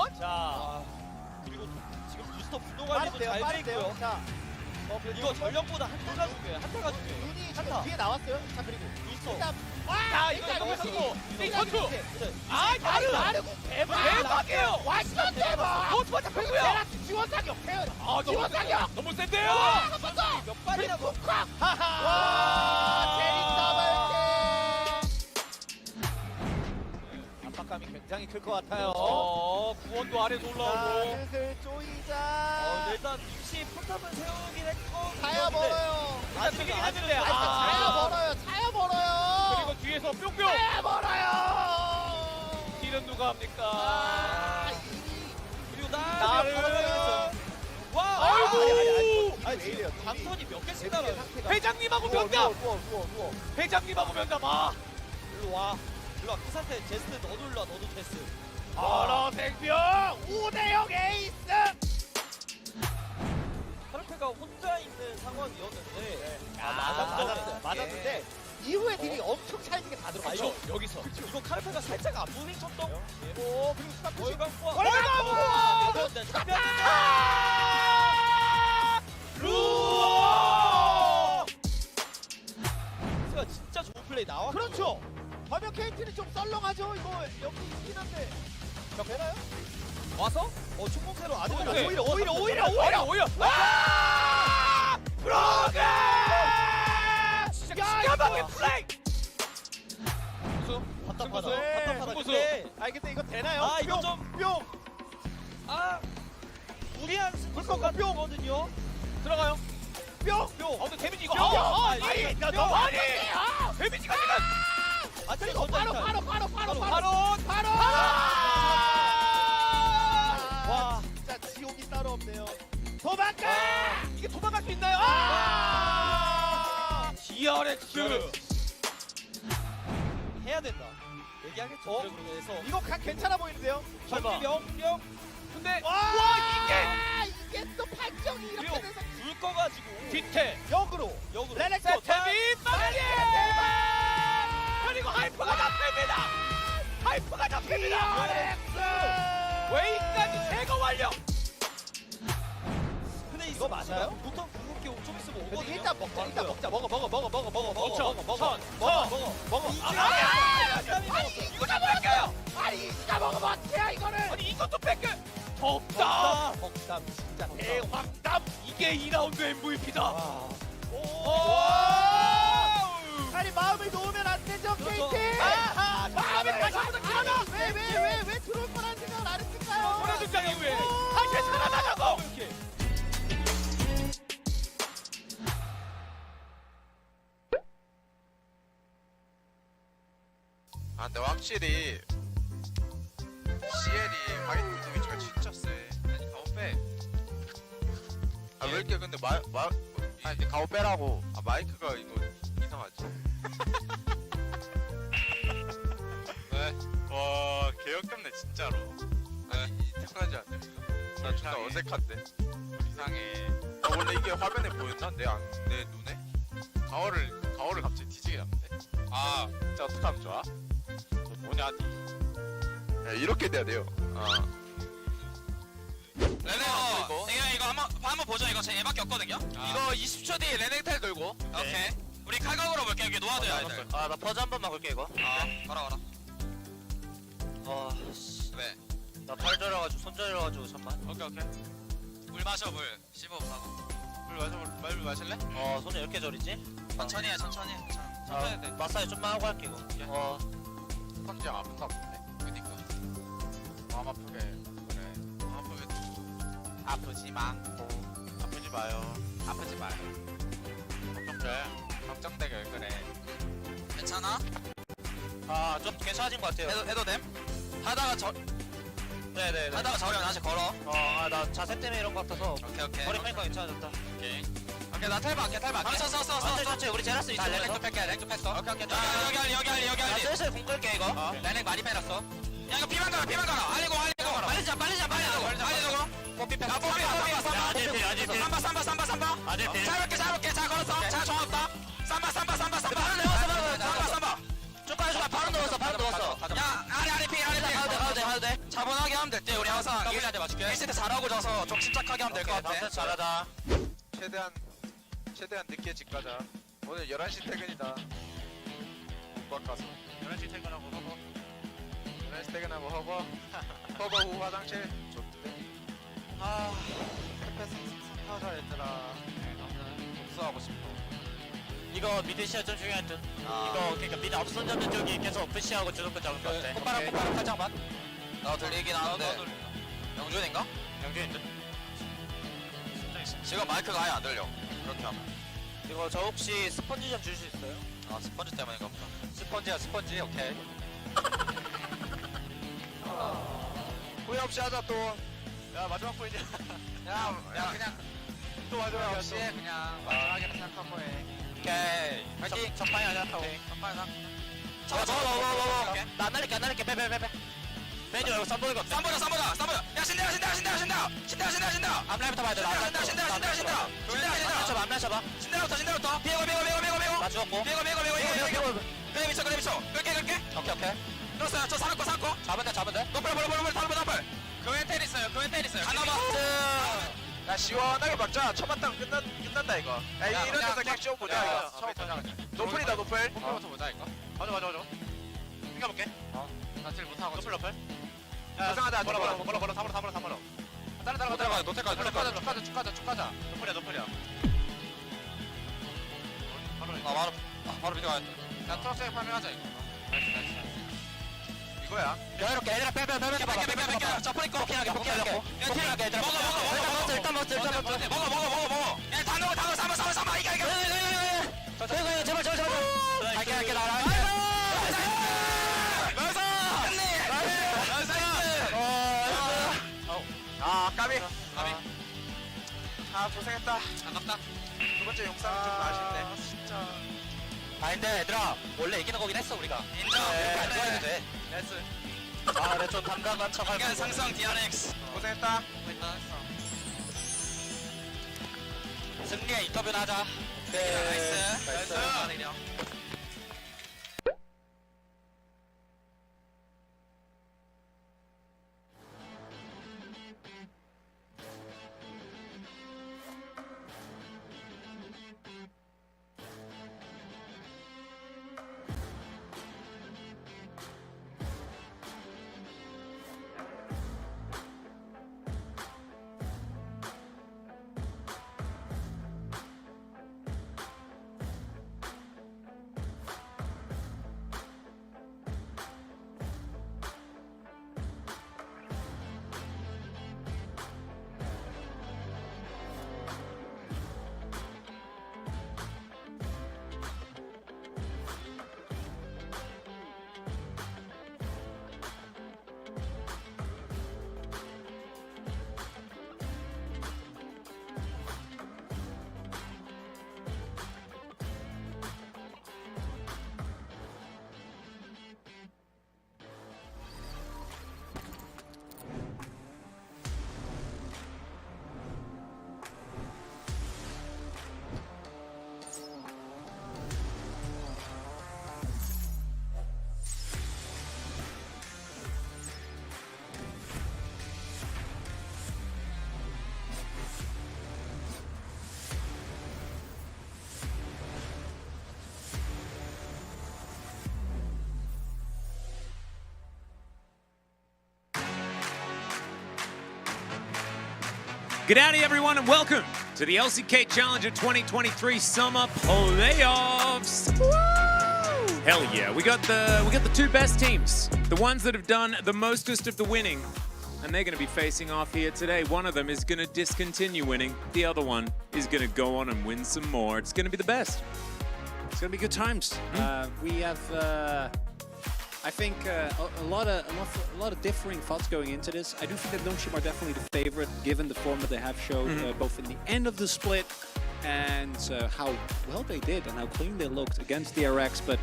원? 자 그리고 지금 부스터 분노 관리도 잘 돼 있고요. 자, 이거 전력보다 한타가 중요해. 한타가 중요해. 눈이 한타. 지금 뒤에 나왔어요. 자, 그리고 부스터. 일단 야 이거 일단 쓰고 이 일단 선수. 이렇게. 아 나르. 나르고 대박이에요. 완전 대박. 노트바 잡혔고요. 내가 지원 사격. 아 지원 사격. 너무 센데요. 한번 더. 몇 발이라고? 하하. 와, 제린 더블. 압박감이 굉장히 클 것 같아요. 구원도 아래서 자, 올라오고. 슬슬 쪼이자. 일단 위치 포탑은 세우긴 했고. 차야 멀어요. 아직이긴 했는데. 차야 멀어요. 차야 멀어요. 그리고 뒤에서 뿅뿅. 차야 멀어요. 딜은 누가 합니까? 그리고 나를. 와. 아이고. 아니, 왜이래요? 방선이 몇 개씩 달아요. 회장님하고 면담. 회장님하고 면담. 아. 일로 와. 일로 와. 그 상태 제스트 너도 일로 와. 너도 제스. 알아 생명 5대0 에이스. 카르페가 혼자 있는 상황이었는데. 맞았는데 이후에 딜이 엄청 찰지게 다 들어가요. 여기서. 이거 카르페가 살짝 앞무빙 쳤던. 오, 그리고 스탑 푸시. 월광 포함. 월광! 그런데 잡혔는데. 루어. 가 진짜 좋은 플레이 나와. 그렇죠. 화면 KT는 좀 썰렁하죠. 이거 여기 있긴 한데. 자, 되나요? 와서 충공세로 아주 충공세. 오히려. 와! 브로그! 진짜 기가 막힌 플레이. 답답하다. 네. 답답하다. 승부수. 근데 근데 이거 되나요? 아, 이거 뿅, 좀- 뿅. 무리한 승부수 같거든요. 들어가요. 뿅. 근데 데미지 이거. 뿅. 아니, 너무 아니. 데미지가 지금. 그리고 바로. 와. 진짜 지옥이 따로 없네요. 도망가! 이게 도망갈 수 있나요? DRX. 해야 된다. 얘기하겠죠. 그래서 이거 괜찮아 보이는데요? 설마. 병 근데 와, 이게 이게 또 판정이 이렇게 그리고 돼서 불 꺼가지고 뒤태. 역으로. 레넥 세템이 빨리. 그리고 하이퍼가 잡힙니다. 하이퍼가 잡힙니다. 웨이까지 제거 완료. 근데 이거 맞아요? 보통 궁극기 좀 있으면 오거든요. 근데 일단 먹자. 일단 먹자. 먹어. 아니 이거 다 뺏겨요. 아니, 이거 먹으면 어떡해, 이거는. 아니 이것도 뺏겨. 덕담. 덕담 진짜 대황담. 이게 2라운드 MVP다. 아니, 마음을 놓으면 안 되죠, 그렇죠. KT. 마음이 다시 한번 길어져. 왜 들어올 거란 생각을 안 했을까요? 소련 등장이 왜? 다시 살아나자고. 근데 확실히 CL이 화이트 데미지가 진짜 세. 아니 가오 빼. 왜 이렇게 근데 아니 근데 가오 빼라고. 마이크가 이거 이상하지. 네. 와 개역겹네 진짜로. 아니 이상하지 않습니까? 나 존나 어색한데. 이상해. 원래 이게 화면에 보였나? 내 눈에? 가오를 갑자기 뒤지게 잡는데. 진짜 어떡하면 좋아? 뭐냐 니? 이렇게 돼야 돼요. 레넥 이거 한번 보죠. 이거 제 얘밖에 없거든요. 이거 20초 뒤에 레넥텔 돌고. 오케이. 우리 칼각으로 볼게. 여기 놓아줘요. 애들. 나 퍼즈 한 번만 볼게 이거. 가라. 왜? 나 팔 절여가지고 손 절여가지고 잠만. 오케이. 물 마셔 물. 15하고. 물 마실래? 손이 이렇게 절이지? 천천히 해. 천천히 돼. 마사지 좀만 하고 할게 이거. 선지 아프다 보네. 그니까. 마음 아프게 그래. 마음 아프게 아프지 마요. 걱정되게 왜 그래. 괜찮아? 좀 괜찮아진 것 같아요. 해도 됨? 하다가 네네네. 하다가 저리면 다시 걸어. 나 자세 때문에 이런 것 같아서 오케이. 거리 빼니까 괜찮아졌다. 오케이, 나 탈박해. 천천히 우리 제라스 자, 이쪽에서. 랭크 뺐어. 오케이. 여기 나 알리. 슬슬 공 끌게 이거. 레넥 많이 빼놨어. 야, 이거 피만 가라. 알리고 가라. 빨리 잡. 뽀삐 뺐어. 삼바. 아질필. 잘 볼게. 잘 걸었어. 잘 정확다. 삼바. 쭉 가져가. 바로 넣었어. 야, 아리 피. 가도 돼. 차분하게 하면 될 때 우리 항상 1세트 맞출게 1세트 잘하고 자서 좀 침착하게 하면 될 것 같아 잘하자. 최대한 늦게 집 가자. 오늘 11시 퇴근이다. 못 바꿔서. 11시 퇴근하고 허버. 11시 퇴근하고 허버 후 화장실. 좋대. 아, 패스 얘들아. 복수하고 싶어 이거 미드 시야 좀 중요할 듯. 아. 이거 그러니까 미드 앞선 잡는 쪽이 계속 푸시하고 주도권 잡을 것 같아. 콧바람 살짝만 나 들리긴 하는데 영준인가? 영준인 듯. 지금 마이크가 아예 안 들려 그렇게 하면 이거 저 혹시 스펀지 좀 줄 수 있어요? 아 스펀지 때문인가 보다 스펀지야 스펀지 오케이. 후회 없이 하자 또. 야 마지막 포인트. 야 그냥 또 마지막 없이 그냥 마지막에 생각하고 해. 오케이 파이팅 첫판이 아니야. 첫판이 나 나안 날릴게 빼. 메뉴 이거 3번인 것 같아. 쌈보자 야 신대야 앞라인부터 봐야 돼. 앞라인 쳐봐. 신대부터 비고 나 죽었고. 그래 미쳐 끌게 오케이. 들었어요 저 사놓고 잡은 데. 너플 그웬 텔 있어요 하나만 야 시원하게 막자. 첫 바탕 끝난다 이거. 야 이런 데서 그냥 쭉 보자 이거. 노플이다 노플. 포크부터 보자 이거 맞아. 생각볼게. 나딜 못하고 노플. 고생하다. 몰라. 3으로. 다른 사람 노텔까지 노텔까지 쭉 가자. 노플이야. 바로 미드 가야겠다 야 트럭스에 파밍하자 이거 이거야. 야 이렇게 얘들아 빼. 저 포니꺼 포킹하게 얘들아. 먹어 일단 먹었어. 먹어 야다 넣어 삼아 이겨 제발. 갈게 나라. 까비. 고생했다. 아깝다 두 번째 영상은 좀 아쉽네. 진짜. 근데 얘들아 원래 이기는 거긴 했어 우리가. 인정 안 좋아해도 돼. 됐어 좀 담담한 척 이게 상성 DRX 고생했다. 승리의 인터뷰나 하자. 나이스 Good howdy, everyone, and welcome to the LCK Challenger 2023 Summer Playoffs. Woo! Hell yeah, we got the two best teams, the ones that have done the mostest of the winning, and they're going to be facing off here today. One of them is going to discontinue winning. The other one is going to go on and win some more. It's going to be the best. It's gonna be good times. We have, I think, a lot of differing thoughts going into this. I do think that Nongshim are definitely the favorite, given the form that they have showed, both in the end of the split and how well they did and how clean they looked against the RX. But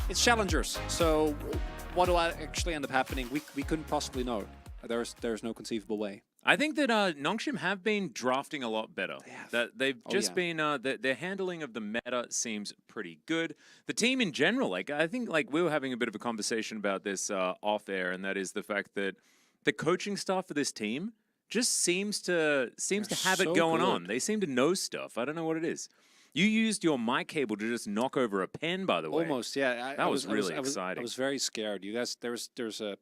it's challengers, so what will actually end up happening? We couldn't possibly know. There's no conceivable way. I think that Nongshim have been drafting a lot better. They have. That they've just been their handling of the meta seems pretty good. The team in general, like I think, like we were having a bit of a conversation about this off air, and that is the fact that the coaching staff for this team just seems to have so it going good. on. They seem to know stuff. I don't know what it is. You used your mic cable to just knock over a pen, by the way. Almost, yeah. That was really exciting. I was very scared. You guys, there's a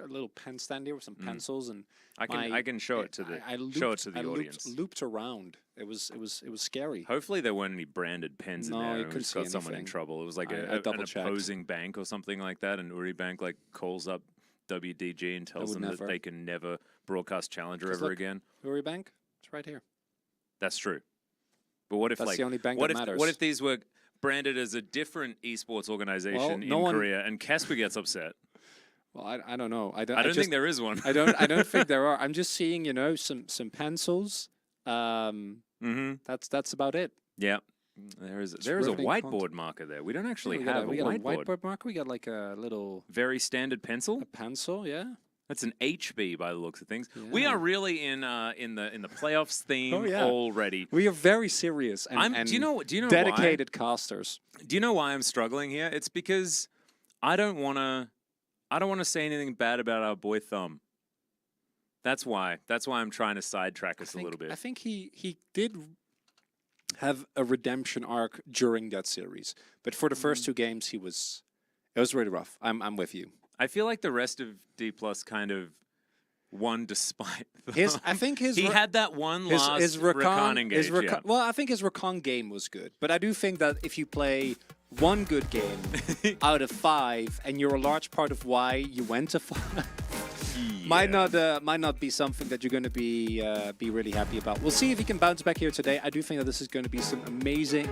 little pen stand here with some pencils, and I can show it to the audience. Looped around. It was scary. Hopefully there weren't any branded pens in No, there. you and couldn't just got see someone in anything. trouble. It was like I an double-checked. opposing bank or something like that, and Uri Bank like calls up WDG and tells would them never. that they can never broadcast Challenger 'Cause ever look, again. Uri Bank, it's right here. That's true. But what if That's like the only bank what that if matters. what if these were branded as a different esports organization no in one- Korea and Casper gets upset? Well, I don't know. I I don't think there is one. I don't think there are. I'm just seeing, some pencils. Mm-hmm. That's about it. Yeah. There is a riveting whiteboard marker there. We don't actually we have got a whiteboard. marker. We got like a little Very standard pencil. pencil. Yeah. That's an HB by the looks of things. We Yeah. are really in the playoffs theme Oh, yeah. already. We are very serious and Do you know dedicated casters. why? Do you know why I'm struggling here? It's because I don't want to say anything bad about our boy Thumb. That's why. That's why I'm trying to sidetrack us a little bit. I think he did have a redemption arc during that series, but for the first two games, it was really rough. I'm with you. I feel like the rest of D Plus kind of won despite I think his he had that one last Rakan engage. Yeah. Well, I think his Rakan game was good, but I do think that if you play one good game out of 5, and you're a large part of why you went to 5, might not be something that you're going to be really happy about. We'll see if he can bounce back here today. I do think that this is going to be some amazing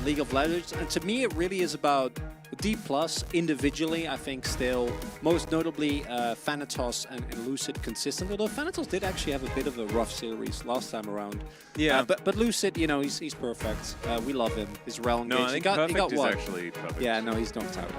League of Legends, and to me, it really is about D Plus individually. I think still, most notably, Thanatos and Lucid consistent. Although Thanatos did actually have a bit of a rough series last time around. Yeah, but Lucid, he's perfect. We love him. His realm. No, I think perfect he got is what? actually perfect. Yeah, no, he's knocked out.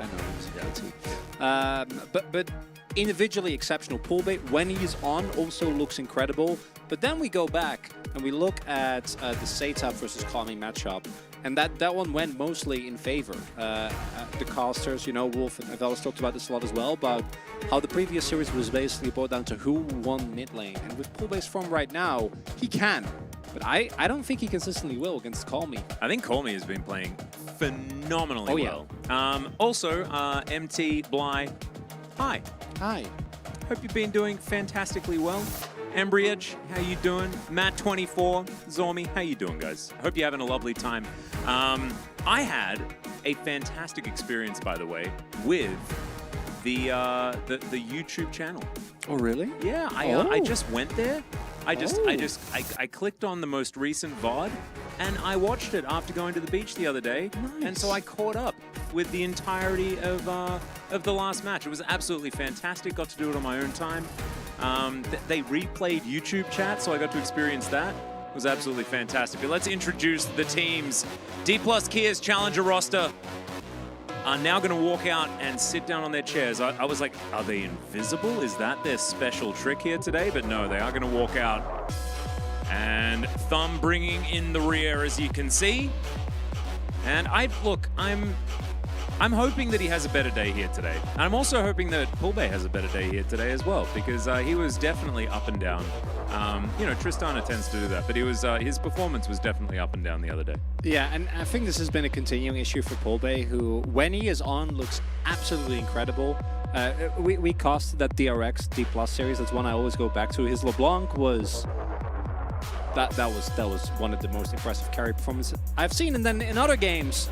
I know. But individually exceptional. Poolbait, when he's on, also looks incredible. But then we go back and we look at the Setup versus Calming matchup, and that one went mostly in favor. The casters, Wolf and Velas talked about this a lot as well, about how the previous series was basically boiled down to who won mid lane. And with Poolbait's form right now, he can. But I don't think he consistently will against Calmy. I think Calmy has been playing phenomenally yeah. well. Also, MT Bly, hi. Hi. Hope you've been doing fantastically well. Embryage, how you doing? Matt24, Zormi, how you doing, guys? I hope you're having a lovely time. I had a fantastic experience, by the way, with the YouTube channel. Oh, really? Yeah, I just went there. I clicked on the most recent VOD, and I watched it after going to the beach the other day. Nice. And so I caught up with the entirety of the last match. It was absolutely fantastic. Got to do it on my own time. They replayed YouTube chat, so I got to experience that. It was absolutely fantastic. But let's introduce the teams. D Plus Kia's Challenger roster are now going to walk out and sit down on their chairs. I was like, are they invisible? Is that their special trick here today? But no, they are going to walk out. And Thumb bringing in the rear, as you can see. And I'm hoping that he has a better day here today. And I'm also hoping that Poolbay has a better day here today as well, because he was definitely up and down. Tristana tends to do that, but his performance was definitely up and down the other day. Yeah, and I think this has been a continuing issue for Poolbay, who, when he is on, looks absolutely incredible. We cast that DRX D Plus series. That's one I always go back to. His LeBlanc was that was one of the most impressive carry performances I've seen. And then in other games,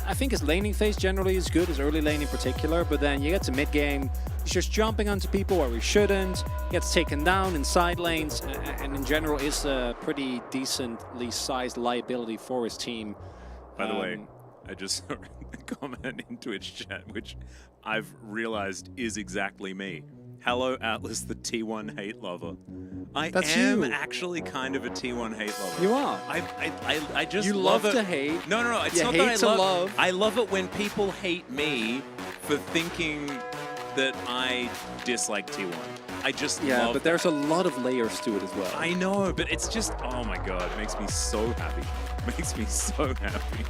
I think his laning phase generally is good, his early lane in particular, but then you get to mid game, he's just jumping onto people where he shouldn't, gets taken down in side lanes, and in general is a pretty decently sized liability for his team. By the way, I just saw a comment in Twitch chat, which I've realized is exactly me. Hello, Atlas, the T1 hate lover. That's am you. Actually kind of a T1 hate lover. You are. I just You love love it. to hate. No, it's You not hate that I to love. love. I love it when people hate me for thinking that I dislike T1. I just Yeah, love but that. there's a lot of layers to it as well. I know, but it's just, oh my god, it makes me so happy. Makes me so happy.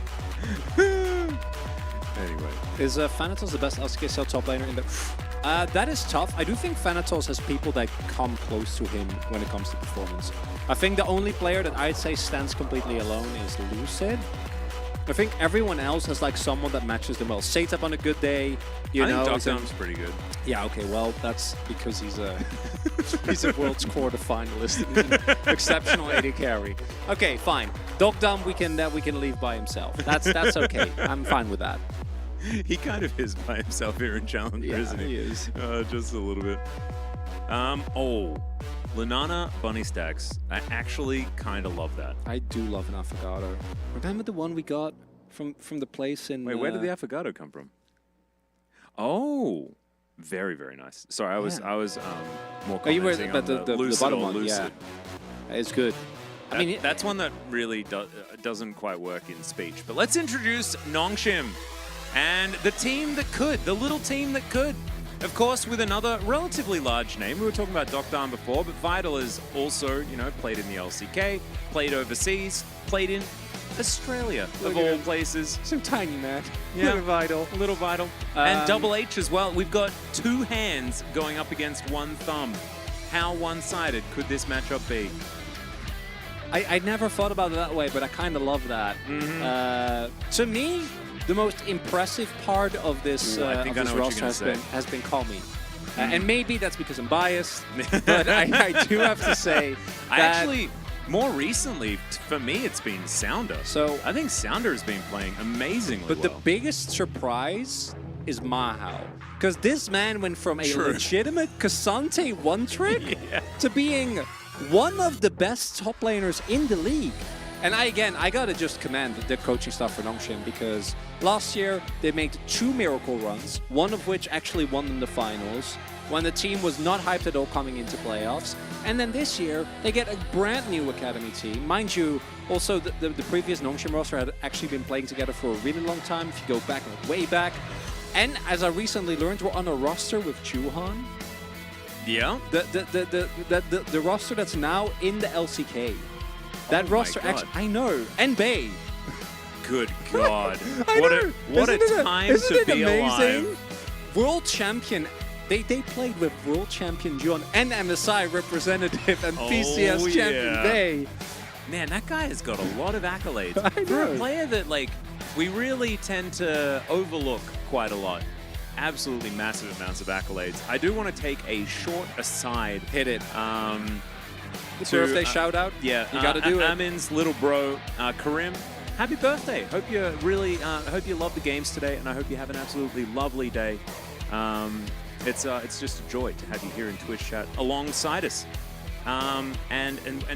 Anyway. Is Thanatos the best LCK CL top laner in the... That is tough. I do think Thanatos has people that come close to him when it comes to performance. I think the only player that I'd say stands completely alone is Lucid. I think everyone else has like someone that matches them well. Satap on a good day, you know. I think Dogdom's pretty good. Yeah, okay, well, that's because he's a he's a world's quarter finalist. He's an exceptional AD carry. Okay, fine. Dogdom we can leave by himself. That's okay. I'm fine with that. He kind of is by himself here in Challenger, Yeah, isn't he? he is. Just a little bit. Oh, Lanana Bunny Stacks. I actually kind of love that. I do love an Affogato. Remember the one we got from the place in... Wait, where did the Affogato come from? Oh, very, very nice. Sorry, I was more Oh, you were, commenting but on the Lucid bottom or one, Lucid. yeah. It's good. I mean, That's one that really doesn't quite work in speech. But let's introduce Nongshim and the team that could, the little team that could. Of course, with another relatively large name. We were talking about Dogdom before, but Vital has also, you know, played in the LCK, played overseas, played in Australia, of all places. some tiny man. Yeah. Little Vital. A little Vital. And Double H as well. We've got two hands going up against one thumb. How one-sided could this matchup be? I never thought about it that way, but I kind of love that. To me, the most impressive part of this, Ooh, I think I know what you're roster gonna has been Kami. And maybe that's because I'm biased, but I do have to say that... I actually, more recently, for me, it's been Sounder. So I think Sounder has been playing amazingly But well. the biggest surprise is Mahao. Because this man went from a True. legitimate Cassante one-trick to being one of the best top laners in the league. And I gotta just commend the coaching staff for Nongshim, because last year they made 2 miracle runs, one of which actually won them the finals, when the team was not hyped at all coming into playoffs. And then this year, they get a brand new academy team. Mind you, also the previous Nongshim roster had actually been playing together for a really long time, if you go back, like, way back. And as I recently learned, we're on a roster with Chuhan. Yeah? The roster that's now in the LCK. That Oh my roster God. actually, I know, and Bay. Good God. I what know. a Isn't it time isn't to it be amazing? alive. World champion. They played with world champion Juan and MSI representative and PCS champion yeah. Bay. Man, that guy has got a lot of accolades. I For a know. player that, like, we really tend to overlook quite a lot. Absolutely massive amounts of accolades. I do want to take a short aside. Hit it. To, Birthday shout out. Yeah, You gotta do it. Amin's little bro, Karim. Happy birthday! Hope you really, hope you love the games today, and I hope you have an absolutely lovely day. It's just a joy to have you here in Twitch chat alongside us. And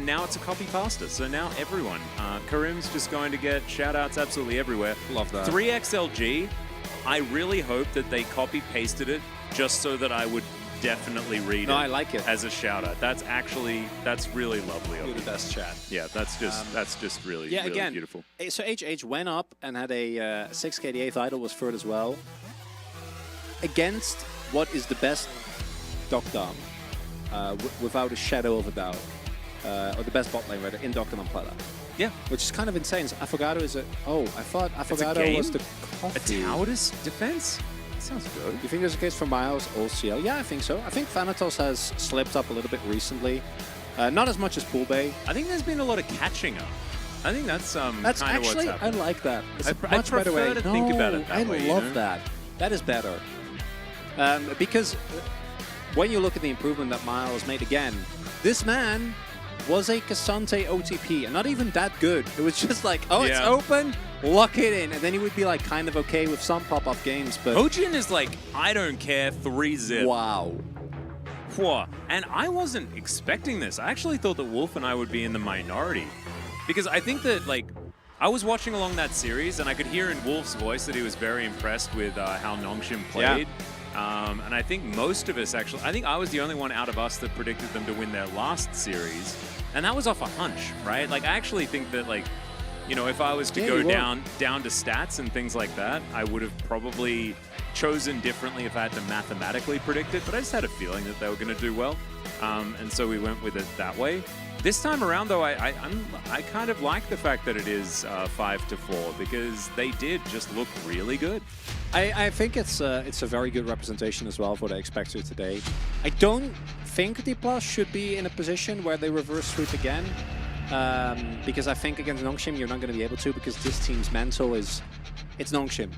now it's a copy pasta. So now everyone, Karim's just going to get shout outs absolutely everywhere. Love that. 3XLG. I really hope that they copy pasted it just so that I would definitely read No, it I like it. as a shout out. That's really lovely of You're you. the best chat. Yeah, that's just really, Yeah, really again, beautiful. So HH went up and had a 6K. The 8th idol was third as well. Against what is the best Dogdom, without a shadow of a doubt. Or the best bot lane, rather, in Dogdom and Plata. Yeah. Which is kind of insane. So Affogato is a... Oh, I thought Affogato was the A coffee. Taotis defense? That sounds good. You think there's a case for Miles or CL? Yeah, I think so. I think Thanatos has slipped up a little bit recently. Not as much as Pool Bay. I think there's been a lot of catching up. I think that's That's kind of what's actually, I happening. like that. It's I a pr- I much better way. prefer to think about it that I way, you love know? that. That is better. Because when you look at the improvement that Miles made again, this man was a Cassante OTP, and not even that good. It was just like, oh, it's Yeah. open, lock it in, and then he would be like kind of okay with some pop-up games, but Ojin is like, I don't care, 3-zip. wow. Whoa. And I wasn't expecting this. I actually thought that Wolf and I would be in the minority. Because I think that, like, I was watching along that series, and I could hear in Wolf's voice that he was very impressed with how Nongshim played. And I think most of us actually, I think I was the only one out of us that predicted them to win their last series. And that was off a hunch, right? Like, I actually think that, like, you know, if I was to Yeah, go you were. down to stats and things like that, I would have probably chosen differently if I had to mathematically predict it, but I just had a feeling that they were going to do well. And so we went with it that way. This time around, though, I kind of like the fact that it is 5-4 because they did just look really good. I think it's a very good representation as well of what I expected today. I don't think D+ should be in a position where they reverse sweep again, because I think against Nongshim you're not going to be able to, because this team's mental is, it's Nongshim.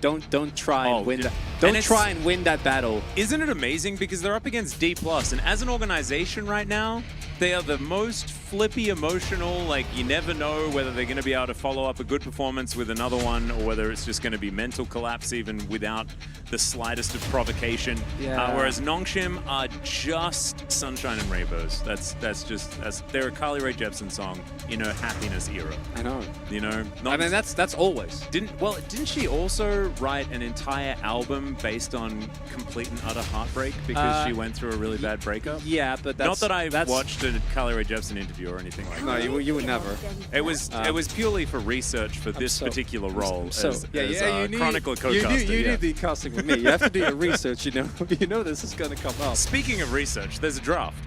Don't try and win that. Don't try and win that battle. Isn't it amazing? Because they're up against D+, and as an organization right now, they are the most flippy, emotional, like you never know whether they're going to be able to follow up a good performance with another one, or whether it's just going to be mental collapse even without the slightest of provocation. Yeah. Whereas Nongshim are just sunshine and rainbows. They're a Carly Rae Jepsen song in her happiness era. I know. You know? I mean, that's always. Didn't she also write an entire album based on complete and utter heartbreak because she went through a really bad breakup? Yeah, but that's... Not that I watched a Carly Rae Jepsen interview or anything like that. No, you would never. It was purely for research for this particular role as you Chronicle need, co-caster. you need the casting with me. You have to do your research, you know this is going to come up. Speaking of research, there's a draft.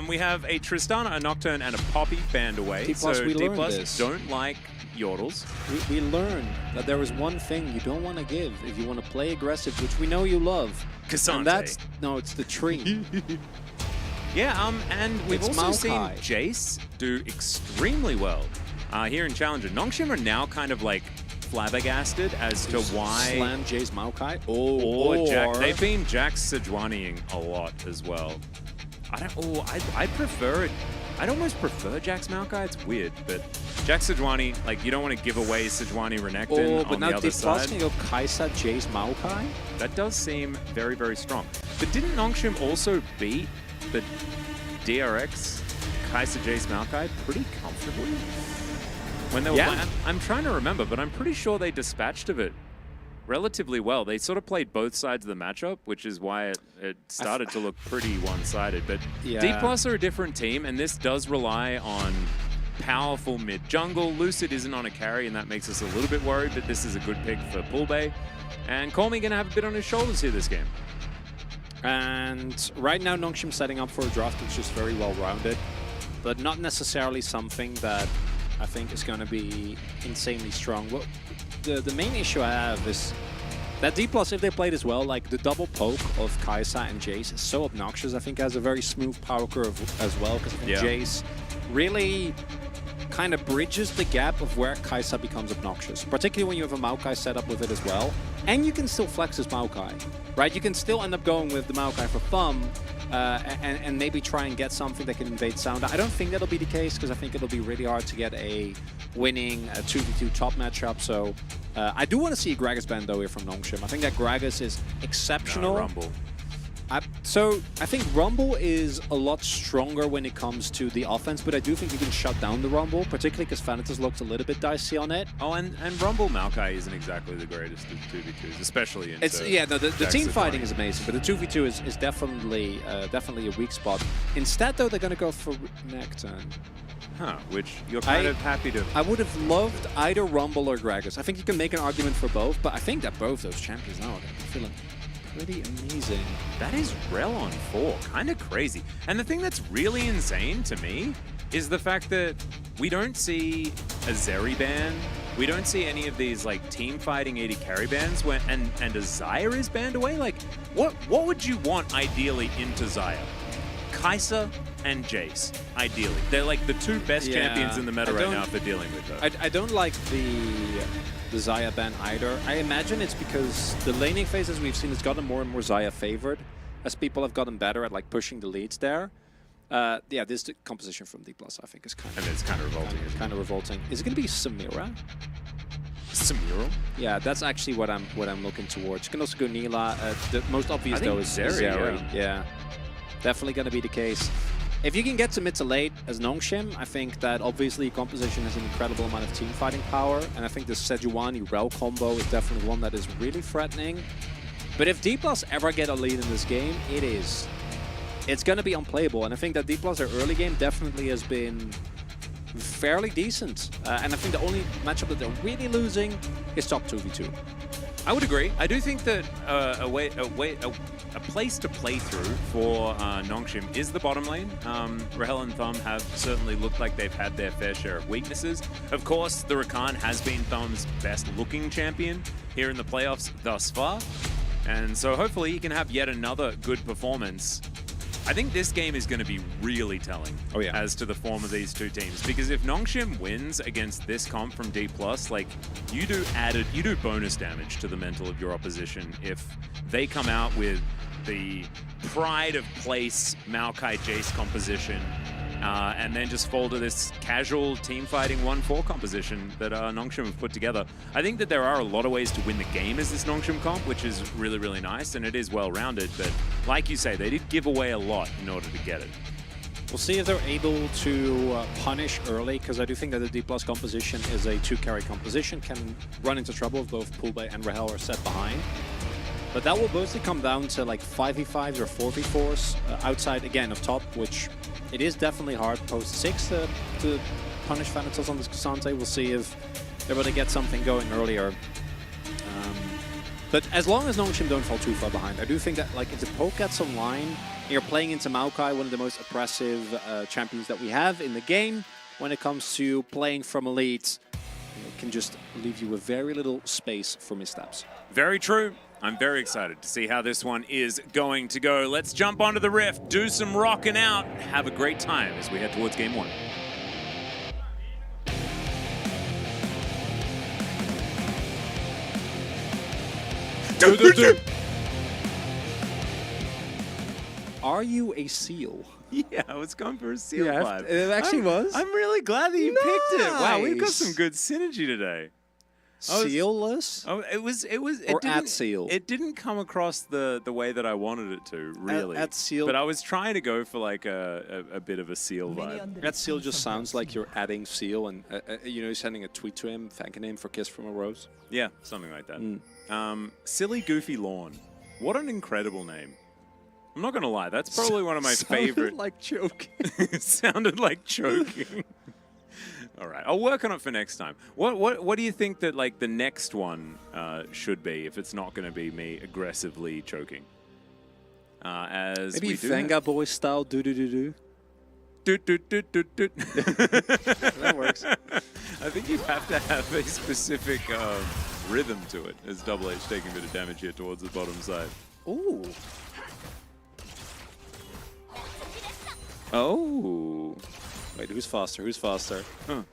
We have a Tristana, a Nocturne, and a Poppy banned away. D+, so we D+ learned this. don't like Yordles. We learned that there is one thing you don't want to give if you want to play aggressive, which we know you love. Cassante. And that's, no, it's the tree. Yeah, and we've It's also seen Maokai. Jace do extremely well here in Challenger. Nongshim are now kind of like flabbergasted as to why... Slam Jay's Maokai? Or Jack. They've been Jack Sejuaniing a lot as well. I prefer it. I'd almost prefer Jack's Maokai. It's weird, but Jack Sejuani, like, you don't want to give away Sejuani Renekton but on now the other D+ side. can go Kaisa Jay's Maokai? That does seem very, very strong. But didn't Nongshim also beat the DRX Kaisa Jace Maokai pretty comfortably? When they were playing? I'm trying to remember, but I'm pretty sure they dispatched of it relatively well. They sort of played both sides of the matchup, which is why it started to look pretty one-sided. But Yeah. D+ are a different team, and this does rely on powerful mid-jungle. Lucid isn't on a carry, and that makes us a little bit worried, but this is a good pick for Poolbay. And Call Me going to have a bit on his shoulders here this game. And right now, Nongshim setting up for a draft that's just very well-rounded, but not necessarily something that I think is going to be insanely strong. Well, the main issue I have is that D+, if they played as well, like the double poke of Kaisa and Jace is so obnoxious. I think it has a very smooth power curve as well, because Jace really kind of bridges the gap of where Kaisa becomes obnoxious, particularly when you have a Maokai set up with it as well. And you can still flex his Maokai, right? You can still end up going with the Maokai for thumb and maybe try and get something that can invade sound. I don't think that'll be the case, because I think it'll be really hard to get a winning 2v2 top matchup. So I do want to see a Gragas ban though here from Nongshim. I think that Gragas is exceptional. Rumble. So I think Rumble is a lot stronger when it comes to the offense, but I do think you can shut down the Rumble, particularly because Vanitas looks a little bit dicey on it. Oh, and Rumble Maokai isn't exactly the greatest of 2v2s, especially in the team fighting is amazing, but the 2v2 is definitely definitely a weak spot. Instead, though, they're going to go for Necton. Huh, which you're kind of happy to... I would have loved either Rumble or Gragas. I think you can make an argument for both, but I think that both those champions now are going to be feeling pretty amazing. That is Rel on 4, kind of crazy. And the thing that's really insane to me is the fact that we don't see a Zeri ban, we don't see any of these like team fighting AD carry bans, and a Xayah is banned away. Like, what would you want ideally into Xayah? Kaisa and Jace, ideally. They're like the two best champions in the meta right now for dealing with her. I don't like the Xayah ban either. I imagine it's because the laning phases we've seen has gotten more and more Xayah favored as people have gotten better at like pushing the leads there. Yeah, this composition from D+, I think, is kind of... And it's kind of revolting. Kind of revolting. Is it going to be Samira? Samira? Yeah, that's actually what I'm looking towards. You can also go Neela. The most obvious though is Zeri. Yeah, definitely going to be the case. If you can get to mid to late as Nongshim, I think that obviously composition has an incredible amount of team fighting power, and I think the Sejuani-Rel combo is definitely one that is really threatening. But if D+ ever get a lead in this game, it's going to be unplayable, and I think that D+, their early game definitely has been fairly decent. And I think the only matchup that they're really losing is top 2v2. I would agree. I do think that a place to play through for Nongshim is the bottom lane. Rahel and Thumb have certainly looked like they've had their fair share of weaknesses. Of course, the Rakan has been Thumb's best-looking champion here in the playoffs thus far. And so hopefully he can have yet another good performance. I think this game is going to be really telling as to the form of these two teams. Because if Nongshim wins against this comp from D+, like, you do bonus damage to the mental of your opposition if they come out with the pride of place Maokai Jace composition and then just fall to this casual team fighting 1-4 composition that Nongshim have put together. I think that there are a lot of ways to win the game as this Nongshim comp, which is really, really nice, and it is well-rounded, but like you say, they did give away a lot in order to get it. We'll see if they're able to punish early, because I do think that the D+ composition is a 2-carry composition, can run into trouble if both Poolbay and Rahel are set behind. But that will mostly come down to like 5v5s or 4v4s outside, again, of top, which it is definitely hard post 6 to punish Thanatos on this Cassante. We'll see if they're able to get something going earlier. But as long as Nongshim don't fall too far behind, I do think that like if the poke gets online, and you're playing into Maokai, one of the most oppressive champions that we have in the game, when it comes to playing from a lead, it can just leave you with very little space for missteps. Very true. I'm very excited to see how this one is going to go. Let's jump onto the Rift, do some rocking out, have a great time as we head towards Game 1. Are you a seal? Yeah, I was going for a seal Yeah, vibe. it actually was. I'm really glad that you picked it. Wow, we've got Nice. some good synergy today. Sealless? Oh, it Or didn't, at seal? It didn't come across the way that I wanted it to, really. At seal. But I was trying to go for like a bit of a seal vibe. That seal just sounds like you're adding seal and you know, sending a tweet to him, thanking him for Kiss from a Rose. Yeah, something like that. Silly Goofy Lawn. What an incredible name. I'm not gonna lie, that's probably one of my favorite. Like choking. It sounded like choking. All right, I'll work on it for next time. What do you think that like the next one should be if it's not going to be me aggressively choking? As Maybe we do Venga Boy style do do do do. Doot, doot, doot, doot, doot. That works. I think you have to have a specific rhythm to it. As Double H taking a bit of damage here towards the bottom side. Ooh. Oh. Wait, who's faster? Who's faster? Huh.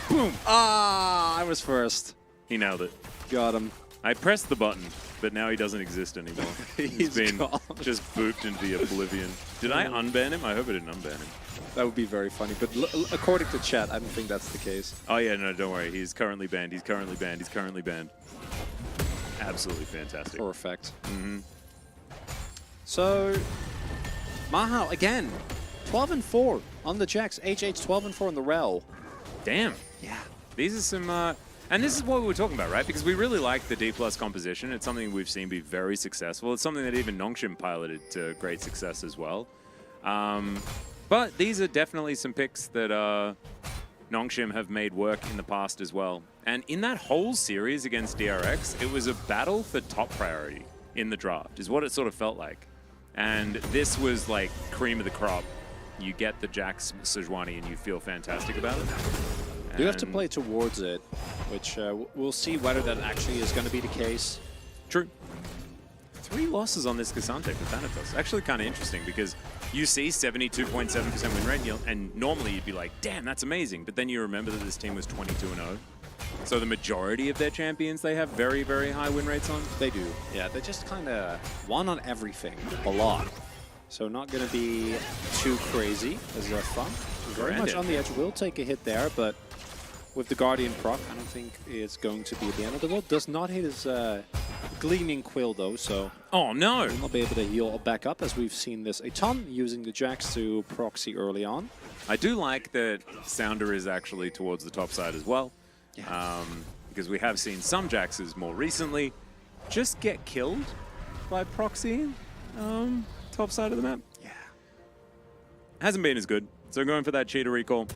Boom! Ah, I was first. He nailed it. Got him. I pressed the button, but now he doesn't exist anymore. He's been gone. just booped into the oblivion. Did I unban him? I hope I didn't unban him. That would be very funny, but according to chat, I don't think that's the case. Oh yeah, no, don't worry. He's currently banned. He's currently banned. He's currently banned. Absolutely fantastic. Perfect. Mm-hmm. So, Mahao again, 12-4 on the Jax. HH 12-4 on the Rel. Damn. Yeah. These are some, and this is what we were talking about, right? Because we really like the D+ composition. It's something we've seen be very successful. It's something that even Nongshim piloted to great success as well. But these are definitely some picks that Nongshim have made work in the past as well. And in that whole series against DRX, it was a battle for top priority in the draft, is what it sort of felt like. And this was like cream of the crop. You get the Jax Sejuani and you feel fantastic about it. You have to play towards it, which we'll see whether that actually is going to be the case. True. 3 losses on this Cassante for Thanatos. Actually kind of interesting because you see 72.7% win rate and normally you'd be like, damn, that's amazing. But then you remember that this team was 22-0. So the majority of their champions they have very, very high win rates on? They do. Yeah, they just kind of won on everything a lot. So not going to be too crazy as they're fun. Very much on the edge. Will take a hit there, but with the Guardian proc, I don't think it's going to be at the end of the world. Does not hit his Gleaming Quill though, so oh no, will not be able to heal back up as we've seen this a ton using the Jax to proxy early on. I do like that Sounder is actually towards the top side as well. Yeah. Because we have seen some Jaxes more recently just get killed by proxy top side of the map. Yeah. Hasn't been as good. So going for that cheetah recall.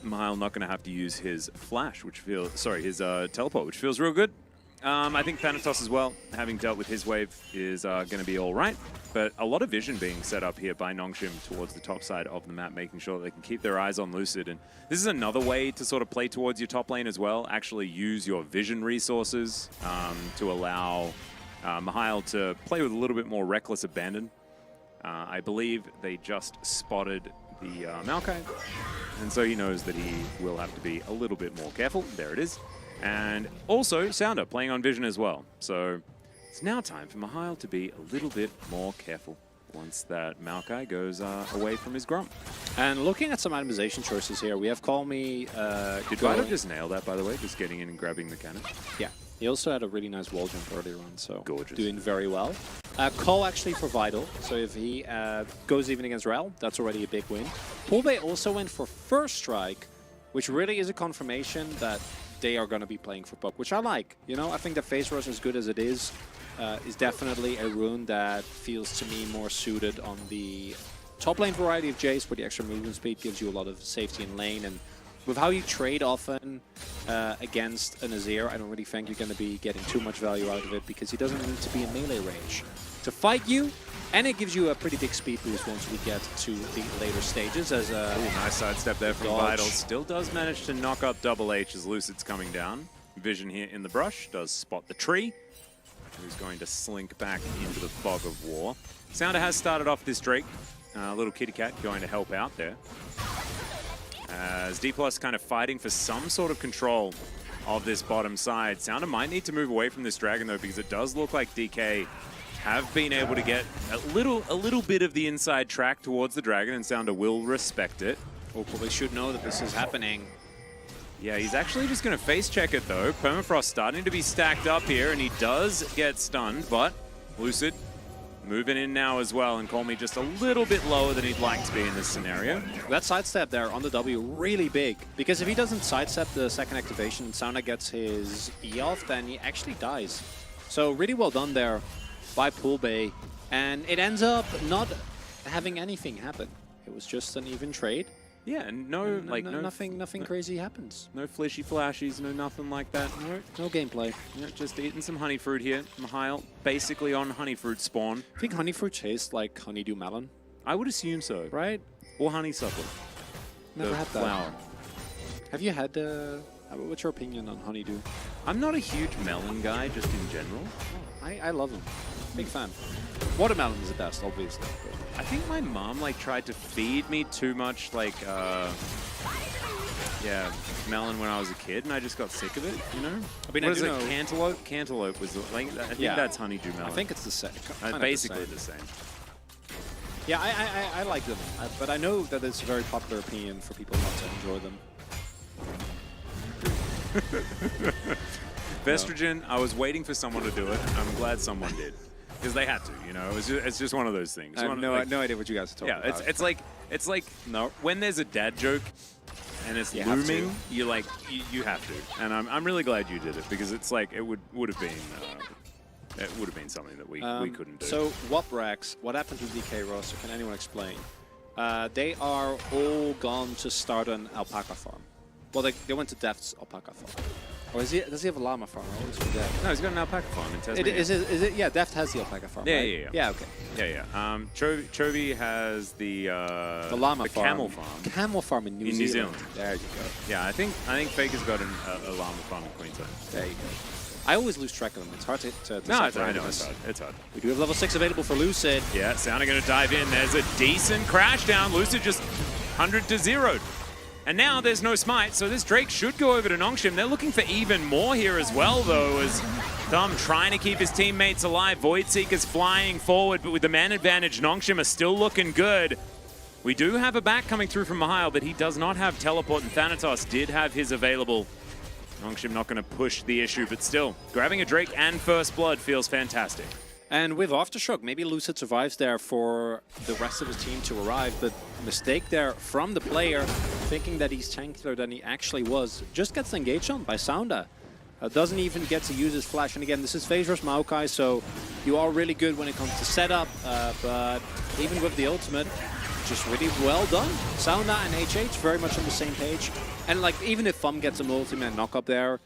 Mahal not going to have to use his flash, which feels, sorry, his teleport, which feels real good. I think Thanatos as well, having dealt with his wave, is going to be all right. But a lot of vision being set up here by Nongshim towards the top side of the map, making sure that they can keep their eyes on Lucid. And this is another way to sort of play towards your top lane as well. Actually use your vision resources to allow Mihail to play with a little bit more reckless abandon. I believe they just spotted the Maokai, and so he knows that he will have to be a little bit more careful. There it is. And also Sounder playing on vision as well. So it's now time for Mihail to be a little bit more careful once that Maokai goes away from his Grump. And looking at some itemization choices here, we have Call Me. Did Vital just nail that, by the way? Just getting in and grabbing the cannon? Yeah. He also had a really nice wall jump earlier on, so gorgeous. Doing very well. Call actually for Vital, so if he goes even against Rel, that's already a big win. Poolbay also went for First Strike, which really is a confirmation that they are going to be playing for Puck, which I like. You know, I think that Phase Rush, as good as it is definitely a rune that feels to me more suited on the top lane variety of Jace, where the extra movement speed gives you a lot of safety in lane. And with how you trade often against a Nazir, I don't really think you're going to be getting too much value out of it, because he doesn't need to be in melee range to fight you. And it gives you a pretty big speed boost once we get to the later stages. As a nice sidestep there from dodge. Vital. Still does manage to knock up Double H as Lucid's coming down. Vision here in the brush, does spot the tree. Who's going to slink back into the fog of war. Sounder has started off this Drake. Little kitty cat going to help out there. As D+ kind of fighting for some sort of control of this bottom side. Sounder might need to move away from this dragon though, because it does look like DK have been able to get a little bit of the inside track towards the dragon, and Sounder will respect it. Hopefully should know that this is happening. Yeah, he's actually just going to face check it though. Permafrost starting to be stacked up here, and he does get stunned, but Lucid moving in now as well, and Call Me just a little bit lower than he'd like to be in this scenario. That sidestep there on the W, really big, because if he doesn't sidestep the second activation and Sounder gets his E off, then he actually dies. So really well done there by Poolbay, and it ends up not having anything happen. It was just an even trade. Yeah, and nothing crazy happens. No flishy flashies, no nothing like that. No gameplay. Yeah, just eating some honey fruit here. Mihail basically on honey fruit spawn. I think honey fruit tastes like honeydew melon. I would assume so. Right? Or honeysuckle. Never had that. Flower. Have you had what's your opinion on honeydew? I'm not a huge melon guy, just in general. I love them. Big fan. Watermelon is the best, obviously. I think my mom tried to feed me too much melon when I was a kid, and I just got sick of it, you know? I mean, what is it? Cantaloupe? Cantaloupe was I think that's honeydew melon. I think it's the same. Basically the same. Yeah, I like them, but I know that it's a very popular opinion for people not to enjoy them. Vestrogen, I was waiting for someone to do it. I'm glad someone did. Because they had to, you know. It's just one of those things. I have no idea what you guys are talking about. Yeah, it's like no. When there's a dad joke and it's looming, you have to. And I'm really glad you did it, because it's like it would have been something that we couldn't do. So Waprax, what happened to DK roster? Can anyone explain? They are all gone to start an alpaca farm. Well, they went to Deft's alpaca farm. Or does he have a llama farm? I always forget. No, he's got an alpaca farm in Tasmania. Is it? Yeah, Deft has the alpaca farm. Yeah, right? yeah. Okay. Yeah. Chovy has the llama farm. camel farm. Camel farm in New Zealand. There you go. Yeah, I think Faker's got a llama farm in Queensland. There you go. I always lose track of them. It's hard to no, it's hard. It's hard. We do have level 6 available for Lucid. Yeah, Sounder going to dive in. There's a decent crash down. Lucid just 100 to 0'd. And now there's no smite, so this Drake should go over to Nongshim. They're looking for even more here as well, though, as Thumb trying to keep his teammates alive. Voidseeker's flying forward, but with the man advantage, Nongshim are still looking good. We do have a back coming through from Mihail, but he does not have teleport, and Thanatos did have his available. Nongshim not going to push the issue, but still, grabbing a Drake and First Blood feels fantastic. And with Aftershock, maybe Lucid survives there for the rest of his team to arrive, but mistake there from the player, thinking that he's tankier than he actually was. Just gets engaged on by Sounder. Doesn't even get to use his flash. And again, this is Phase Rush Maokai, so you are really good when it comes to setup, but even with the ultimate, just really well done. Sounder and HH very much on the same page. And even if Thumb gets a multi-man knock-up there,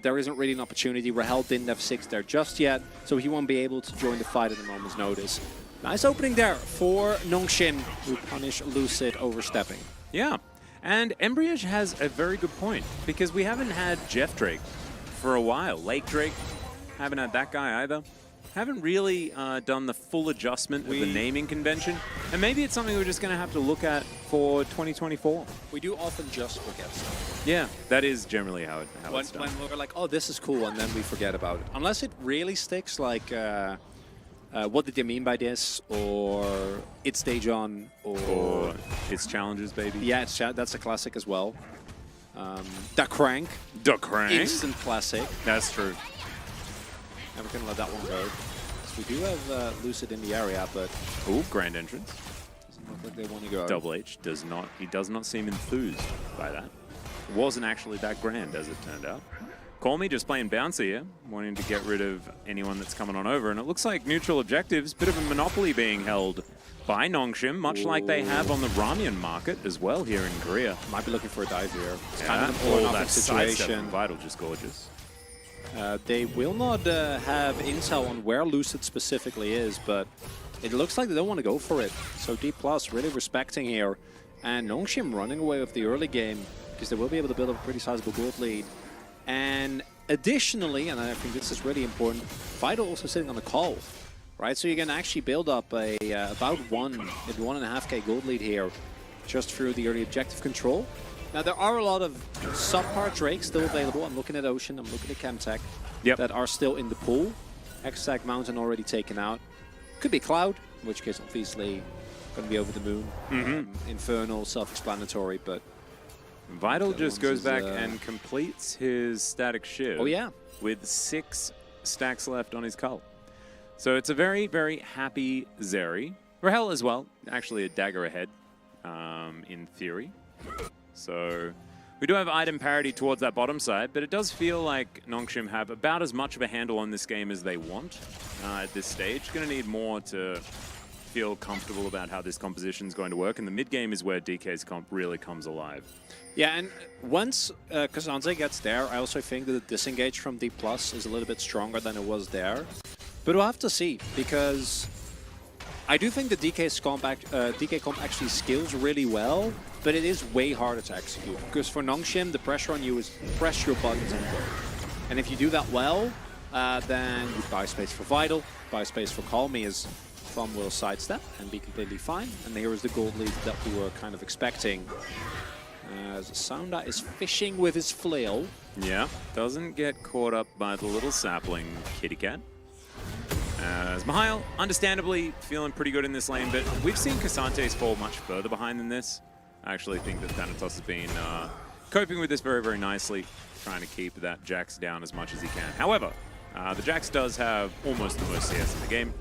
there isn't really an opportunity. Rahel didn't have 6 there just yet, so he won't be able to join the fight at a moment's notice. Nice opening there for Nongshim, who punish Lucid overstepping. Yeah, and Embriage has a very good point, because we haven't had Jeff Drake for a while. Lake Drake, haven't had that guy either. Haven't really done the full adjustment of the naming convention, and maybe it's something we're just going to have to look at for 2024. We do often just forget stuff. Yeah, that is generally how it's done. When we're like, oh, this is cool, and then we forget about it. Unless it really sticks, like, what did they mean by this? Or it's stage on, or it's challenges, baby. Yeah, that's a classic as well. Da Crank. Da Crank. Instant classic. That's true. Never gonna let that one go. So we do have Lucid in the area, but Ooh, grand entrance. doesn't look like they want to go. Double H does not. He does not seem enthused by that. It wasn't actually that grand, as it turned out. Call Me just playing bouncer here, wanting to get rid of anyone that's coming on over, and it looks like neutral objectives, bit of a monopoly being held by Nongshim, much like they have on the Ramyun market as well here in Korea. Might be looking for a dive here. It's Yeah. kind of an on-off that sidestep situation. from Vital, just gorgeous. They will not have intel on where Lucid specifically is, but it looks like they don't want to go for it. So D+ really respecting here, and Nongshim running away with the early game because they will be able to build up a pretty sizable gold lead. And additionally, and I think this is really important, Vital also sitting on the call, right? So you can actually build up a about 1.5K gold lead here just through the early objective control. Now, there are a lot of subpar Drakes still available. I'm looking at Ocean, I'm looking at Chemtech, that are still in the pool. Hextech Mountain already taken out. Could be Cloud, in which case, obviously, going to be over the moon. Infernal, self-explanatory, but... Vital just goes back and completes his static shiv. Oh, yeah. With 6 stacks left on his cull. So it's a very, very happy Zeri. Rahel as well, actually a dagger ahead, in theory. So we do have item parity towards that bottom side, but it does feel like Nongshim have about as much of a handle on this game as they want at this stage. Going to need more to feel comfortable about how this composition is going to work, and the mid game is where DK's comp really comes alive. Yeah, and once Kazanze gets there, I also think that the disengage from D+ is a little bit stronger than it was there. But we'll have to see, because I do think the DK comp actually scales really well, but it is way harder to execute. Because for Nongshim, the pressure on you is press your buttons and go. And if you do that well, then you buy space for Vital, buy space for Call Me, as Thumb will sidestep and be completely fine. And here is the gold lead that we were kind of expecting. As Sounda is fishing with his flail. Yeah, doesn't get caught up by the little sapling kitty cat. As Mihail, understandably feeling pretty good in this lane, but we've seen Casantes fall much further behind than this. I actually think that Thanatos has been coping with this very, very nicely, trying to keep that Jax down as much as he can. However, the Jax does have almost the most CS in the game,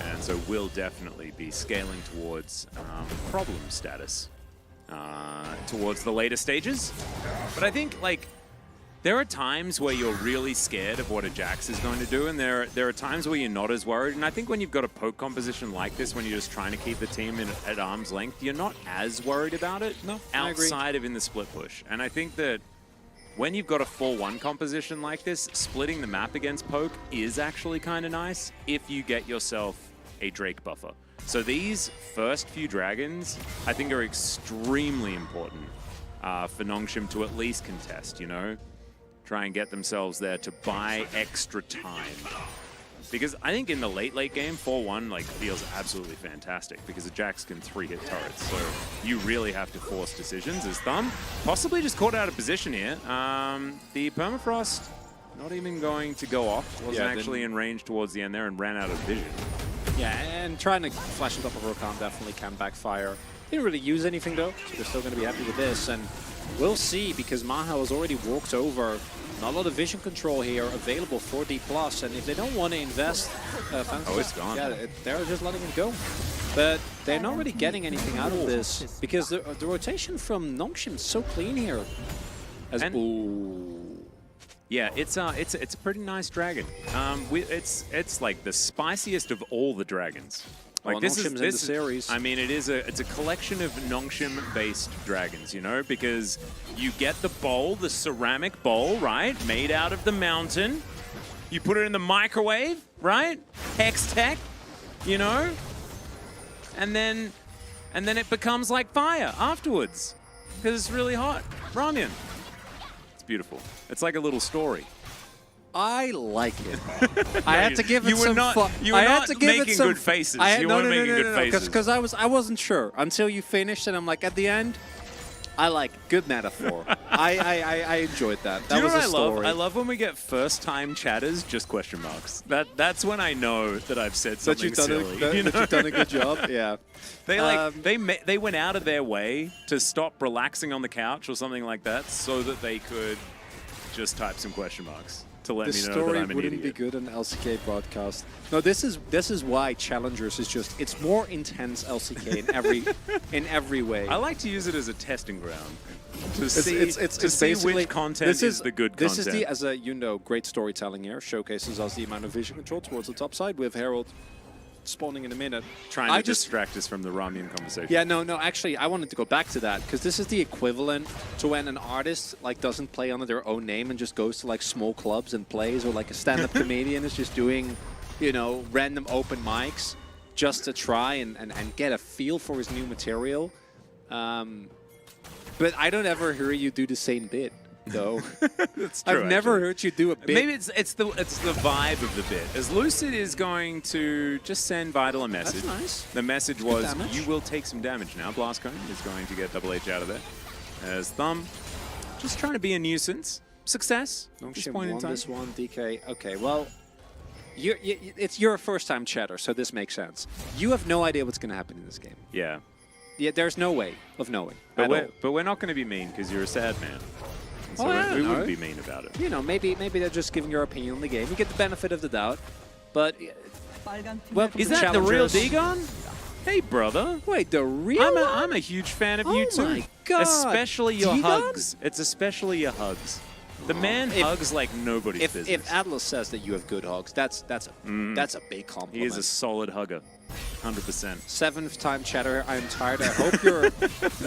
and so will definitely be scaling towards problem status towards the later stages. But I think, like, there are times where you're really scared of what a Jax is going to do, and there are times where you're not as worried. And I think when you've got a poke composition like this, when you're just trying to keep the team at arm's length, you're not as worried about it outside of in the split push. And I think that when you've got a 4-1 composition like this, splitting the map against poke is actually kind of nice if you get yourself a Drake buffer. So these first few dragons, I think, are extremely important for Nongshim to at least contest, you know? Try and get themselves there to buy extra time. Because I think in the late game, 4-1 like feels absolutely fantastic because the Jax can 3-hit turrets. So you really have to force decisions as Thumb. Possibly just caught out of position here. The Permafrost not even going to go off. Wasn't actually in range towards the end there and ran out of vision. Yeah, and trying to flash on top of Rokan definitely can backfire. Didn't really use anything though, so they're still going to be happy with this. And we'll see, because Maha has already walked over. Not a lot of vision control here available for D+, and if they don't want to invest... it's gone. Yeah, they're just letting it go. But they're not really getting anything out of this, because the rotation from Nongshim is so clean here. Yeah, it's a pretty nice dragon. It's like the spiciest of all the dragons. Well, Like this Nongshim's is in this the series. I mean, it's a collection of Nongshim-based dragons, you know, because you get the bowl, the ceramic bowl, right, made out of the mountain. You put it in the microwave, right? Hex tech, you know, and then it becomes like fire afterwards because it's really hot. Ramen. It's beautiful. It's like a little story. I like it. I had to give it you were some not, fun. You were I had not to give making it some, good faces. You no, weren't no, making no, good no, faces. because I wasn't sure until you finished, and I'm like, at the end, I like good metaphor. I enjoyed that. That Do you was know a what story. I love when we get first-time chatters, just question marks. That's when I know that I've said something silly. that you know? you've done a good job. Yeah. They they went out of their way to stop relaxing on the couch or something like that, so that they could just type some question marks to let The me know that story I'm an wouldn't idiot. be good on LCK broadcast. No, this is why Challengers is just it's more intense LCK in every way. I like to use it as a testing ground to It's see basically which content is the good this content. is the, as a great storytelling here, showcases us the amount of vision control towards the top side with Herald spawning in a minute. Trying to distract us from the Ramian conversation. Yeah, no, actually, I wanted to go back to that because this is the equivalent to when an artist like doesn't play under their own name and just goes to like small clubs and plays, or like a stand-up comedian is just doing, you know, random open mics just to try and get a feel for his new material. But I don't ever hear you do the same bit, though. That's true, I've never actually. heard you do a bit. Maybe it's the vibe of the bit. As Lucid is going to just send Vital a message. That's nice. The message Good was, damage. you will take some damage now. Blastcone is going to get Double H out of there. As Thumb, just trying to be a nuisance. Success. At this Nongshim point in won time. this one, DK. Okay, well, you're a first-time chatter, so this makes sense. You have no idea what's going to happen in this game. Yeah. Yeah, there's no way of knowing. But at all. we're not going to be mean because you're a sad man. And so Oh, I don't we know. wouldn't be mean about it. You know, maybe they're just giving your opinion on the game. You get the benefit of the doubt, but welcome Is to that the real Challengers. Dagon? Hey, brother. Wait, the real I'm a huge fan of you Oh too. my God. Especially your Dagon? hugs. It's especially your hugs. The man If- hugs like nobody's business. If Atlas says that you have good hogs, that's a big compliment. He is a solid hugger. 100%. 7th time chatter. I'm tired. I hope you're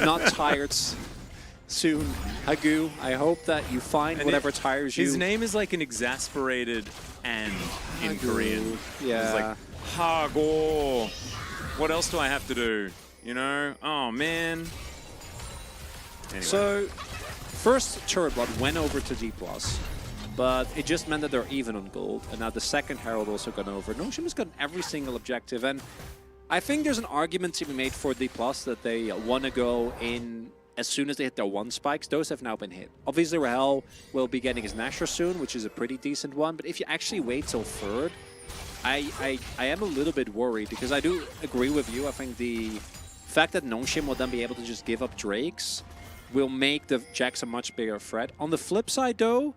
not tired soon, Hagu. I hope that you find And whatever tires you. His name is like an exasperated and in Hagu. Korean. Yeah. It's like, Hago. What else do I have to do? You know? Oh, man. Anyway. So, first turret blood went over to D+, but it just meant that they're even on gold, and now the second Herald also gone over. Nongshim has gotten every single objective, and I think there's an argument to be made for D+, that they want to go in as soon as they hit their 1 spikes. Those have now been hit. Obviously, Rahel will be getting his Nashor soon, which is a pretty decent one, but if you actually wait till 3rd, I am a little bit worried, because I do agree with you. I think the fact that Nongshim will then be able to just give up Drakes will make the Jax a much bigger threat. On the flip side, though,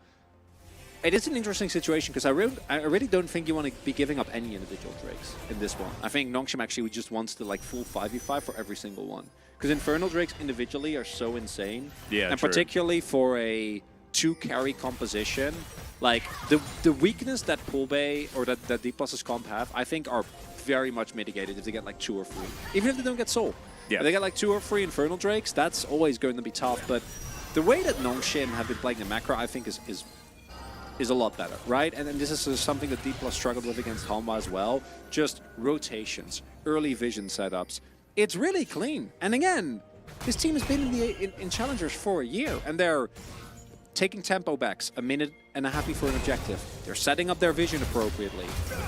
it is an interesting situation, because I really don't think you want to be giving up any individual Drakes in this one. I think Nongshim actually just wants to like full 5v5 for every single one. Because Infernal Drakes individually are so insane. Yeah, and true. particularly for a 2-carry composition, like the weakness that Poolbay or that D+'s comp have, I think are very much mitigated if they get like 2 or 3. Even if they don't get Soul. Yeah. If they get like 2 or 3 Infernal Drakes, that's always going to be tough. But the way that Nongshim have been playing the macro, I think is a lot better, right? And this is something that D+ struggled with against Hanwha as well. Just rotations, early vision setups. It's really clean. And again, this team has been in Challengers for a year, and they're taking tempo backs a minute and a half before an objective. They're setting up their vision appropriately.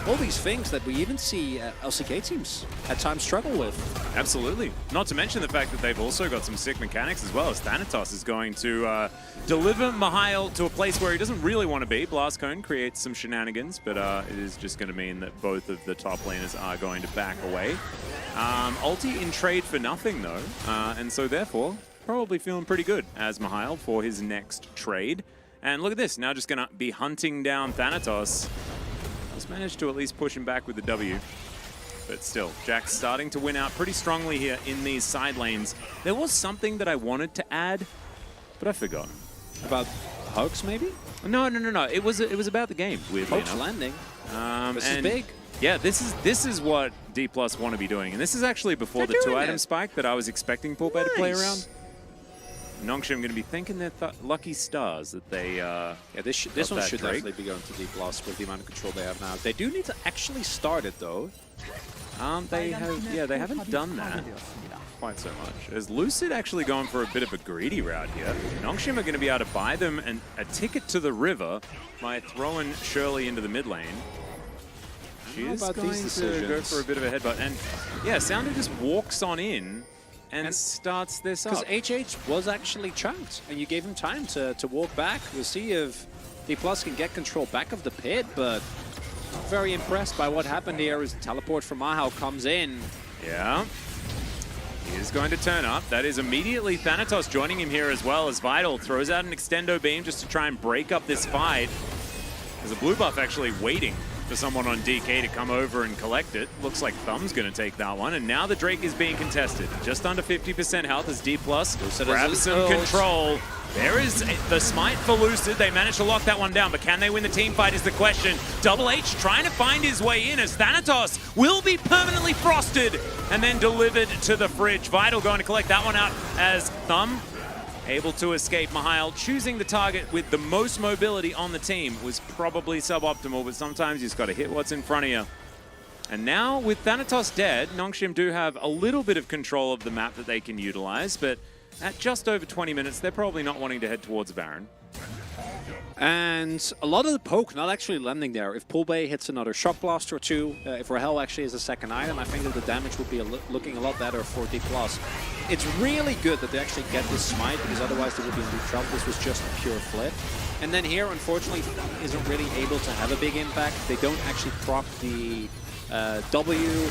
All these things that we even see LCK teams at times struggle with. Absolutely. Not to mention the fact that they've also got some sick mechanics as well, as Thanatos is going to deliver Mihail to a place where he doesn't really want to be. Blastcone creates some shenanigans, but it is just going to mean that both of the top laners are going to back away. Ulti in trade for nothing, though, and so therefore probably feeling pretty good as Mihail for his next trade. And look at this, now just going to be hunting down Thanatos. He's managed to at least push him back with the W. But still, Jack's starting to win out pretty strongly here in these side lanes. There was something that I wanted to add, but I forgot. About Hoax, maybe? No. It was about the game, weirdly Hoax enough. landing. This is And big. Yeah, this is what D+ want to be doing, and this is actually before They're the doing 2-item it. spike that I was expecting Poolbay to play Nice. around. Nongshim going to be thanking their lucky stars that they. Yeah, this got one that should Drake. definitely be going to D+ with the amount of control they have now. They do need to actually start it though. They haven't done that quite so much. As Lucid actually going for a bit of a greedy route here. Nongshim are going to be able to buy them a ticket to the river by throwing Shirley into the mid lane. She know is about going these to go decisions. for a bit of a headbutt. And yeah, Sounder just walks on in and starts this Because up. HH was actually chunked, and you gave him time to walk back. We'll see if D+ can get control back of the pit, but not very impressed by what happened here as the teleport from Mahao comes in. Yeah. He is going to turn up. That is immediately Thanatos joining him here as well as Vital throws out an extendo beam just to try and break up this fight. There's a blue buff actually waiting for someone on DK to come over and collect it. Looks like Thumb's going to take that one. And now the Drake is being contested. Just under 50% health as D+ grabs some control. There is the smite for Lucid. They managed to lock that one down, but can they win the team fight is the question. Double H trying to find his way in as Thanatos will be permanently frosted and then delivered to the fridge. Vital going to collect that one out as Thumb able to escape. Mihail choosing the target with the most mobility on the team was probably suboptimal, but sometimes you just got to hit what's in front of you. And now with Thanatos dead, Nongshim do have a little bit of control of the map that they can utilize, but at just over 20 minutes, they're probably not wanting to head towards Baron. And a lot of the poke not actually landing there. If Poolbay hits another shock blast or two, if Rahel actually is a second item, I think that the damage would be looking a lot better for D+. It's really good that they actually get this smite, because otherwise they would be in deep trouble. This was just a pure flip. And then here, unfortunately, Thumb isn't really able to have a big impact. They don't actually proc the W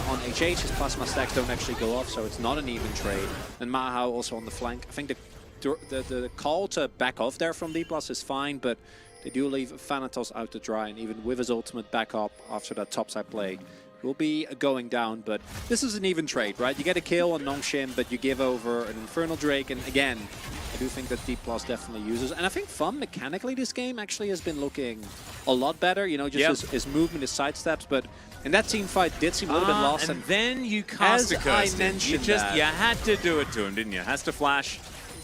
on HH. His plasma stacks don't actually go off, so it's not an even trade. And Mahao also on the flank. I think the call to back off there from D+ is fine, but they do leave Thanatos out to dry, and even with his ultimate back up after that topside play, will be going down. But this is an even trade, right? You get a kill on Nongshim, but you give over an Infernal Drake, and again, I do think that D+ definitely uses. And I think Fun mechanically this game actually has been looking a lot better, you know, just his movement, his sidesteps, but in that team fight did seem a little bit lost. And then you cast a curse. I mentioned you had to do it to him, didn't you? Has to flash.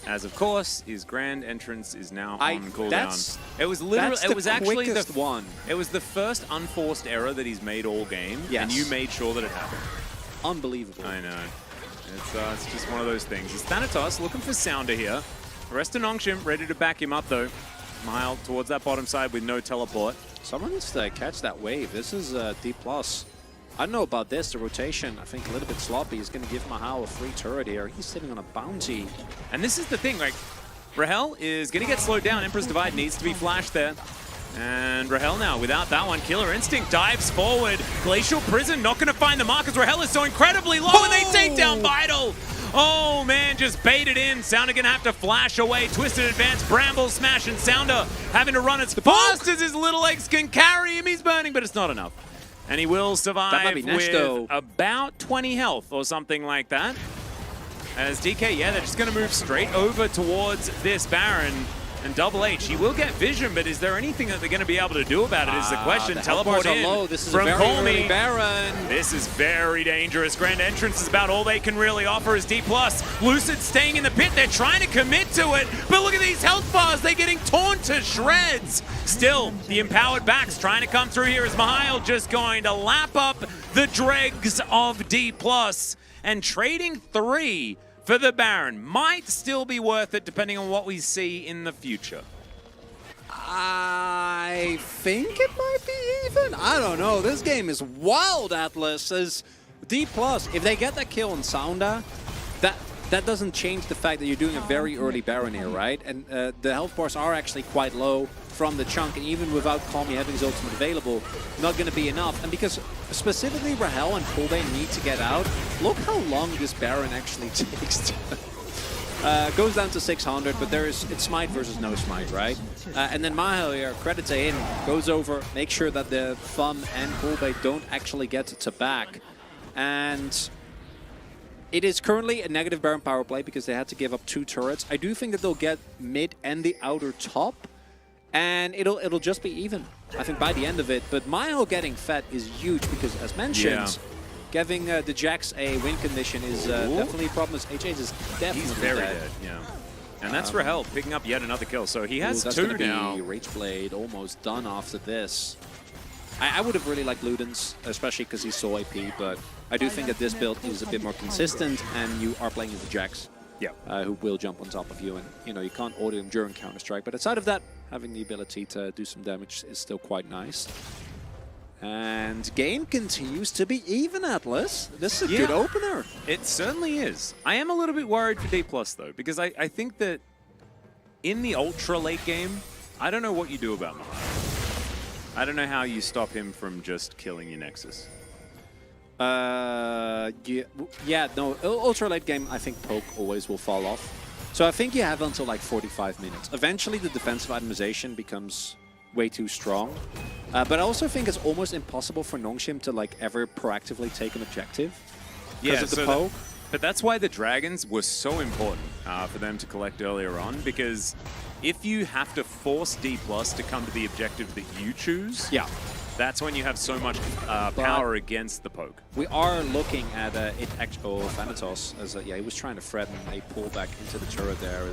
As of course, his grand entrance is now on cooldown. It was literally, it was actually the one. It was the first unforced error that he's made all game, and you made sure that it happened. Unbelievable. I know. It's just one of those things. It's Thanatos looking for Sounder here. The rest of Nongshim ready to back him up though. Mild towards that bottom side with no teleport. Someone needs to catch that wave. This is D+. I don't know about this. The rotation, I think, a little bit sloppy. He's going to give Mahao a free turret here. He's sitting on a bounty. And this is the thing, like, Rahel is going to get slowed down. Emperor's Divide needs to be flashed there. And Rahel now, without that one, Killer Instinct dives forward. Glacial Prison not going to find the markers. Rahel is so incredibly low, and they take down Vital. Oh, man, just baited in. Sounder going to have to flash away. Twisted Advance, Bramble Smash, and Sounder having to run as fast as his little legs can carry him. He's burning, but it's not enough. And he will survive with about 20 health or something like that. As DK, yeah, they're just going to move straight over towards this Baron. And Double H, he will get vision, but is there anything that they're going to be able to do about it is the question. Teleport in low. This is from a very early Baron. This is very dangerous. Grand Entrance is about all they can really offer as D+. Lucid staying in the pit. They're trying to commit to it, but look at these health bars. They're getting torn to shreds. Still, the empowered backs trying to come through here as Mihail just going to lap up the dregs of D+. And trading 3 for the Baron might still be worth it depending on what we see in the future. I think it might be even. I don't know. This game is wild, Atlas. As D+, if they get that kill on Sounder, that doesn't change the fact that you're doing a very early Baron here, right? And the health bars are actually quite low from the chunk, and even without Kami having his ultimate available, not going to be enough. And because specifically Rahel and Poolbay need to get out, look how long this Baron actually takes. Goes down to 600, but it's smite versus no smite, right? And then Mahal here, credits in, goes over, make sure that the Thumb and Poolbay don't actually get to back. And it is currently a negative Baron power play because they had to give up 2 turrets. I do think that they'll get mid and the outer top. and it'll just be even, I think, by the end of it. But Mile getting fed is huge because, as mentioned, giving the Jax a win condition is definitely a problem. As HH is definitely He's very dead. Yeah. And that's Rahel picking up yet another kill. So he has that's 2 gonna now. be Rage Blade almost done after this. I would have really liked Ludens, especially because he's so AP, but I do think that this build is a bit more consistent, and you are playing with the Jax, who will jump on top of you, and you can't auto him during Counter-Strike. But outside of that, having the ability to do some damage is still quite nice. And game continues to be even, Atlas. This is a good opener. It certainly is. I am a little bit worried for D+, though, because I think that in the ultra late game, I don't know what you do about Mahal. I don't know how you stop him from just killing your Nexus. No, ultra late game, I think poke always will fall off. So I think you have until like 45 minutes. Eventually the defensive itemization becomes way too strong. But I also think it's almost impossible for Nongshim to like ever proactively take an objective because of the poke. But that's why the Dragons were so important for them to collect earlier on, because if you have to force D+ to come to the objective that you choose, that's when you have so much power against the poke. We are looking at it actual Thanatos as he was trying to threaten a pullback into the turret there.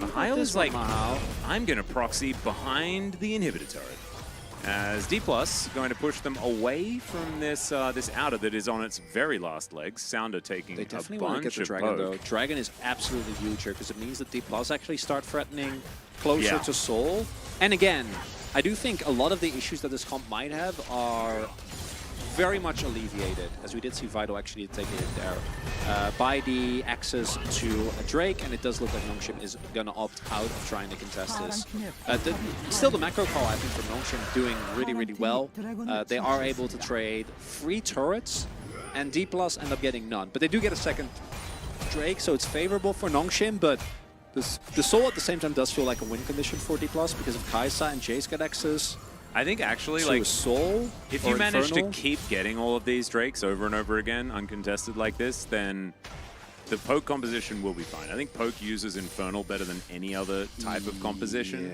Mahal is like, I'm going to proxy behind the inhibitor turret. As D+ going to push them away from this this outer that is on its very last legs. Sounder taking they a definitely bunch want to get the of Dragon, poke. though. Dragon is absolutely huge here because it means that D+ actually start threatening closer to Soul. And again, I do think a lot of the issues that this comp might have are very much alleviated, as we did see Vital actually take a hit there, by the access to a Drake, and it does look like Nongshim is going to opt out of trying to contest this. Still the macro call, I think, from Nongshim doing really, really well. They are able to trade 3 turrets, and D+ end up getting none. But they do get a second Drake, so it's favorable for Nongshim, but the Soul at the same time does feel like a win condition for D+ because of Kai'Sa and Jace get access. I think actually, to like, a Soul, if you manage Infernal, to keep getting all of these Drakes over and over again, uncontested like this, then the poke composition will be fine. I think poke uses Infernal better than any other type of composition,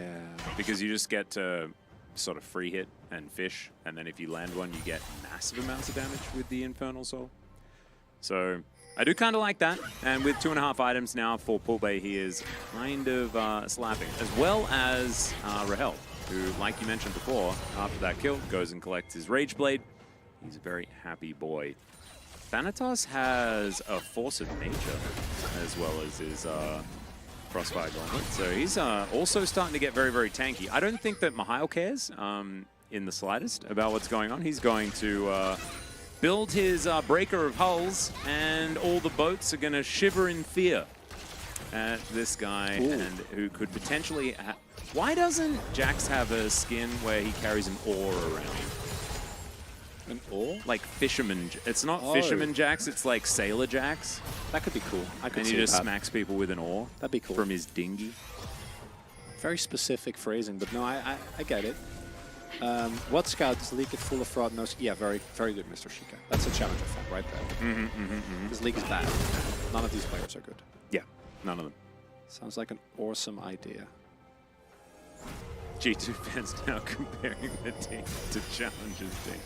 because you just get to sort of free hit and fish, and then if you land one, you get massive amounts of damage with the Infernal Soul. So I do kind of like that, and with 2.5 items now for Pulbe, he is kind of slapping, as well as Rahel, who, like you mentioned before, after that kill, goes and collects his Rage Blade. He's a very happy boy. Thanatos has a Force of Nature, as well as his Crossfire Gauntlet, so he's also starting to get very, very tanky. I don't think that Mahal cares in the slightest about what's going on. He's going to build his Breaker of Hulls, and all the boats are going to shiver in fear at this guy, and who could potentially... Why doesn't Jax have a skin where he carries an oar around? An oar? Like Fisherman. It's not Fisherman Jax, it's like Sailor Jax. That could be cool. I could and see he just that. smacks people with an oar. That'd be cool. From his dinghy. Very specific phrasing, but no, I get it. What Scout is League full of fraud? No, yeah, very, very good, Mr. Shika. That's a challenger fan right there. This league is bad. None of these players are good. Yeah, none of them. Sounds like an awesome idea. G2 fans now comparing the team to Challenger's team.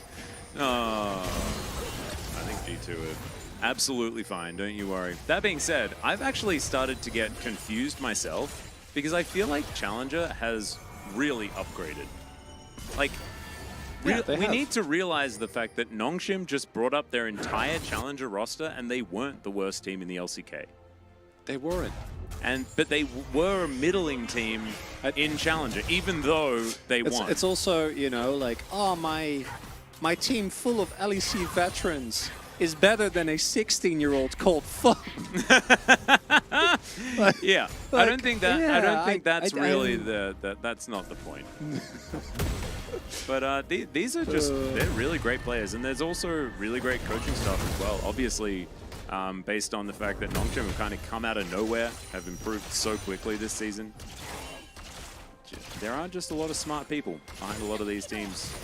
Oh, I think G2 are absolutely fine, don't you worry. That being said, I've actually started to get confused myself because I feel like Challenger has really upgraded. Like, we need to realize the fact that Nongshim just brought up their entire Challenger roster and they weren't the worst team in the LCK. They weren't. But they were a middling team in Challenger, even though they won. It's also, you know, like, oh, my team full of LEC veterans is better than a 16-year-old called Fuck. Yeah, I don't think that. Yeah, I don't think that's really that's not the point. But these are just they're really great players, and there's also really great coaching staff as well. Obviously, based on the fact that Nongshim have kind of come out of nowhere, have improved so quickly this season. There are just a lot of smart people behind a lot of these teams.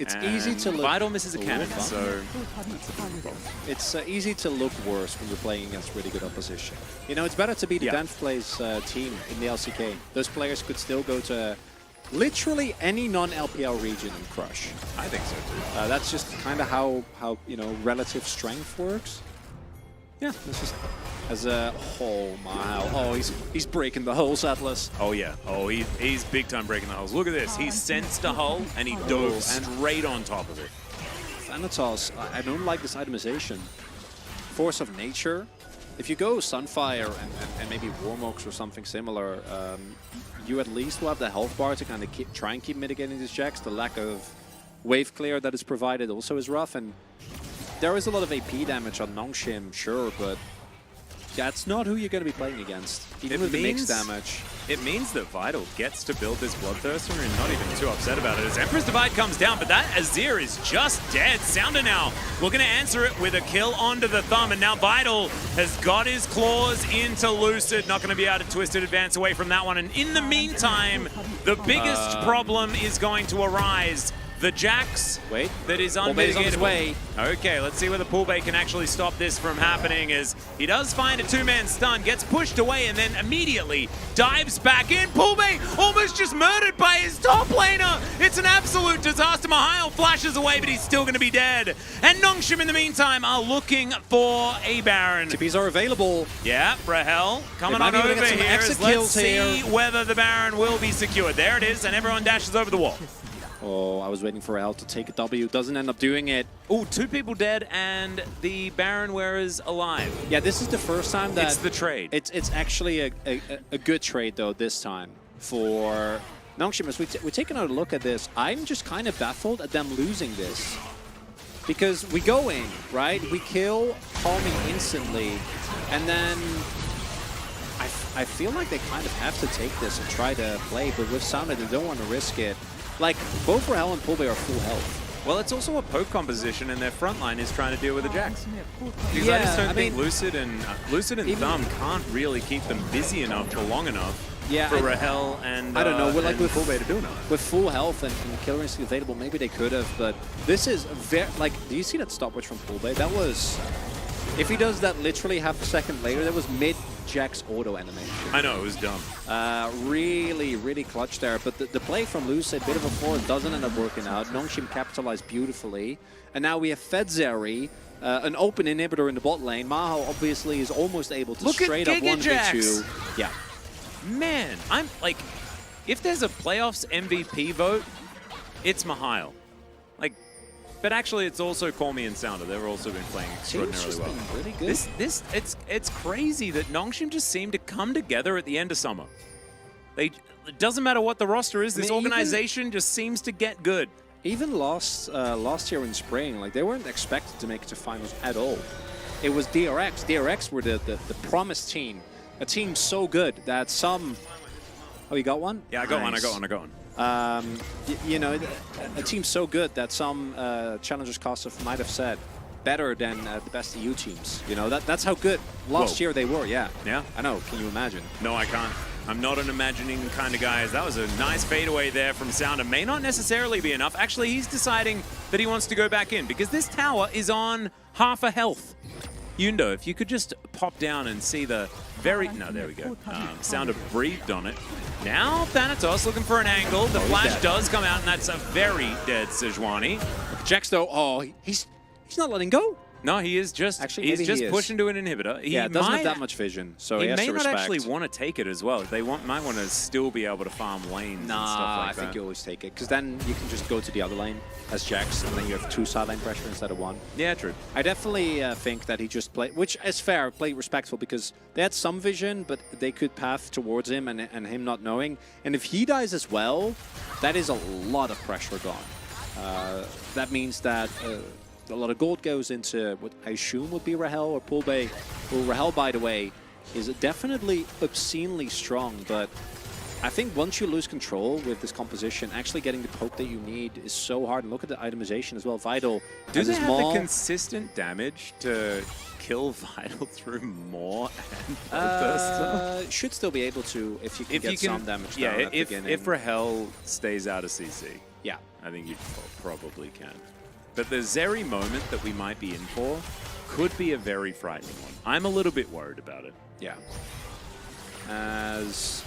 It's And easy to look. Vital misses a cannon, fun. so It's easy to look worse when you're playing against really good opposition. You know, it's better to be the Yeah. 10th place team in the LCK. Those players could still go to literally any non-LPL region and crush. I think so too. That's just kind of how you know relative strength works. Yeah, this is as a he's breaking the holes, Atlas. Oh yeah. Oh, he's big time breaking the hulls. Look at this. He sensed a hull and he dove straight on top of it. Thanatos, I don't like this itemization. Force of nature. If you go Sunfire and maybe Warmox or something similar, you at least will have the health bar to kind of try and keep mitigating these Jax. The lack of wave clear that is provided also is rough, and there is a lot of AP damage on Nongshim, sure, but that's not who you're going to be playing against. Even with the mixed damage. It means that Vital gets to build this Bloodthirster and not even too upset about it as Emperor's Divide comes down, but that Azir is just dead. Sounder now looking to answer it with a kill onto the thumb, and now Vital has got his claws into Lucid. Not going to be able to twist it, advance away from that one. And in the meantime, the biggest problem is going to arise. The Jax that is unmitigatable. Okay, let's see whether Poolbay can actually stop this from happening as he does find a two-man stun, gets pushed away, and then immediately dives back in. Poolbay almost just murdered by his top laner. It's an absolute disaster. Mihail flashes away, but he's still going to be dead. And Nongshim, in the meantime, are looking for a Baron. TPs are available. Yeah, Rahel coming on over here. Let's see whether the Baron will be secured. There it is, and everyone dashes over the wall. Oh, I was waiting for Rahel to take a W. Doesn't end up doing it. Oh, 2 people dead and the Baron wearer's alive. Yeah, this is the first time that... It's the trade. It's actually a good trade, though, this time for Nongshim. As we take another look at this, I'm just kind of baffled at them losing this. Because we go in, right? We kill Palmy instantly, and then... I feel like they kind of have to take this and try to play, but with Sounder, they don't want to risk it. Like, both Rahel and Poolbay are full health. Well, it's also a poke composition, and their front line is trying to deal with the Jax. Because I just don't think Lucid and Thumb can't really keep them busy enough for long enough for Rahel and I don't know. Like with Poolbay to do enough. With full health and killer instinct available, maybe they could have, but this is very... Like, do you see that stopwatch from Poolbay? That was... If he does that literally half a second later, that was mid-Jax auto animation. I know, it was dumb. Really, really clutch there. But the play from Lucid, bit of a forward, doesn't end up working out. Nongshim capitalized beautifully. And now we have Fedzeri, an open inhibitor in the bot lane. Maho obviously is almost able to straight up 1v2. Yeah. Man, I'm like, if there's a playoffs MVP vote, it's Mihail. Like, but actually, it's also Call Me and Sounder. They've also been playing extraordinarily well. Really good. It's crazy that Nongshim just seem to come together at the end of summer. It doesn't matter what the roster is. This organization just seems to get good. Even last year in spring, like they weren't expected to make it to finals at all. It was DRX. DRX were the promised team, a team so good that some. Oh, you got one? Yeah, I got one. I got one. You know, a team so good that some challengers Kosov might have said better than the best EU teams. You know, that's how good last year they were. Yeah. Yeah. I know. Can you imagine? No, I can't. I'm not an imagining kind of guy. That was a nice fadeaway there from Sounder. May not necessarily be enough. Actually, he's deciding that he wants to go back in because this tower is on half a health. Yundo, if you could just pop down and see the very... No, there we go. Sounder breathed on it. Now Thanatos looking for an angle. The flash does come out, and that's a very dead Sejuani. Jax, though, he's not letting go. No, he is just he's just pushing to an inhibitor. He doesn't have that much vision, so he has to respect. May not actually want to take it as well. They might want to still be able to farm lanes and stuff like that. I think you always take it, because then you can just go to the other lane as Jax, and then you have 2 side lane pressure instead of 1. Yeah, true. I definitely think that he just played, which is fair, played respectful, because they had some vision, but they could path towards him and him not knowing. And if he dies as well, that is a lot of pressure gone. That means that... a lot of gold goes into what I assume would be Rahel or Poolbay. Well, Rahel, by the way, is definitely obscenely strong, but I think once you lose control with this composition, actually getting the poke that you need is so hard. And look at the itemization as well. Vital does it have the consistent damage to kill Vital through more and should still be able to if you can get some damage down at the beginning. If Rahel stays out of CC. Yeah. I think you probably can. But the Zeri moment that we might be in for could be a very frightening one. I'm a little bit worried about it. Yeah. As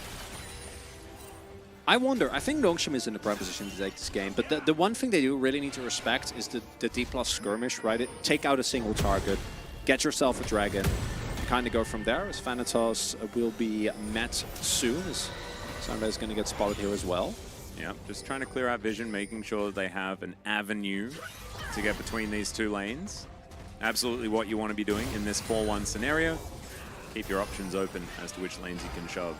I wonder, I think Nongshim is in the prime position to take this game, but the one thing they do really need to respect is the D+ skirmish, right? Take out a single target, get yourself a dragon, kind of go from there, as Thanatos will be met soon, as Sanda is going to get spotted here as well. Yeah, just trying to clear out vision, making sure they have an avenue to get between these two lanes. Absolutely what you want to be doing in this 4-1 scenario. Keep your options open as to which lanes you can shove.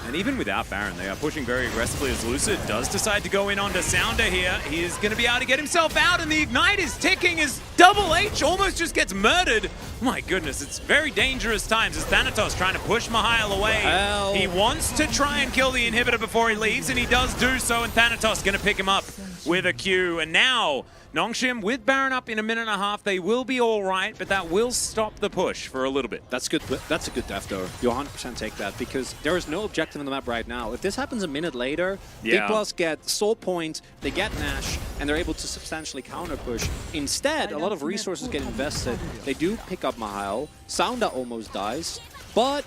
And even without Baron, they are pushing very aggressively as Lucid does decide to go in onto Sounder here. He is going to be able to get himself out, and the Ignite is ticking as Double H almost just gets murdered. My goodness, it's very dangerous times as Thanatos trying to push Mihail away. Well. He wants to try and kill the inhibitor before he leaves, and he does do so, and Thanatos going to pick him up with a Q. And now Nongshim with Baron up in a minute and a half. They will be all right, but that will stop the push for a little bit. That's good. That's a good death, though. You 100% take that, because there is no objective on the map right now. If this happens a minute later, Yeah. D+ get Soul Point, they get Nash, and they're able to substantially counter push. Instead, a lot of resources get invested. They do pick up Mihail. Sounda almost dies, but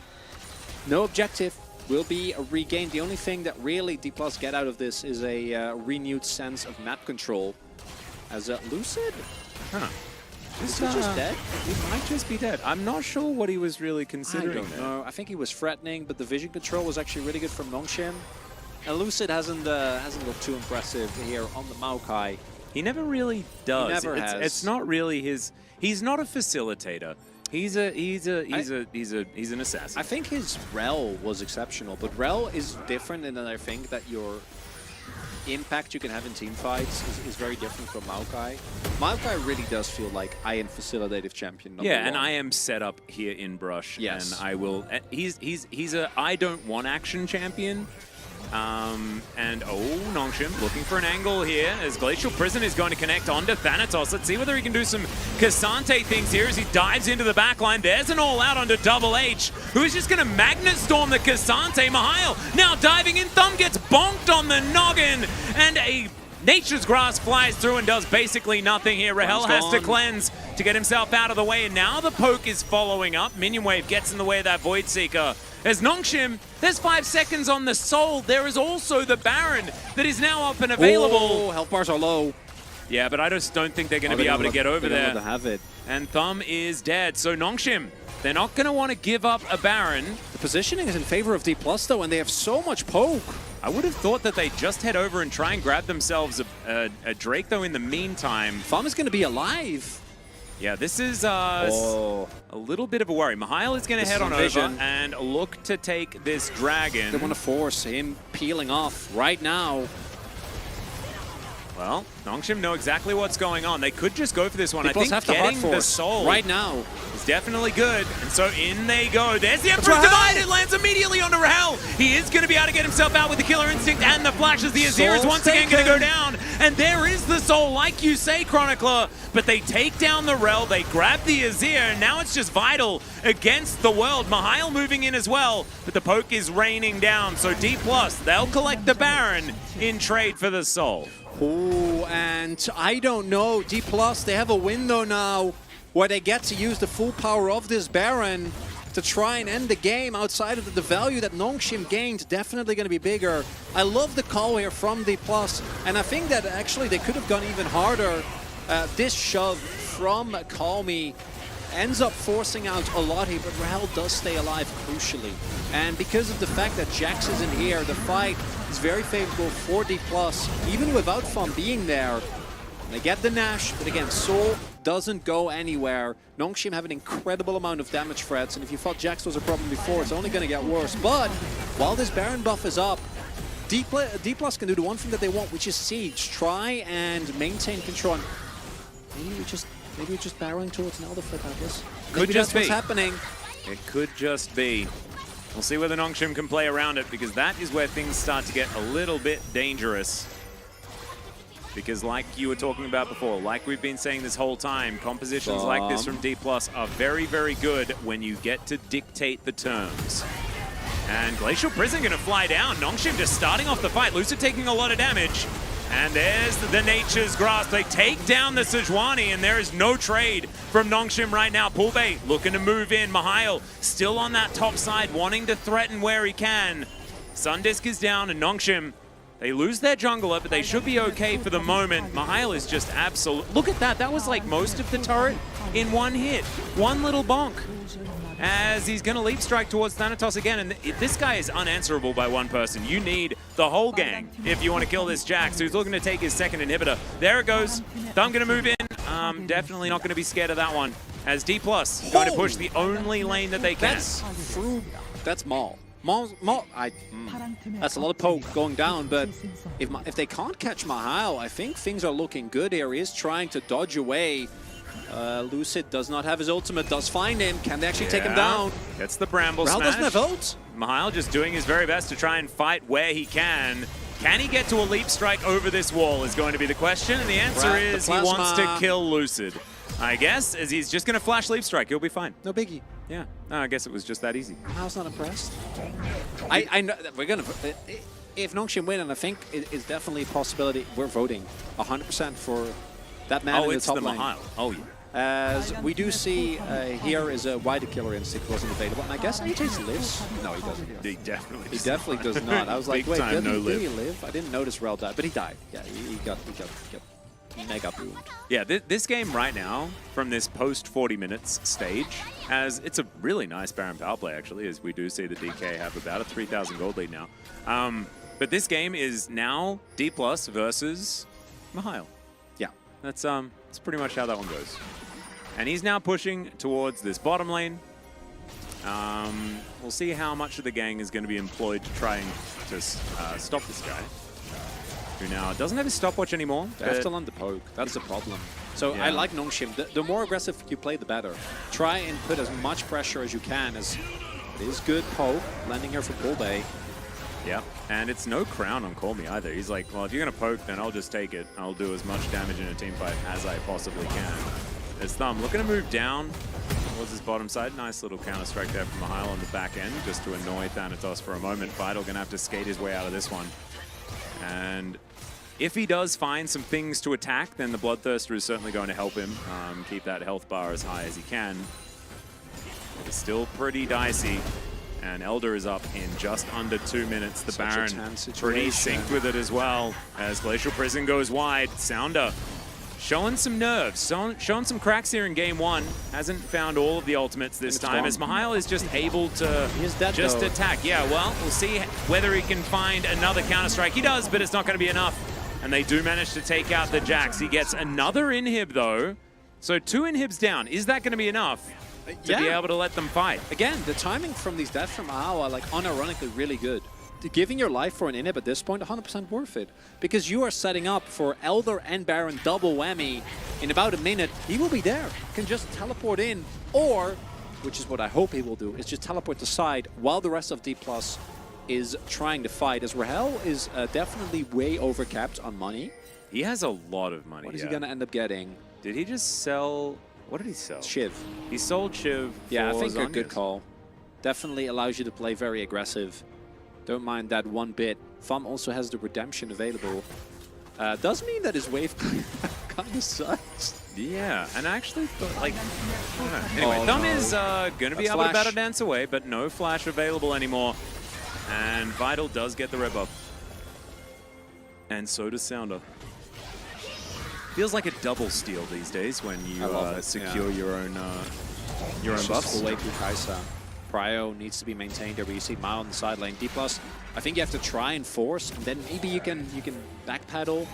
no objective will be regained. The only thing that really D+ get out of this is a renewed sense of map control. As Lucid? Huh. Is he just dead? He might just be dead. I'm not sure what he was really I considering don't there. know. I think he was threatening, but the vision control was actually really good from Nongshim. And Lucid hasn't looked too impressive here on the Maokai. He never really does. He never has. It's not really his. He's not a facilitator. He's an assassin. I think his Rel was exceptional, but Rel is different in that I think that your impact you can have in team fights is very different from Maokai. Maokai really does feel like I am facilitative champion number Yeah, and one. I am set up here in Brush. Yes. And I will. He's a I don't want action champion. And Nongshim looking for an angle here as Glacial Prison is going to connect onto Thanatos. Let's see whether he can do some Cassante things here as he dives into the backline. There's an all-out onto Double H, who is just going to Magnet Storm the Cassante. Mihail now diving in. Thumb gets bonked on the noggin, and a Nature's Grass flies through and does basically nothing here. Rahel has to cleanse to get himself out of the way, and now the poke is following up. Minion Wave gets in the way of that Void Seeker. As Nongshim, there's 5 seconds on the Soul. There is also the Baron that is now up and available. Oh, health bars are low. Yeah, but I just don't think they're going to be able to get over there. To have it. And Thumb is dead. So Nongshim, they're not going to want to give up a Baron. The positioning is in favor of D+, though, and they have so much poke. I would have thought that they'd just head over and try and grab themselves a Drake, though, in the meantime. Thumb is going to be alive. Yeah, this is a little bit of a worry. Mihail is going to head on over and look to take this dragon. They want to force him peeling off right now. Well, Nongshim know exactly what's going on. They could just go for this one. I think have to getting hard the force Soul right now is definitely good. And so in they go. There's the Emperor's Divide. It lands immediately onto Rahel. He is going to be able to get himself out with the Killer Instinct and the flashes. The Azir is once again going to go down. And there is the Soul, like you say, Chronicler. But they take down the Rel. They grab the Azir. And now it's just Vital against the world. Mihail moving in as well. But the poke is raining down. So D+, they'll collect the Baron in trade for the Soul. Oh, and I don't know, D+, they have a window now where they get to use the full power of this Baron to try and end the game outside of the value that Nongshim gained. Definitely going to be bigger. I love the call here from D+, and I think that actually they could have gone even harder. This shove from Call Me ends up forcing out a lot here, but Rahel does stay alive crucially. And because of the fact that Jax is in here, the fight is very favorable for D+, even without Fun being there. They get the Nash, but again, Soul doesn't go anywhere. Nongshim have an incredible amount of damage threats, and if you thought Jax was a problem before, it's only going to get worse. But while this Baron buff is up, D+ can do the one thing that they want, which is Siege. Try and maintain control. Maybe we're just barreling towards an Elder Flip, I guess. Could Maybe just that's what's be. happening. It could just be. We'll see whether Nongshim can play around it, because that is where things start to get a little bit dangerous. Because like you were talking about before, like we've been saying this whole time, compositions like this from D+ are very, very good when you get to dictate the terms. And Glacial Prison going to fly down. Nongshim just starting off the fight. Lucid taking a lot of damage. And there's the Nature's Grasp. They take down the Sejuani, and there is no trade from Nongshim right now. Pulbe looking to move in. Mihail still on that top side, wanting to threaten where he can. Sundisk is down, and Nongshim, they lose their jungler, but they should be okay for the moment. Mihail is just absolute. Look at that. That was like most of the turret in one hit. One little bonk. As he's going to leap strike towards Thanatos again. And this guy is unanswerable by one person. You need the whole gang if you want to kill this Jax, who's looking to take his second inhibitor. There it goes. Thumb going to move in. Definitely not going to be scared of that one. As D+ going to push the only lane that they can. That's Maul. That's a lot of poke going down, but if they can't catch Mihail, I think things are looking good here. He is trying to dodge away. Lucid does not have his ultimate, does find him. Can they actually take him down? Gets the Bramble Raul Smash. doesn't have ult. Mihail just doing his very best to try and fight where he can. Can he get to a leap strike over this wall is going to be the question, and the answer is he wants to kill Lucid. I guess, as he's just going to flash leap strike, he'll be fine. No biggie. Yeah, no, I guess it was just that easy. I was not impressed. I know that we're gonna. If Nongshim win, and I think it's definitely a possibility, we're voting 100% for that man in the top lane. Mihail. Oh yeah. As we do see here is a why the killer instinct wasn't available, and I guess AJ lives. No, he doesn't. He definitely. He definitely does not. I was like, wait, did he live? I didn't notice Rel died, but he died. Yeah, he got mega boomed. Yeah, this game right now, from this post 40 minutes stage, as it's a really nice Baron power play actually, as we do see the DK have about a 3,000 gold lead now. But this game is now D+ versus Mihail. Yeah, that's pretty much how that one goes. And he's now pushing towards this bottom lane. We'll see how much of the gang is going to be employed to trying to stop this guy, who now doesn't have his stopwatch anymore. They have to land the poke. That's the problem. So yeah. I like Nongshim. The more aggressive you play, the better. Try and put as much pressure as you can. As it is good poke, landing here for Pulbe. Yeah, and it's no crown on Call Me either. He's like, well, if you're going to poke, then I'll just take it. I'll do as much damage in a team fight as I possibly can. There's Thumb looking to move down towards his bottom side. Nice little counter strike there from Mihail on the back end, just to annoy Thanatos for a moment. Vital going to have to skate his way out of this one. And if he does find some things to attack, then the Bloodthirster is certainly going to help him keep that health bar as high as he can. It's still pretty dicey. And Elder is up in just under 2 minutes. The Baron pretty synced with it as well. As Glacial Prison goes wide, Sounder showing some nerves, showing some cracks here in game one. Hasn't found all of the ultimates this time, as Mihail is just able to just attack. Yeah, well, we'll see whether he can find another counter-strike. He does, but it's not going to be enough. And they do manage to take out the Jax. He gets another inhib, though. So 2 inhibs down. Is that going to be enough to be able to let them fight? Again, the timing from these deaths from Mihail are like unironically really good. Giving your life for an inhib at this point, 100% worth it. Because you are setting up for Elder and Baron double whammy. In about a minute, he will be there. Can just teleport in, or, which is what I hope he will do, is just teleport to side while the rest of D+ is trying to fight. As Rahel is definitely way overcapped on money. He has a lot of money. What is he going to end up getting? Did he just sell? What did he sell? Shiv. He sold Shiv. Yeah, I think Zhonya's. a good call. Definitely allows you to play very aggressive. Don't mind that one bit. Thumb also has the redemption available. Does mean that his wave kind of sucks. Yeah, and actually, like, anyway, Thumb is going to be able to battle dance away, but no flash available anymore. And Vital does get the red buff. And so does Sounder. Feels like a double steal these days when you secure your own buffs. Way through Kai'Sa. Prio needs to be maintained there, but you see Mao on the side lane. D+, I think you have to try and force, and then maybe you can backpedal,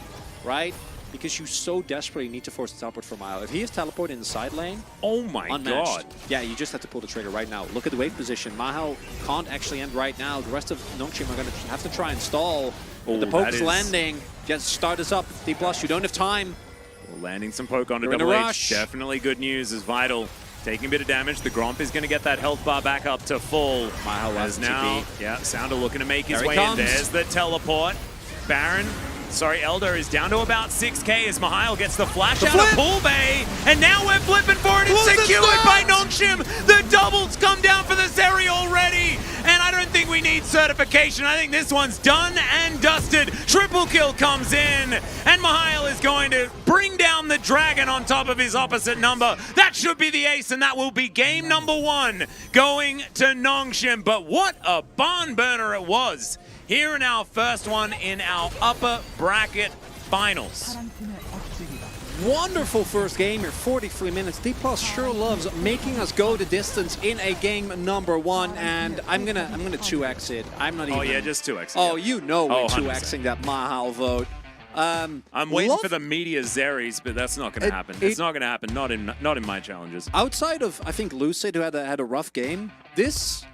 right? Because you so desperately need to force the teleport for Mao. If he is teleported in the side lane, oh my god. Yeah, you just have to pull the trigger right now. Look at the wave position. Mahal can't actually end right now. The rest of Nongshim are going to have to try and stall. The poke's landing. Just start us up. D+, you don't have time. Landing some poke onto Double H. Definitely good news as Vital taking a bit of damage. The Gromp is going to get that health bar back up to full. Mahal has now. Yeah, Sounder looking to make his way in. There's the teleport. Baron. Sorry, Elder is down to about 6k as Mihail gets the flash out of Pulbe. And now we're flipping for it. It's secured by Nongshim. The doubles come down for the Zeri already. And I don't think we need certification. I think this one's done and dusted. Triple kill comes in, and Mihail is going to bring down the dragon on top of his opposite number. That should be the ace, and that will be game number 1 going to Nongshim. But what a barn burner it was here in our first one in our upper bracket finals. Wonderful first game here, 43 minutes. D+ sure loves making us go the distance in a game number 1, and I'm gonna 2x it. I'm not even. Oh yeah, just 2x. Oh, you know we're 100%. 2xing that Mahal vote. I'm waiting for the media Zeris, but that's not going to happen. It's not going to happen. Not in my challenges. Outside of, I think, Lucid, who had a rough game, this,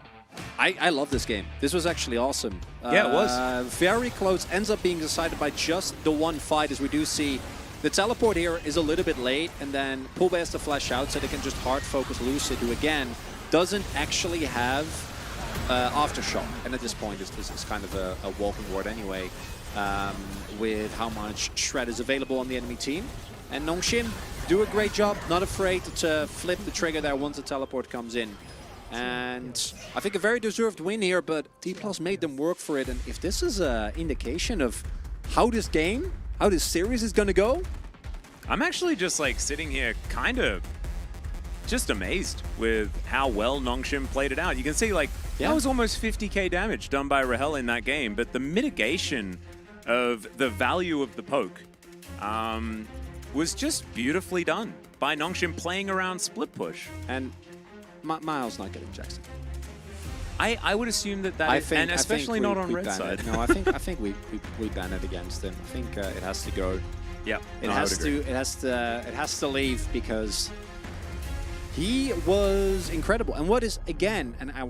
I love this game. This was actually awesome. Yeah, it was. Very close. Ends up being decided by just the one fight, as we do see the teleport here is a little bit late, and then Pulbe has to flash out so they can just hard focus Lucid, who again doesn't actually have Aftershock, and at this point is kind of a walking word anyway, with how much Shred is available on the enemy team. And Nongshim do a great job, not afraid to flip the trigger there once the teleport comes in. And I think a very deserved win here, but D+ made them work for it. And if this is an indication of how this series is going to go, I'm actually just like sitting here kind of just amazed with how well Nongshim played it out. You can see like that was almost 50k damage done by Rahel in that game, but the mitigation of the value of the poke was just beautifully done by Nongshim playing around split push. And Miles not getting Jackson. I would assume that and especially not on red side. No, I think we ban it against him. I think it has to go. Yeah, it has to leave because he was incredible. And what is again, and I'm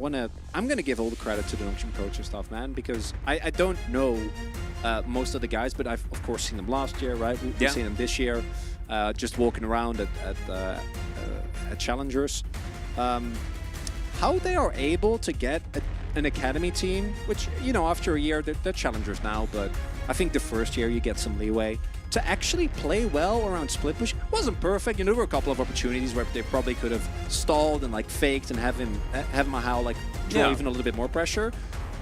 gonna give all the credit to the Nongshim coach and stuff, man, because I don't know most of the guys, but I've of course seen them last year, right? We've seen them this year, just walking around at challengers. How they are able to get an academy team, which, you know, after a year, they're challengers now, but I think the first year you get some leeway to actually play well around split push. Wasn't perfect. You know, there were a couple of opportunities where they probably could have stalled and like faked and have Mahal like draw even a little bit more pressure.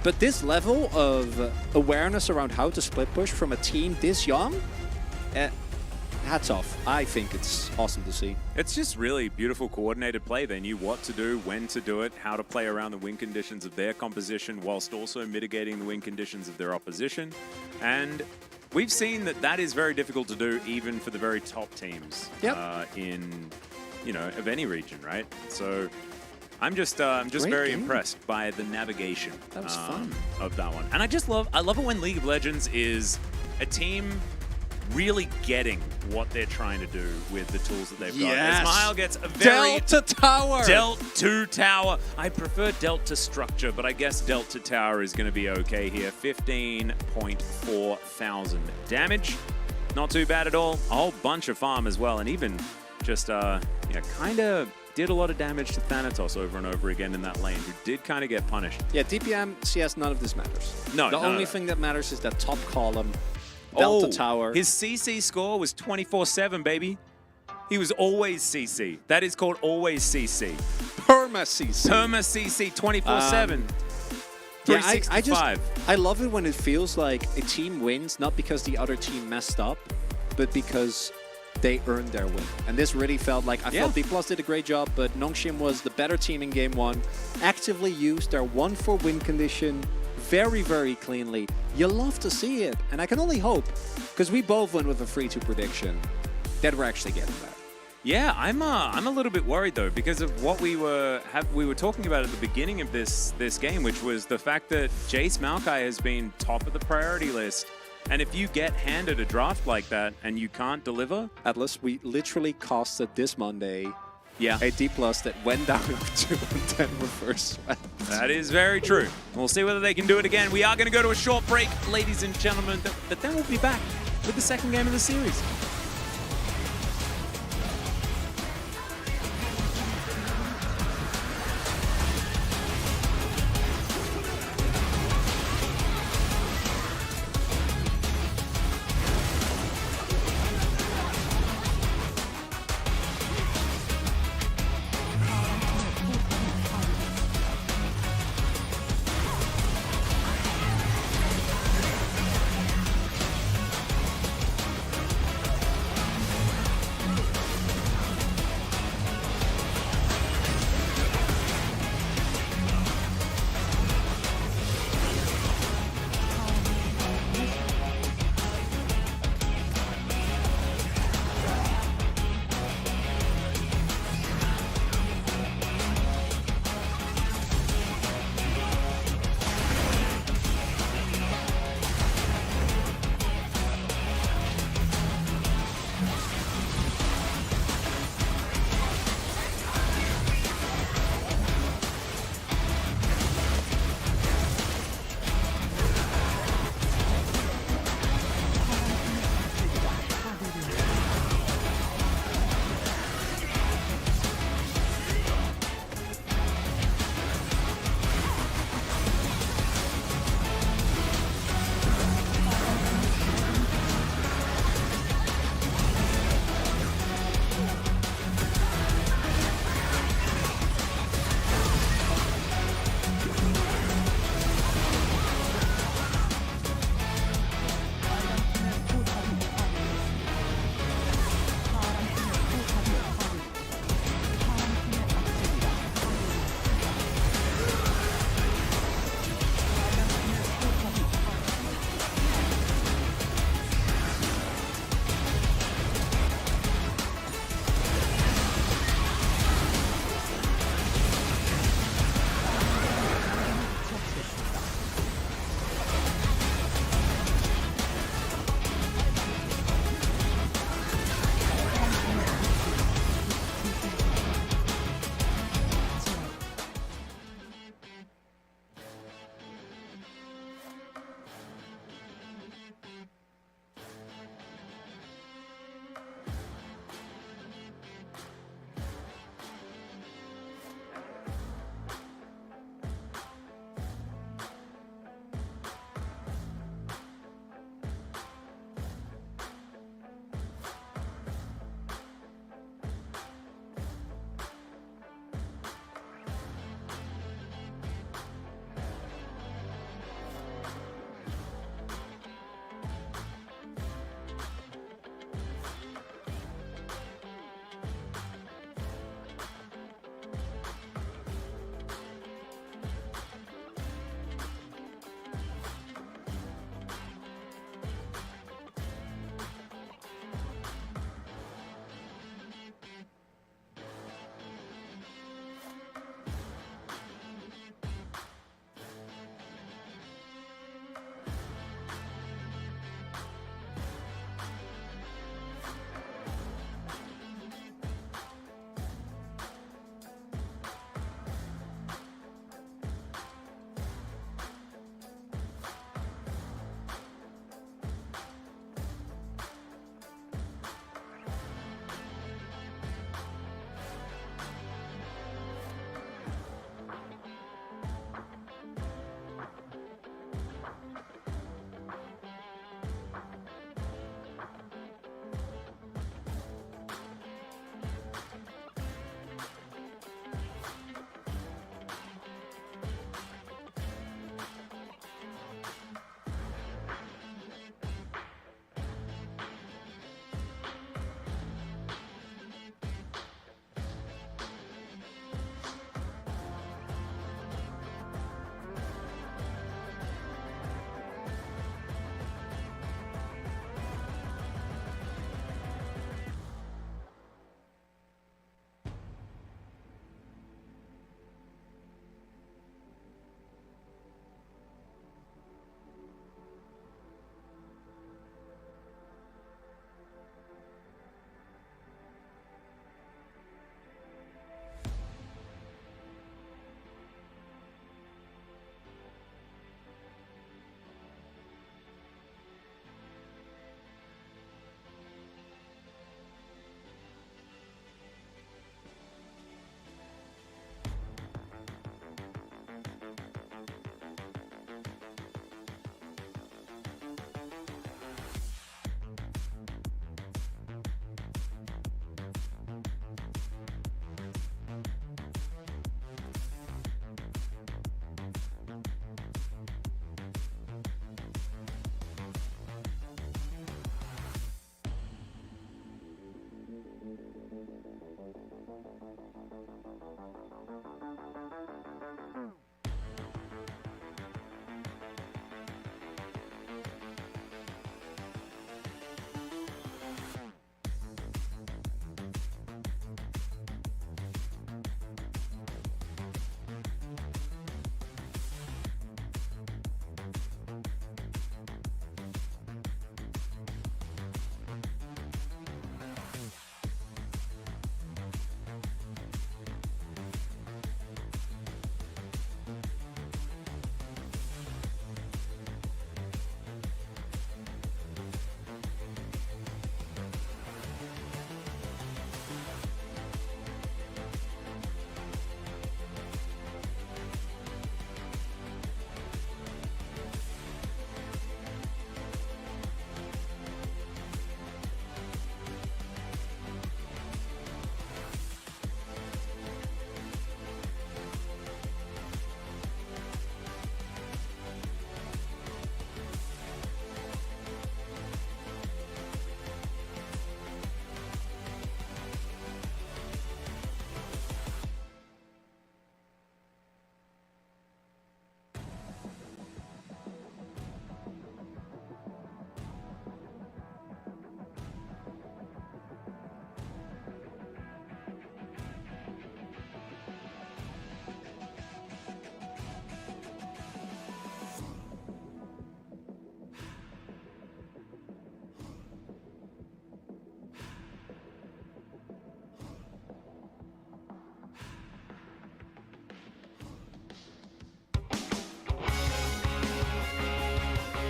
But this level of awareness around how to split push from a team this young, hats off. I think it's awesome to see. It's just really beautiful coordinated play. They knew what to do, when to do it, how to play around the win conditions of their composition whilst also mitigating the win conditions of their opposition. And we've seen that is very difficult to do even for the very top teams in, you know, of any region, right? So I'm just very impressed by the navigation that was fun. Of that one. And I love it when League of Legends is a team really getting what they're trying to do with the tools that they've got. As Mihail gets a very Delta Tower. Delt to Tower. I prefer Delt to Structure, but I guess Delt to Tower is going to be okay here. 15.4 thousand damage. Not too bad at all. A whole bunch of farm as well, and even just kind of did a lot of damage to Thanatos over and over again in that lane, who did kind of get punished. Yeah, DPM, CS, none of this matters. No, the only thing that matters is that top column. Delta Tower. His CC score was 24/7, baby. He was always CC. That is called always CC. Perma CC. Perma CC 24/7. 365. I love it when it feels like a team wins not because the other team messed up, but because they earned their win. And this really felt like I felt D+ did a great job, but Nongshim was the better team in game 1. Actively used their 1-for win condition very, very cleanly. You love to see it, and I can only hope, because we both went with a 3-2 prediction, that we're actually getting that. Yeah, I'm a little bit worried though, because of what we were talking about at the beginning of this game, which was the fact that Jace Maokai has been top of the priority list. And if you get handed a draft like that and you can't deliver, Atlas, we literally costed this Monday a D+ that went down to 10 reverse sweat. That is very true. We'll see whether they can do it again. We are going to go to a short break, ladies and gentlemen, but then we'll be back with the second game of the series.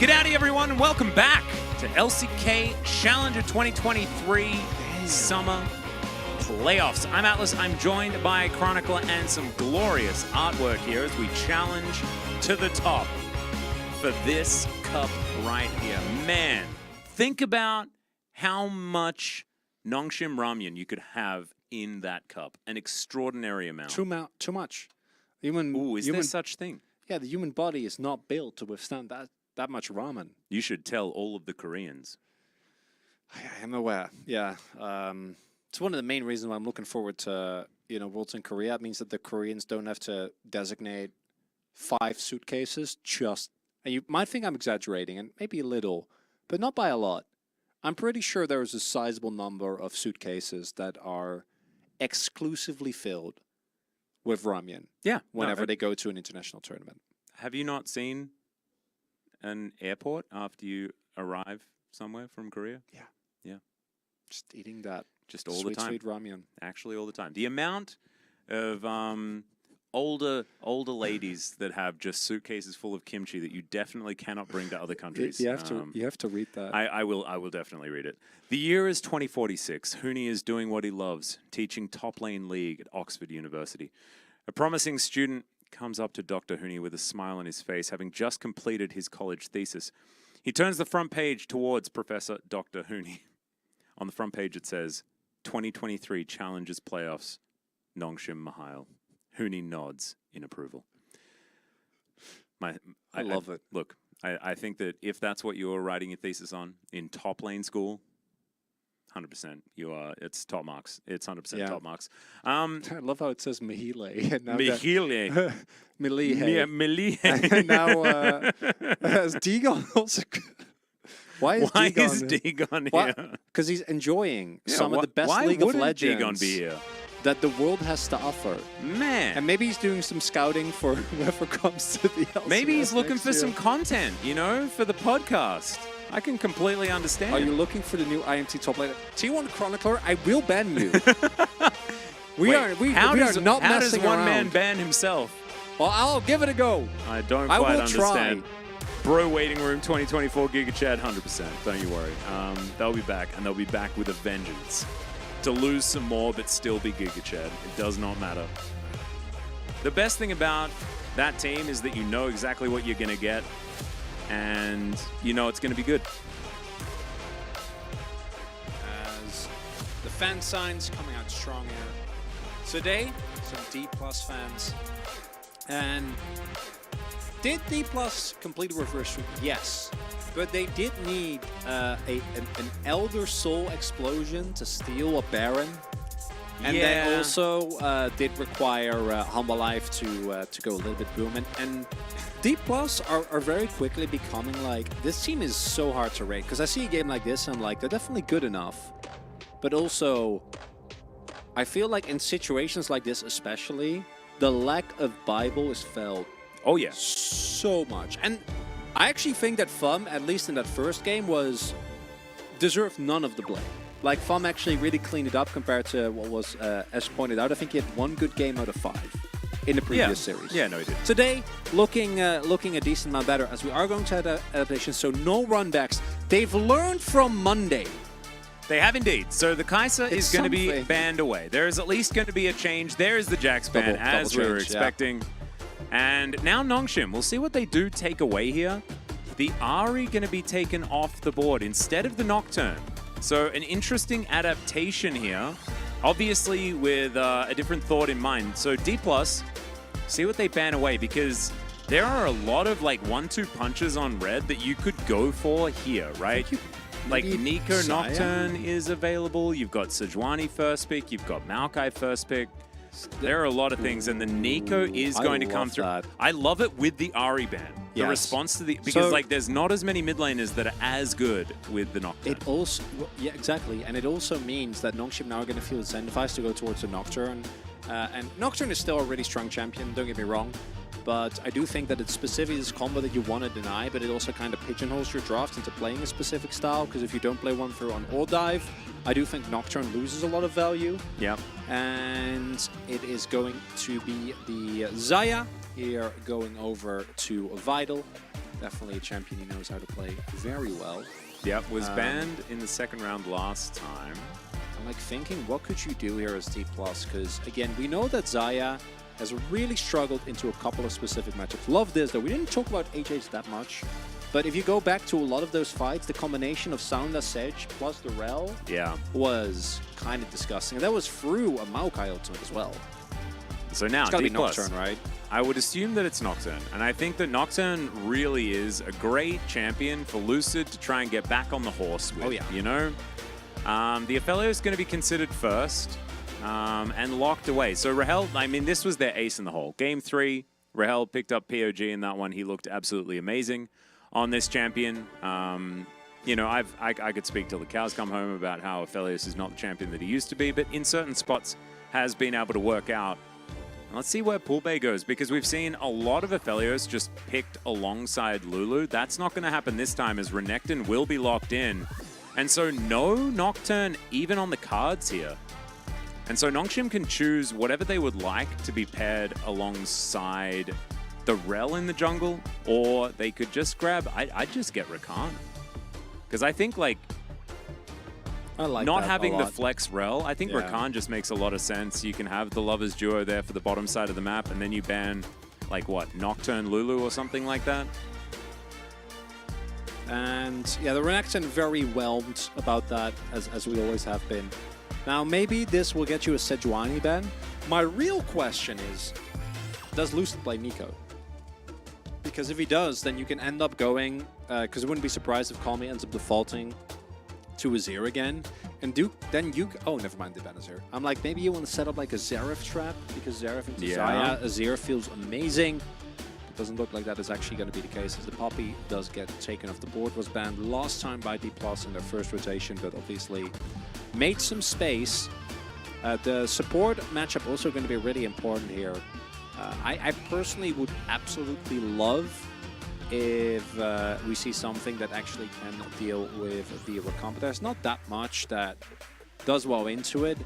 G'day everyone and welcome back to LCK Challenger 2023 Summer Playoffs. I'm Atlas, I'm joined by Chronicler and some glorious artwork here as we challenge to the top for this cup right here. Man, think about how much Nongshim Ramyun you could have in that cup. An extraordinary amount. Too much. Human. Ooh, is there such thing? Yeah, the human body is not built to withstand that much ramen. You should tell all of the Koreans. I am aware. Yeah, it's one of the main reasons why I'm looking forward to Worlds in Korea. It means that the Koreans don't have to designate 5 suitcases. And you might think I'm exaggerating, and maybe a little, but not by a lot. I'm pretty sure there is a sizable number of suitcases that are exclusively filled with ramyun. Yeah. Whenever they go to an international tournament. Have you not seen an airport after you arrive somewhere from Korea? Yeah. Yeah. Just eating that. Just all the time. Sweet ramyun. Actually, all the time. The amount of older ladies that have just suitcases full of kimchi that you definitely cannot bring to other countries. You have to read that. I will definitely read it. The year is 2046. Huni is doing what he loves, teaching top lane league at Oxford University. A promising student comes up to Dr. Huni with a smile on his face, having just completed his college thesis. He turns the front page towards Professor Dr. Huni. On the front page it says, 2023 Challengers Playoffs, Nongshim Mahal. Huni nods in approval. I love it. Look, I think that if that's what you're writing your thesis on in top lane school, 100%. It's top marks. It's 100% top marks. I love how it says Mihile. Mihile. Milihe. Milihe. And now has Dagon also... Why is Dagon here? Because he's enjoying some of the best League of Legends Dagon be here? That the world has to offer. Man. And maybe he's doing some scouting for whoever comes to the LCS. Maybe he's looking for year. some content, for the podcast. I can completely understand. Are you looking for the new IMT top laner? T1 Chronicler, I will ban you. We are not messing around. How does one man ban himself? Well, I'll give it a go. I don't I quite will understand. try. Bro Waiting Room 2024 Giga Chad, 100%. Don't you worry. They'll be back, and they'll be back with a vengeance. To lose some more, but still be Giga Chad. It does not matter. The best thing about that team is that you know exactly what you're going to get, and you know it's going to be good. As the fan signs coming out strong here. Today, some D+ fans. And did D+ complete a reverse sweep? Yes. But they did need an Elder Soul explosion to steal a Baron. And they also did require Humble Life to go a little bit boom. And D+ are very quickly becoming like, this team is so hard to rate. Because I see a game like this and I'm like, they're definitely good enough. But also, I feel like in situations like this especially, the lack of Bible is felt so much. And I actually think that FUM, at least in that first game, deserved none of the blame. Like, FUM actually really cleaned it up compared to what was, as pointed out, I think he had 1 good game out of 5 in the previous series. Yeah, no, he did. Today, looking a decent amount better, as we are going to adaptations, so no runbacks. They've learned from Monday. They have indeed. So the Kai'Sa is going to be something. banned away. There is at least going to be a change. There is the Jax ban, as we were expecting. And now Nongshim. We'll see what they do take away here. The Ahri going to be taken off the board instead of the Nocturne. So an interesting adaptation here. Obviously with a different thought in mind. So D+, see what they ban away, because there are a lot of like 1-2 punches on red that you could go for here, right? Like Nico Nocturne is available. You've got Sejuani first pick. You've got Maokai first pick. There are a lot of things, and the Nico is going to come through. I love it with the Ahri ban. The response to the... Because, like, there's not as many mid laners that are as good with the Nocturne. It also... Yeah, exactly. And it also means that Nongshim now are going to feel incentivized to go towards the Nocturne. And Nocturne is still a really strong champion, don't get me wrong. But I do think that it's specifically this combo that you want to deny, but it also kind of pigeonholes your draft into playing a specific style, because if you don't play one through on or dive, I do think Nocturne loses a lot of value. Yeah. And it is going to be the Xayah here going over to Vital. Definitely a champion he knows how to play very well. Yep, was banned in the second round last time. I'm like thinking, what could you do here as D+? Because again, we know that Xayah has really struggled into a couple of specific matchups. Love this though. We didn't talk about HH that much, but if you go back to a lot of those fights, the combination of Sounda Sedge plus the Rel was kind of disgusting. And that was through a Maokai ultimate as well. So now, It's gotta D+. be Nocturne, right? I would assume that it's Nocturne, and I think that Nocturne really is a great champion for Lucid to try and get back on the horse with, you know? The Ophelio is going to be considered first and locked away. So Rahel, I mean, this was their ace in the hole. Game 3, Rahel picked up POG in that one. He looked absolutely amazing on this champion. You know, I could speak till the cows come home about how Aphelios is not the champion that he used to be, but in certain spots has been able to work out. Let's see where Poolbay goes, because we've seen a lot of Aphelios just picked alongside Lulu. That's not going to happen this time, as Renekton will be locked in. And so no Nocturne even on the cards here. And so Nongshim can choose whatever they would like to be paired alongside the Rel in the jungle, or they could just grab, I'd just get Rakan. Because I think, like, I like not that having a the lot. flex Rel, I think Rakan just makes a lot of sense. You can have the Lovers duo there for the bottom side of the map, and then you ban, like, what, Nocturne Lulu or something like that? And yeah, the Renekton very whelmed about that, as we always have been. Now, maybe this will get you a Sejuani ban. My real question is, does Lucid play Nico? Because if he does, then you can end up going, because I wouldn't be surprised if Calmy ends up defaulting to Azir again. And then you, oh, never mind, the ban Azir. I'm like, maybe you want to set up like a Xerath trap, because Xerath into Xayah, Azir feels amazing. It doesn't look like that is actually going to be the case, as the Poppy does get taken off the board. Was banned last time by D+ in their first rotation, but obviously made some space. The support matchup also going to be really important here. I personally would absolutely love if we see something that actually can deal with the Rakan, but there's not that much that does well into it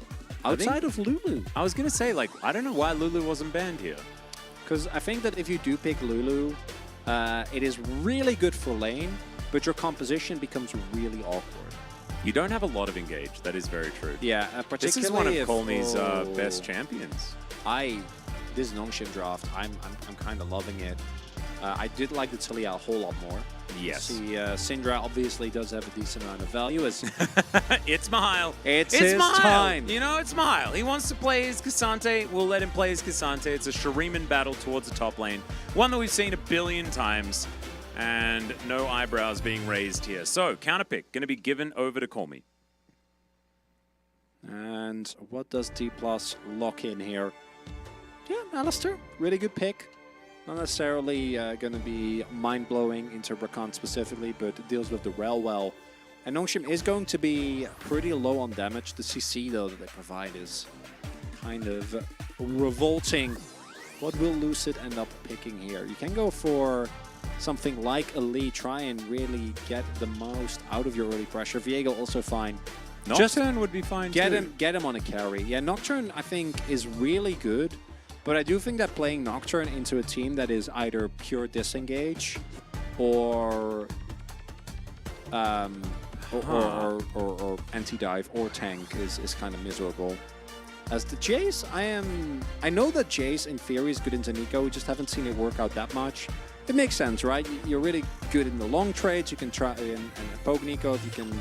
outside of Lulu. I was going to say, like, I don't know why Lulu wasn't banned here. Because I think that if you do pick Lulu, it is really good for lane, but your composition becomes really awkward. You don't have a lot of engage. That is very true. Yeah, particularly this is one of if, Colmy's best champions. This Nongshim draft, I'm kind of loving it. I did like the Talia a whole lot more. Yes. See, Syndra obviously does have a decent amount of value. As it's Mahal. It's his time. You know, it's Mahal. He wants to play his Cassante. We'll let him play his Cassante. It's a Shuriman battle towards the top lane. One that we've seen a billion times. And no eyebrows being raised here. So, counterpick going to be given over to Colmy. And what does D+ lock in here? Yeah, Alistair, really good pick. Not necessarily going to be mind-blowing into Rakan specifically, but it deals with the Rel well. And Nongshim is going to be pretty low on damage. The CC, though, that they provide is kind of revolting. What will Lucid end up picking here? You can go for something like a Lee, try and really get the most out of your early pressure. Viego also fine. Nocturne would be fine too. Get him on a carry. Yeah, Nocturne, I think, is really good. But I do think that playing Nocturne into a team that is either pure disengage or anti-dive or tank is kind of miserable. As the Jace, I know that Jace in theory is good into Nico. We just haven't seen it work out that much. It makes sense, right? You're really good in the long trades. You can try and poke Nico if you can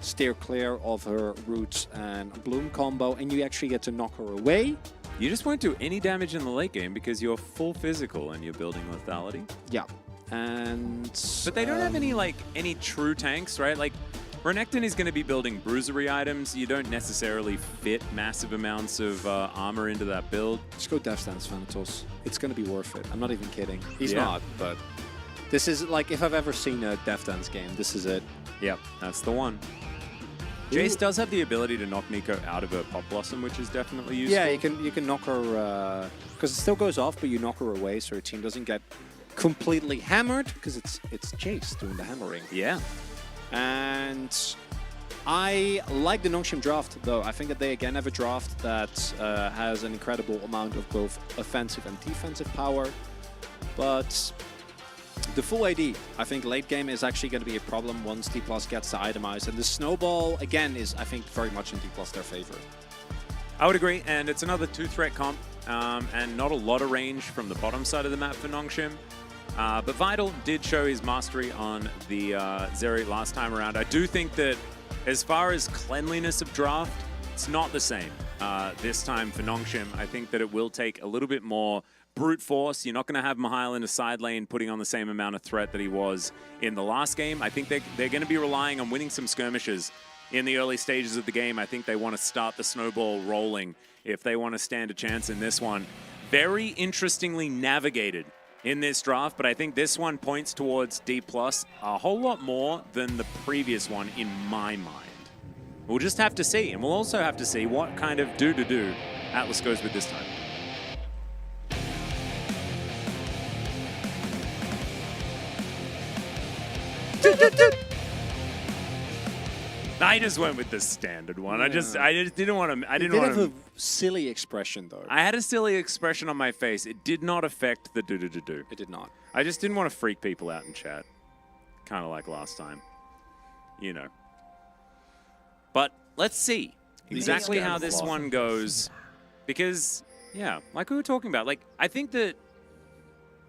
steer clear of her roots and bloom combo, and you actually get to knock her away. You just won't do any damage in the late game because you're full physical and you're building lethality. Yeah, and but they don't have any true tanks, right? Like Renekton is going to be building bruisery items. You don't necessarily fit massive amounts of armor into that build. Just go Death Stance Thanatos. It's going to be worth it. I'm not even kidding. He's not, but this is like, if I've ever seen a Death Dance game, this is it. Yep, that's the one. Jace does have the ability to knock Nico out of her Pop Blossom, which is definitely useful. Yeah, you can knock her, because it still goes off, but you knock her away so her team doesn't get completely hammered, because it's Jace doing the hammering. Yeah. And I like the Nongshim draft, though. I think that they again have a draft that has an incredible amount of both offensive and defensive power. But the full AD, I think late game is actually going to be a problem once D+ gets the itemized. And the snowball, again, is, I think, very much in D+ their favor. I would agree, and it's another 2-threat comp, and not a lot of range from the bottom side of the map for Nongshim. But Vital did show his mastery on the Zeri last time around. I do think that as far as cleanliness of draft, it's not the same this time for Nongshim. I think that it will take a little bit more brute force. You're not going to have Mihail in a side lane putting on the same amount of threat that he was in the last game. I think they're going to be relying on winning some skirmishes in the early stages of the game. I think they want to start the snowball rolling if they want to stand a chance in this one. Very interestingly navigated in this draft, but I think this one points towards D+ a whole lot more than the previous one in my mind. We'll just have to see, and we'll also have to see what kind of do Atlas goes with this time. I just went with the standard one. Yeah. I just didn't want to. I didn't want to have a silly expression though. I had a silly expression on my face. It did not affect the do. It did not. I just didn't want to freak people out in chat, kind of like last time, you know. But let's see exactly how this one goes, because yeah, like we were talking about, like I think that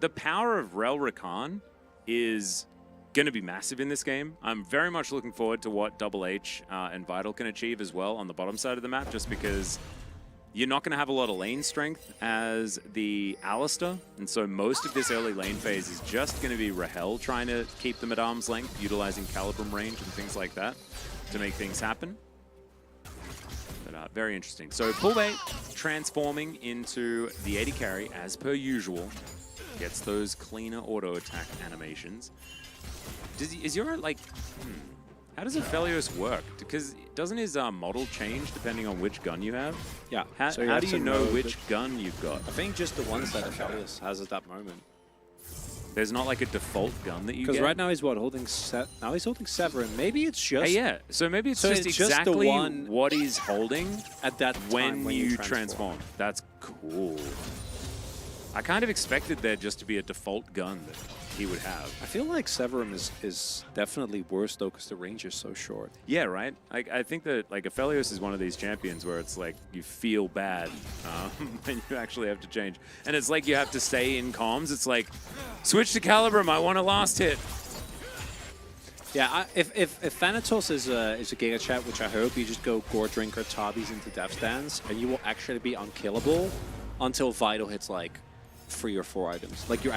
the power of Rel Rakan is going to be massive in this game. I'm very much looking forward to what Double H and Vital can achieve as well on the bottom side of the map, just because you're not going to have a lot of lane strength as the Alistar, and so most of this early lane phase is just going to be Rahel trying to keep them at arm's length, utilizing Calibrum range and things like that to make things happen. But very interesting. So Fullbait transforming into the AD carry as per usual, gets those cleaner auto attack animations. Is your, like, how does Aphelios work? Because doesn't his model change depending on which gun you have? Yeah. How do you know which gun you've got? I think just the ones that Aphelios has at that moment. There's not like a default gun that you get? Because right now he's what, holding now he's holding Severin. Maybe it's just... yeah, so maybe it's just exactly what he's holding at that time when you transform. That's cool. I kind of expected there just to be a default gun that he would have. I feel like Severin is definitely worse though, because the range is so short. Yeah, right? I think that like Aphelios is one of these champions where it's like you feel bad when you actually have to change. And it's like you have to stay in comms. It's like, switch to Calibrum, I want a last hit. Yeah, if Thanatos is a Giga Chat, which I hope, you just go Gore Drinker, Tabis into Death Stance, and you will actually be unkillable until Vital hits like 3 or 4 items. Like you're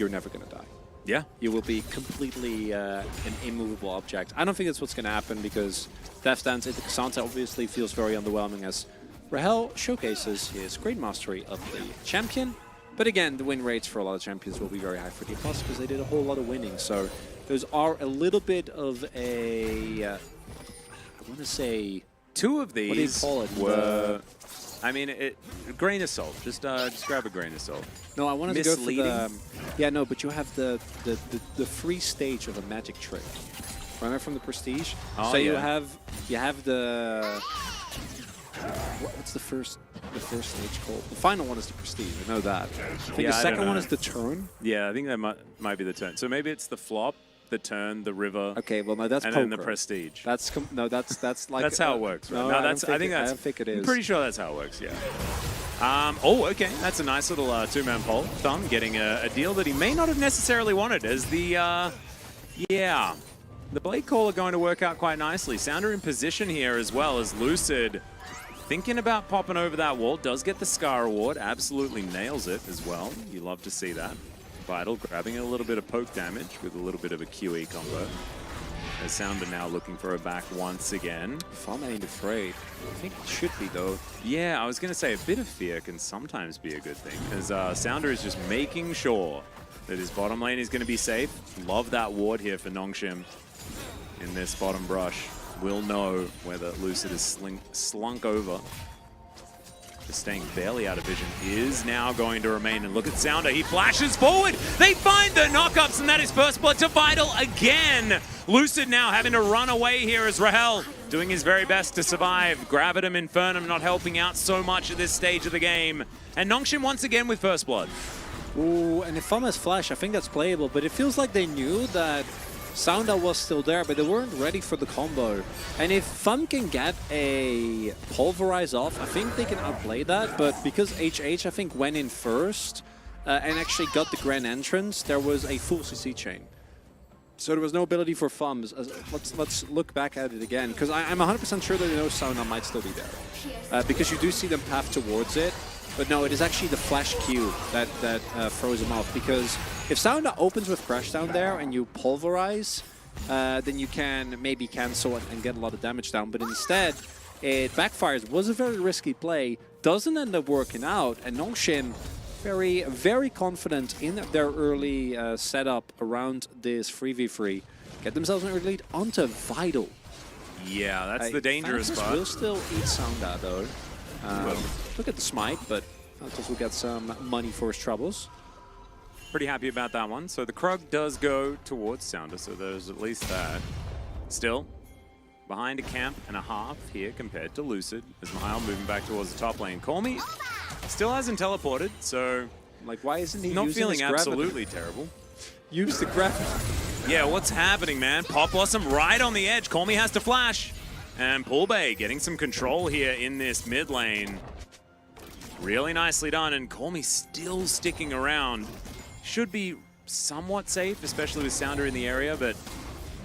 never gonna die. Yeah. You will be completely an immovable object. I don't think that's what's gonna happen, because Death Stance into Cassandra obviously feels very underwhelming, as Rahel showcases his great mastery of the champion. But again, the win rates for a lot of champions will be very high for D+, because they did a whole lot of winning. So those are a little bit of a, I want to say, 2 of these what do you call it? Were, I mean, a grain of salt. Just grab a grain of salt. No, I wanted to go for the... Yeah, no, but you have the free stage of a magic trick. Remember from the Prestige? Oh, so yeah. you have the... What's the first stage called? The final one is the Prestige, I know that. I think the second one is the turn. Yeah, I think that might be the turn. So maybe it's the flop, the turn, the river. Okay, well no, that's and poker. Then the Prestige. That's like that's how it works, right? No, I don't think it is. I'm pretty sure that's how it works. Yeah. Oh, okay. That's a nice little 2-man pole. Thumb getting a deal that he may not have necessarily wanted, as the the Blade Caller going to work out quite nicely. Sounder in position here as well, as Lucid thinking about popping over that wall. Does get the Scar Award. Absolutely nails it as well. You love to see that. Vital grabbing a little bit of poke damage with a little bit of a QE combo. As Sounder now looking for a back once again. Fun ain't afraid. I think it should be though. Yeah, I was going to say a bit of fear can sometimes be a good thing, as Sounder is just making sure that his bottom lane is going to be safe. Love that ward here for Nongshim in this bottom brush. Will know whether Lucid is slunk over. Just staying barely out of vision is now going to remain. And look at Sounder, he flashes forward. They find the knockups, and that is first blood to Vital again. Lucid now having to run away here as Rahel doing his very best to survive. Gravitum, Infernum not helping out so much at this stage of the game. And Nongshim once again with first blood. Ooh, and if Fum has Flash, I think that's playable, but it feels like they knew that Sounda was still there, but they weren't ready for the combo. And if Fum can get a Pulverize off, I think they can outplay that, but because HH, I think, went in first and actually got the Grand Entrance, there was a full CC chain. So there was no ability for Fum. Let's look back at it again, because I'm 100% sure that they know Sounda might still be there. Because you do see them path towards it. But no, it is actually the Flash Q that throws him off, because if Sounda opens with Crash down there and you Pulverize, then you can maybe cancel and get a lot of damage down. But instead, it backfires. Was a very risky play, doesn't end up working out, and Nongxin very, very confident in their early setup around this 3v3. Get themselves an early lead onto Vital. Yeah, that's the dangerous Thanatos part. will still eat Sounda though. Look at the smite, but Thanatos will get some money for his troubles. Pretty happy about that one. So the Krug does go towards Sounder, so there's at least that. Still, behind a camp and a half here compared to Lucid, as Mahal moving back towards the top lane. Call Me still hasn't teleported, so Like, why isn't he not using feeling his gravity? absolutely terrible. Use the gravity. Yeah, what's happening, man? Pop Blossom right on the edge. Call Me has to flash. And Poolbay getting some control here in this mid lane. Really nicely done, and Call Me still sticking around. Should be somewhat safe, especially with Sounder in the area, but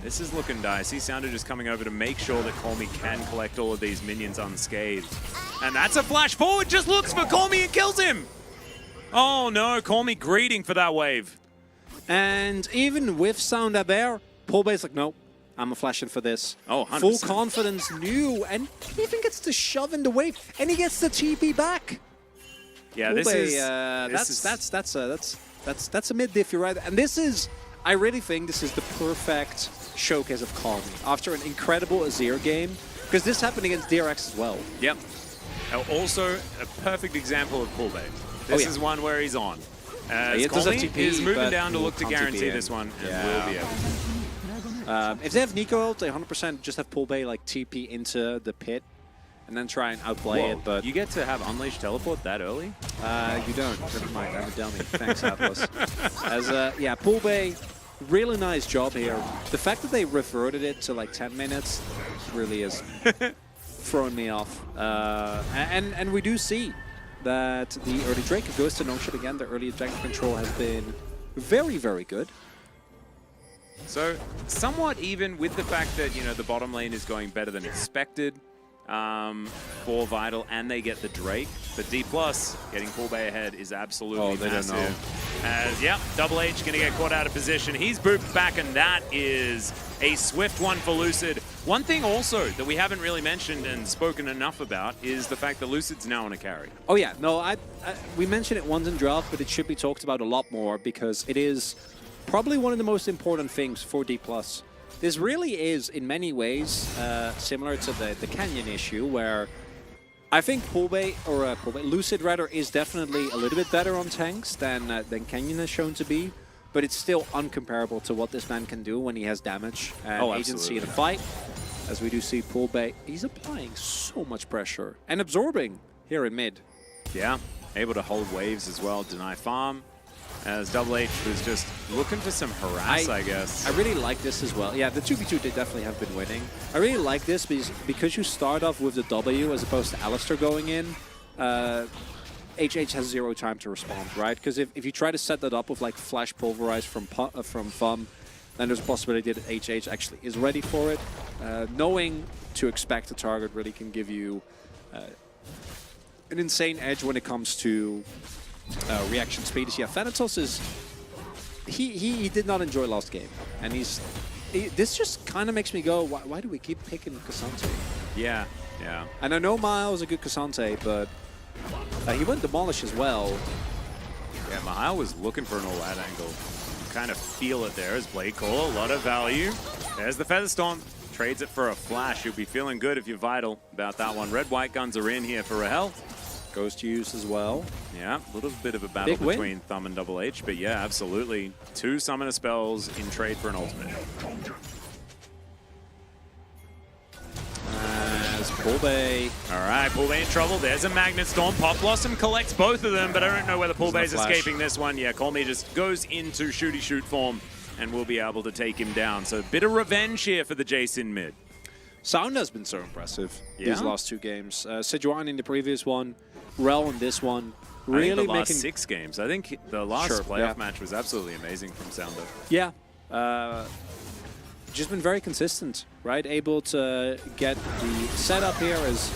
this is looking dicey. Sounder just coming over to make sure that Call Me can collect all of these minions unscathed. And that's a flash forward, just looks for Call Me and kills him! Oh no, Call Me greeting for that wave. And even with Sounda there, Poolbay's like, no, I'm a flashing for this. Oh, 100%. Full confidence, new, and he even gets to shove in the wave, and he gets the TP back. Yeah, That's a mid diff, you're right. And this is, I really think this is the perfect showcase of Call Me after an incredible Azir game, because this happened against DRX as well. Yep. Also, a perfect example of Poolbay. This is one where he's on. It Call does have Me TP, is moving but down to he look to can't guarantee TP this in. one, and Yeah. will be able. If they have Nico ult, they 100% just have Poolbay like TP into the pit and then try and outplay Whoa, it, but you get to have Unleashed teleport that early? you don't. Never mind, I'm a dummy. Thanks, Atlas. Yeah, Poolbay, really nice job here. The fact that they reverted it to like 10 minutes really is throwing me off. And we do see that the early Drake goes to Nongshot again. The early objective control has been very, very good. So, somewhat even with the fact that, you know, the bottom lane is going better than expected for Vital, and they get the Drake. But D+, getting Poolbay ahead is absolutely massive. Don't know. As, yeah, Double H going to get caught out of position. He's booped back, and that is a swift one for Lucid. One thing also that we haven't really mentioned and spoken enough about is the fact that Lucid's now on a carry. Oh yeah, no, we mentioned it once in draft, but it should be talked about a lot more because it is probably one of the most important things for D+. This really is, in many ways, similar to the Canyon issue, where I think Lucid rather, is definitely a little bit better on tanks than Canyon has shown to be, but it's still uncomparable to what this man can do when he has damage and agency in a fight. As we do see Poolbay, he's applying so much pressure and absorbing here in mid. Yeah, able to hold waves as well, deny farm. As Double H was just looking for some harass, I guess. I really like this as well. Yeah, the 2v2 they definitely have been winning. I really like this because you start off with the W as opposed to Alistair going in. HH has zero time to respond, right? Because if you try to set that up with like Flash Pulverize from Fum, then there's a possibility that HH actually is ready for it. Knowing to expect a target really can give you an insane edge when it comes to reaction speed. Yeah, Thanatos is... He did not enjoy last game. And this just kind of makes me go, why do we keep picking Cassante? Yeah, yeah. And I know Mahal is a good Cassante, but he went Demolish as well. Yeah, Mahal was looking for an all-out angle. Kind of feel it there as Blade Call, a lot of value. There's the Featherstorm. Trades it for a flash. You'll be feeling good if you're Vital about that one. Red-white guns are in here for Rahel. Ghost use as well. Yeah, a little bit of a battle Big win. between Thumb and Double H, but yeah, absolutely. 2 summoner spells in trade for an ultimate. As Poolbay. All right, Poolbay in trouble. There's a Magnet Storm. Pop Blossom collects both of them, but I don't know whether Poolbay's escaping this one. Yeah, Colmy just goes into shooty shoot form and will be able to take him down. So a bit of revenge here for the Jason mid. Sound has been so impressive Yeah? these last 2 games. Sejuani in the previous one, Rel in this one. I think Really the last making 6 games. I think the last Sure, playoff yeah. match was absolutely amazing from Sounder. Yeah. Just been very consistent, right? Able to get the setup here as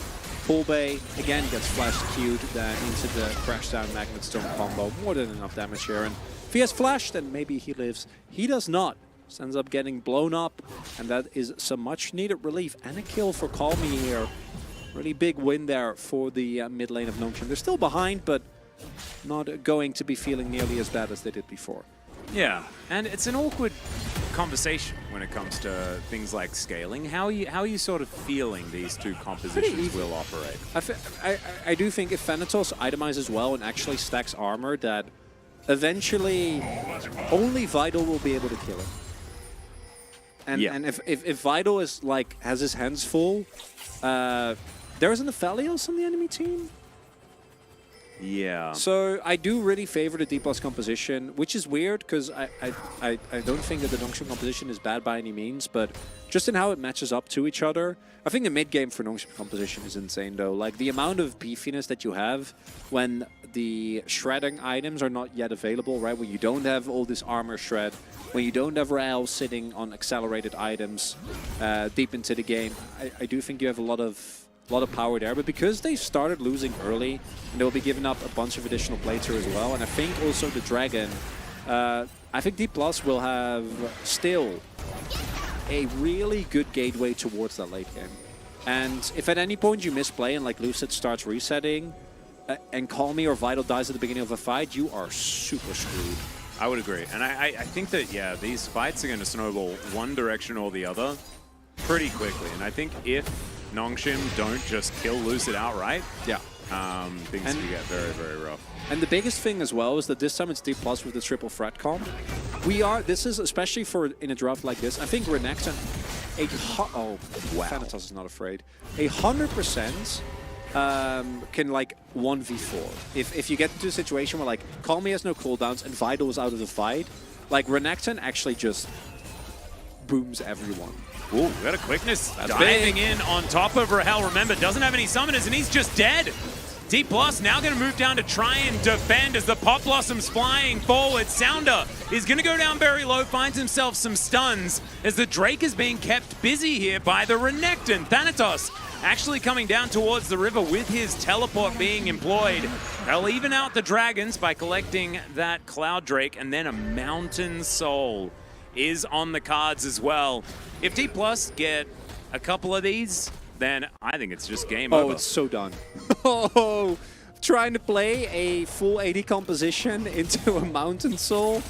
Poolbay again gets flashed Q'd then into the crash down Magnet Storm combo. More than enough damage here. And if he has flash, then maybe he lives. He does not. Just ends up getting blown up, and that is some much needed relief and a kill for Calmy here. Really big win there for the mid lane of Nongshim. They're still behind, but not going to be feeling nearly as bad as they did before. Yeah, and it's an awkward conversation when it comes to things like scaling. How are you sort of feeling these 2 compositions will operate? I do think if Thanatos itemizes well and actually stacks armor, that eventually only Vital will be able to kill it. And Yeah. and if Vital is like has his hands full, there isn't a Aphelios on the enemy team. Yeah. So I do really favor the D+ composition, which is weird because I don't think that the Nongshim composition is bad by any means, but just in how it matches up to each other. I think the mid game for Nongshim composition is insane though. Like the amount of beefiness that you have when the shredding items are not yet available, right? When you don't have all this armor shred, when you don't have Rael sitting on accelerated items deep into the game, I do think you have a lot of power there, but because they started losing early, and they'll be giving up a bunch of additional plates here as well, and I think also the Dragon, I think D+ will have still a really good gateway towards that late game. And if at any point you misplay and like Lucid starts resetting, and Calmy or Vital dies at the beginning of a fight, you are super screwed. I would agree. And I think that, yeah, these fights are going to snowball one direction or the other pretty quickly. And I think if Nongshim don't just kill Lucid outright, Yeah. things can get very, very rough. And the biggest thing as well is that this time it's D+ with the triple threat comp. This is especially for in a draft like this, I think Renekton, Thanatos is not afraid. 100% can like 1v4. If you get into a situation where like Calmy has no cooldowns and Vital is out of the fight, like Renekton actually just booms everyone. Ooh, got a quickness. That's Diving big. in on top of Rahel. Remember, doesn't have any summoners, and he's just dead. D+ now going to move down to try and defend as the Pop Blossom's flying forward. Sounder is going to go down very low, finds himself some stuns as the Drake is being kept busy here by the Renekton. Thanatos actually coming down towards the river with his teleport being employed. They'll even out the dragons by collecting that Cloud Drake, and then a Mountain Soul is on the cards as well. If D+ get a couple of these, then I think it's just game over. Oh, it's so done. Oh, trying to play a full AD composition into a Mountain Soul,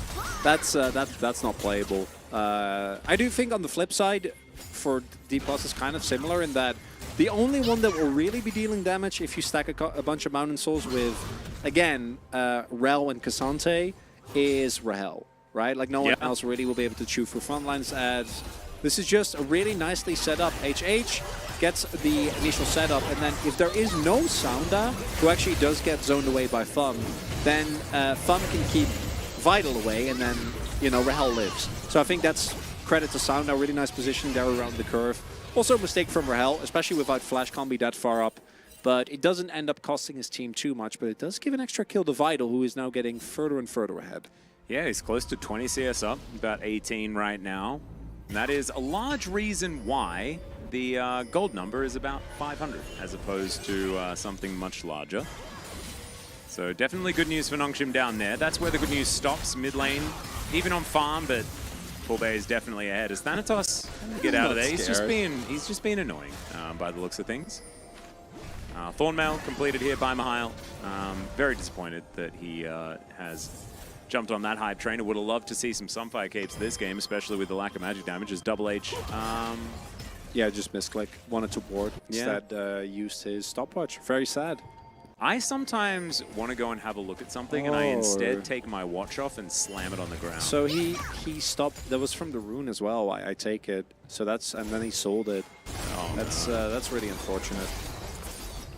that's not playable. I do think on the flip side, for D+ is kind of similar in that the only one that will really be dealing damage if you stack a bunch of Mountain Souls with, again, Rel and Cassante is Rahel, right? Like no one else really will be able to chew through frontlines ads. This is just a really nicely set up. HH gets the initial setup, and then if there is no Sounda, who actually does get zoned away by Thumb, then Thumb can keep Vital away, and then, you know, Rahel lives. So I think that's credit to Sounda, really nice position there around the curve. Also a mistake from Rahel, especially without Flash Combi that far up. But it doesn't end up costing his team too much, but it does give an extra kill to Vital, who is now getting further and further ahead. Yeah, he's close to 20 CS up, about 18 right now. And that is a large reason why the gold number is about 500, as opposed to something much larger. So definitely good news for Nongshim down there. That's where the good news stops, mid lane, even on farm, but Poolbay is definitely ahead. As Thanatos get out of there, he's just being annoying by the looks of things. Thornmail completed here by Mihail. Very disappointed that he has jumped on that hype train. I would have loved to see some Sunfire capes this game, especially with the lack of magic damage, as Double H. Yeah, just misclick. Wanted to ward. Instead, used his stopwatch. Very sad. I sometimes want to go and have a look at something, and I instead take my watch off and slam it on the ground. So he stopped. That was from the rune as well. I take it. So that's, and then he sold it. Oh That's really unfortunate.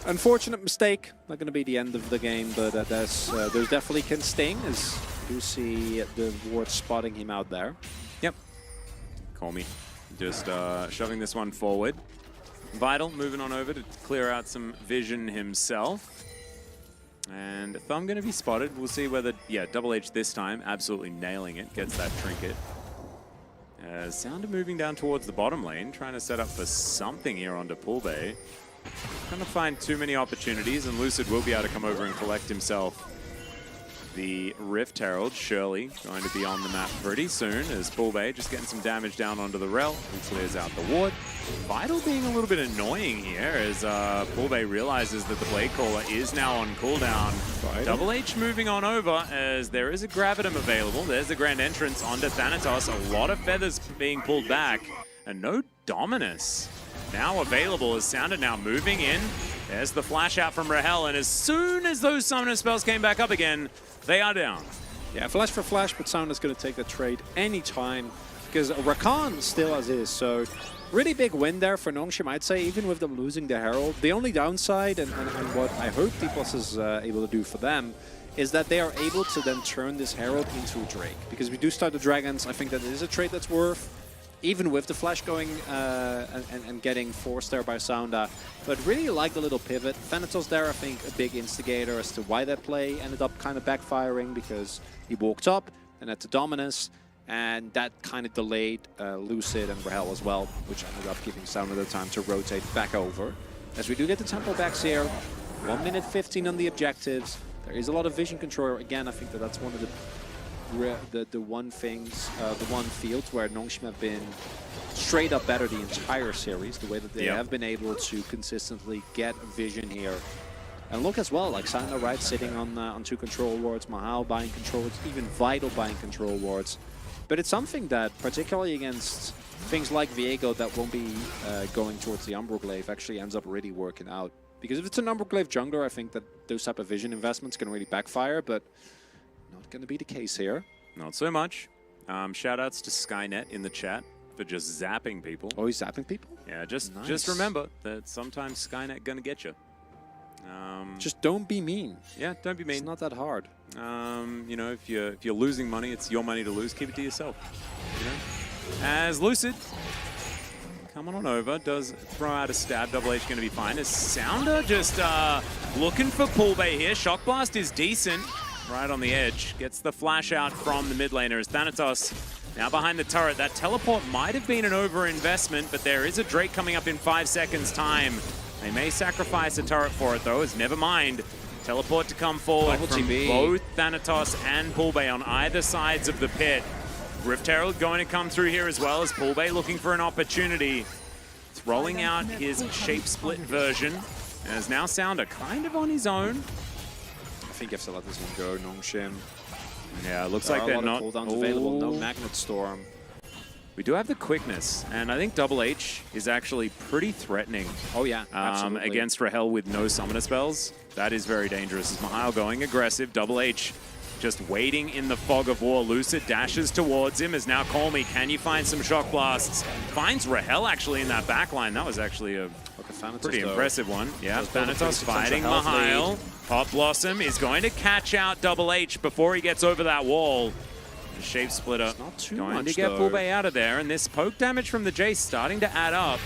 Unfortunate mistake. Not going to be the end of the game, but there's definitely can sting, as you do see the ward spotting him out there. Yep. Call me. Just shoving this one forward. Vital moving on over to clear out some vision himself. And Thumb going to be spotted. We'll see whether, yeah, Double H this time, absolutely nailing it, gets that trinket. Sounder moving down towards the bottom lane, trying to set up for something here onto Pool Bay. Going to find too many opportunities, and Lucid will be able to come over and collect himself the Rift Herald. Shirley going to be on the map pretty soon, as Pool Bay just getting some damage down onto the rel and clears out the ward. Vital being a little bit annoying here, as Pool Bay realizes that the Blade Caller is now on cooldown. Double H moving on over, as there is a Gravitum available. There's the Grand Entrance onto Thanatos. A lot of feathers being pulled back, and no Dominus now available, as Sounder now moving in. There's the flash out from Rahel, and as soon as those summoner spells came back up again, they are down. Yeah, flash for flash, but Sounder's going to take the trade anytime, because Rakan still as is. So really big win there for Nongshim, I'd say, even with them losing the Herald. The only downside, and what I hope D+ is able to do for them, is that they are able to then turn this Herald into a Drake. Because we do start the Dragons, I think that it is a trade that's worth, even with the flash going and getting forced there by Sounder. But really like the little pivot. Thanatos there, I think, a big instigator as to why that play ended up kind of backfiring, because he walked up and had to Dominus, and that kind of delayed Lucid and Rahel as well, which ended up giving Sounder the time to rotate back over. As we do get the tempo backs here, 1 minute 15 on the objectives. There is a lot of vision control. Again, I think that that's one of the one field where Nongshim have been straight up better the entire series, the way that they have been able to consistently get vision here. And look as well, like Sounder, right, sitting on 2 control wards, Mahal buying control wards, even Vital buying control wards. But it's something that, particularly against things like Viego that won't be going towards the Umbroglaive, actually ends up really working out. Because if it's an Umbroglaive jungler, I think that those type of vision investments can really backfire, but not going to be the case here. Not so much. Shoutouts to Skynet in the chat for just zapping people. Oh, he's zapping people? Yeah, just remember that sometimes Skynet gonna get you. Just don't be mean. Yeah, don't be mean. It's not that hard. You know, if you're losing money, it's your money to lose. Keep it to yourself. You know? As Lucid coming on over, does throw out a stab. Double H going to be fine. As Sounder just looking for Pool Bay here. Shock Blast is decent. Right on the edge. Gets the flash out from the mid laner as Thanatos now behind the turret. That teleport might have been an over-investment, but there is a Drake coming up in 5 seconds time. They may sacrifice a turret for it though, as never mind. Teleport to come forward from both Thanatos and Pool Bay on either sides of the pit. Rift Herald going to come through here as well, as Pool Bay looking for an opportunity. Throwing out his shape split version, as now Sounder kind of on his own. I think you have to let this one go, Nongshim. Yeah, it looks like they're not cooldowns available. No Magnet Storm. We do have the quickness, and I think Double H is actually pretty threatening. Oh yeah, absolutely. Against Rahel with no summoner spells. That is very dangerous. As Mahal going aggressive, Double H just waiting in the fog of war. Lucid dashes towards him, as now Call Me, can you find some shock blasts? Finds Rahel actually in that back line. That was actually a pretty impressive one. Yeah, Thanatos fighting Mahal. Pop Blossom is going to catch out Double H before he gets over that wall. The Shape Splitter going to get Pool Bay out of there, and this poke damage from the Jace starting to add up.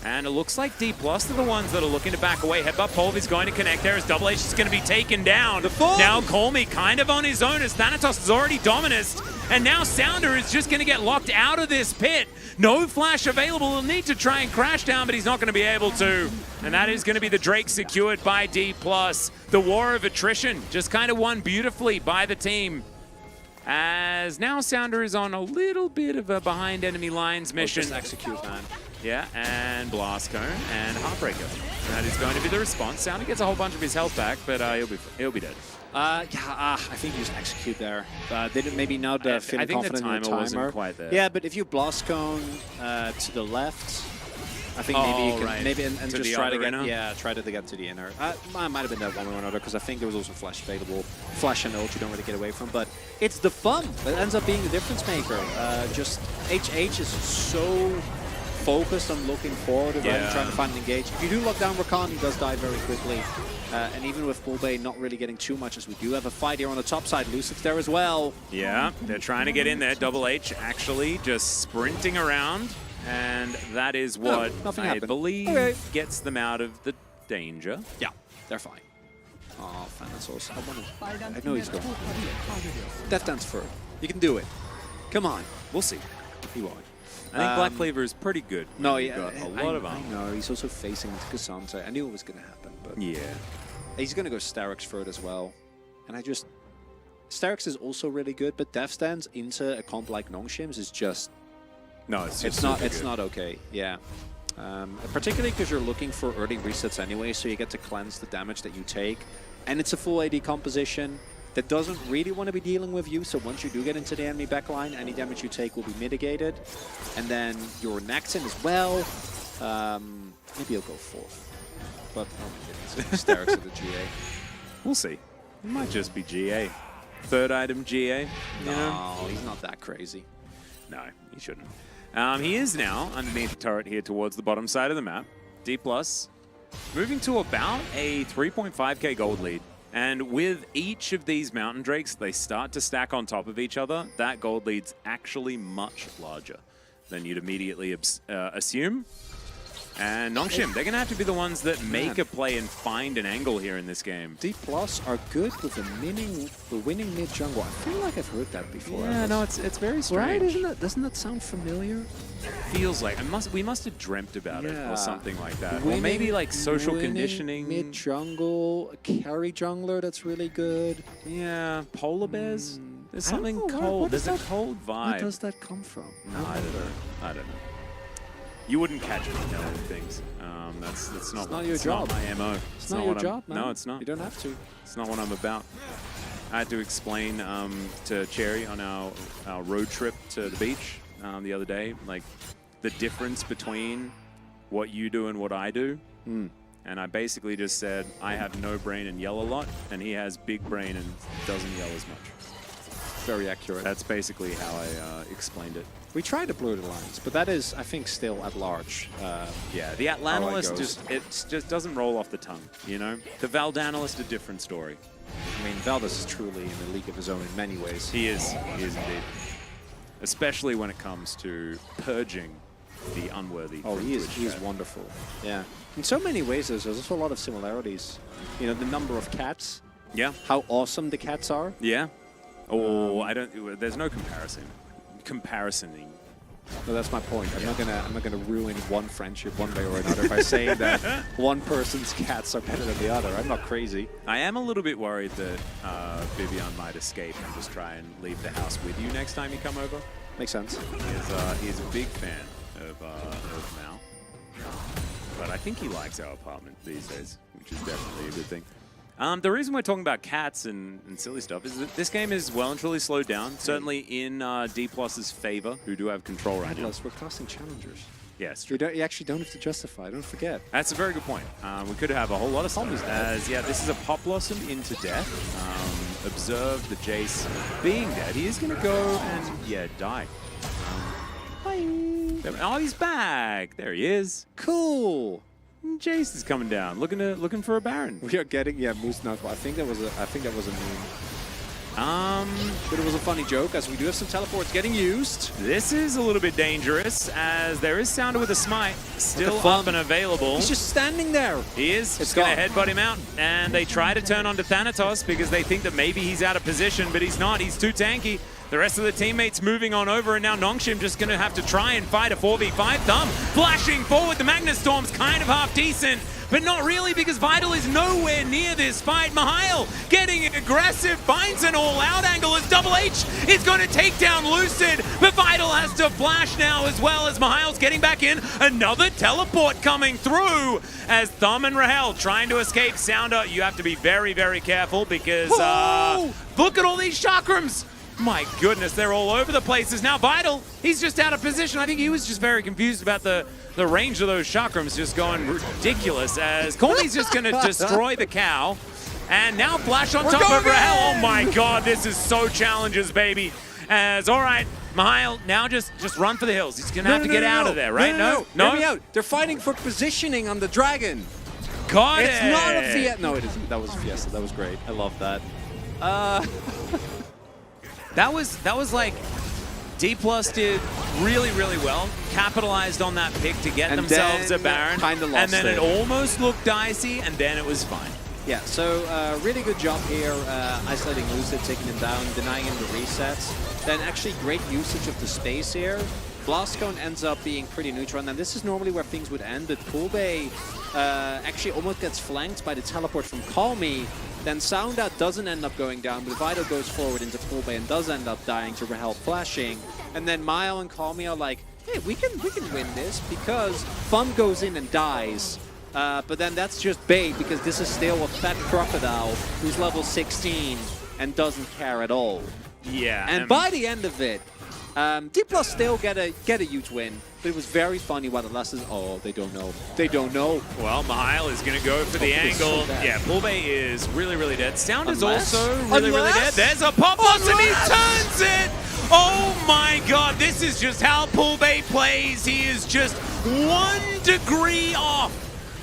And it looks like D+ are the ones that are looking to back away. Headbutt Pulv is going to connect there as Double H is going to be taken down. Now Call Me kind of on his own as Thanatos is already Dominus. And now Sounder is just going to get locked out of this pit. No flash available. He'll need to try and crash down, but he's not going to be able to. And that is going to be the Drake secured by D+. The war of attrition just kind of won beautifully by the team. As now Sounder is on a little bit of a behind enemy lines mission. Just execute, man. Yeah, and Blast Cone and Heartbreaker. That is going to be the response. Sounder gets a whole bunch of his health back, but he'll be dead. I think you just execute there. They didn't maybe not feeling confident in the timer. Wasn't quite there. Yeah, but if you Blast Cone to the left, I think maybe you can and just try to get try to get to the inner. Might have been that one way or another, because I think there was also flash available. Flash and ult you don't really get away from, but it's the fun that ends up being the difference maker. Just HH is so focused on looking forward rather than trying to find an engage. If you do lock down Rakan, he does die very quickly. And even with Bullbay not really getting too much, as we do have a fight here on the top side. Lucid's there as well. Yeah, they're trying to get in there. Double H actually just sprinting around. And that is what I believe gets them out of the danger. Yeah, they're fine. Oh, Thanatos. I know he's going. Death Dance Fur. You can do it. Come on. We'll see. He won't. I think Black Cleaver is pretty good. No, yeah. Got a lot of armor. I know. He's also facing Cassandra. I knew it was going to happen. But Yeah. he's going to go Starix for it as well. And I just... Starix is also really good, but Death Stance into a comp like Nongshim's is just... No, it's not okay. Yeah. Particularly because you're looking for early resets anyway, so you get to cleanse the damage that you take. And it's a full AD composition that doesn't really want to be dealing with you, so once you do get into the enemy backline, any damage you take will be mitigated. And then your Nexin as well. Maybe he'll go fourth. But oh my goodness, Starix at the GA. We'll see. It might just be GA. Third item GA. No, he's not that crazy. No, he shouldn't. He is now underneath the turret here towards the bottom side of the map. D+, moving to about a 3.5k gold lead. And with each of these Mountain Drakes, they start to stack on top of each other. That gold lead's actually much larger than you'd immediately assume. And Nongshim, they're going to have to be the ones that make a play and find an angle here in this game. D+ are good with the winning mid jungle. I feel like I've heard that before. Yeah, no, it's very strange. Right? Doesn't that sound familiar? Feels like we must have dreamt about it or something like that. Or Winning, maybe like social conditioning. Mid jungle, a carry jungler that's really good. Yeah, polar bears. There's something know, cold. There's a cold vibe. Where does that come from? No, I don't know. I don't know. You wouldn't catch me knowing things. That's not your job. Not my MO. It's not your job, man. No, it's not. You don't have to. It's not what I'm about. I had to explain to Cherry on our road trip to the beach the other day, like the difference between what you do and what I do. And I basically just said, I have no brain and yell a lot, and he has big brain and doesn't yell as much. Very accurate. That's basically how I explained it. We tried to blur the lines, but that is, I think, still at large. Yeah, the Atlantalist just doesn't roll off the tongue, you know? The Valdanalist, a different story. I mean, Valdez is truly in a league of his own in many ways. He is indeed. Especially when it comes to purging the unworthy. Oh, he is wonderful. Yeah. In so many ways, there's also a lot of similarities. You know, the number of cats. Yeah. How awesome the cats are. Yeah. Oh, there's no comparing. No, that's my point. I'm not gonna ruin one friendship one way or another by saying that one person's cats are better than the other. I'm not crazy. I am a little bit worried that Vivian might escape and just try and leave the house with you next time you come over. Makes sense. He's a big fan of Mal, but I think he likes our apartment these days, which is definitely a good thing. The reason we're talking about cats and silly stuff is that this game is well and truly slowed down, certainly in D+'s favor, who do have control right now. Plus, we're casting challengers. Yes, you actually don't have to justify. Don't forget. That's a very good point. We could have a whole lot of stuff. Yeah, this is a Pop Blossom into death. Observe the Jace being dead. He is going to go and, die. Bye. Oh, he's back. There he is. Cool. Jace is coming down, looking for a Baron. We are getting Moose Knuckle. I think that was a meme. But it was a funny joke, as we do have some teleports getting used. This is a little bit dangerous, as there is Sounder with a smite still up and available. He's just standing there. He is. It's going to headbutt him out, and they try to turn on to Thanatos because they think that maybe he's out of position, but he's not. He's too tanky. The rest of the teammates moving on over, and now Nongshim just going to have to try and fight a 4v5. Thumb flashing forward. The Magnus Storm's kind of half decent, but not really because Vital is nowhere near this fight. Mihail getting aggressive, finds an all-out angle as Double H is going to take down Lucid, but Vital has to flash now as well as Mihail's getting back in. Another teleport coming through as Thumb and Rahel trying to escape. Sounder, you have to be very, very careful because look at all these chakrams. My goodness, they're all over the place. Is now Vital. He's just out of position. I think he was just very confused about the range of those chakrams just going ridiculous as Cormy's just going to destroy the cow. And now Flash on We're top of going Rahel. Oh in! my god, this is so challenges, baby. As, all right, Mihail, now just run for the hills. He's going to have to get out of there, right? No. Hear me out. They're fighting for positioning on the dragon. Got It's it. not a Fiesta. No, it isn't. That was a Fiesta. That was great. I love that. That was like D+ did really, really well. Capitalized on that pick to get And themselves then a Baron. kinda lost and then it it. almost looked dicey, and then it was fine. Yeah, so really good job here, isolating Lucid, taking him down, denying him the resets. Then actually great usage of the space here. Blastcone ends up being pretty neutral, and then this is normally where things would end, but Poolbay actually almost gets flanked by the teleport from Calmy. Then Soundout doesn't end up going down, but Vital goes forward into Poolbay and does end up dying to Rahel flashing. And then Mile and Calmy are like, hey, we can win this because Fun goes in and dies. But then that's just bait because this is still a fat crocodile who's level 16 and doesn't care at all. Yeah. And by the end of it, D+ still get a huge win, but it was very funny while the lasted. Oh, they don't know. They don't know. Well, Mihail is going to go for the It's so angle. bad. Yeah, Poolbay is really, really dead. Sound is Unless- also really, really dead. unless- There's a pop-loss and he unless- turns it! Oh my god, this is just how Poolbay plays. He is just 1 degree off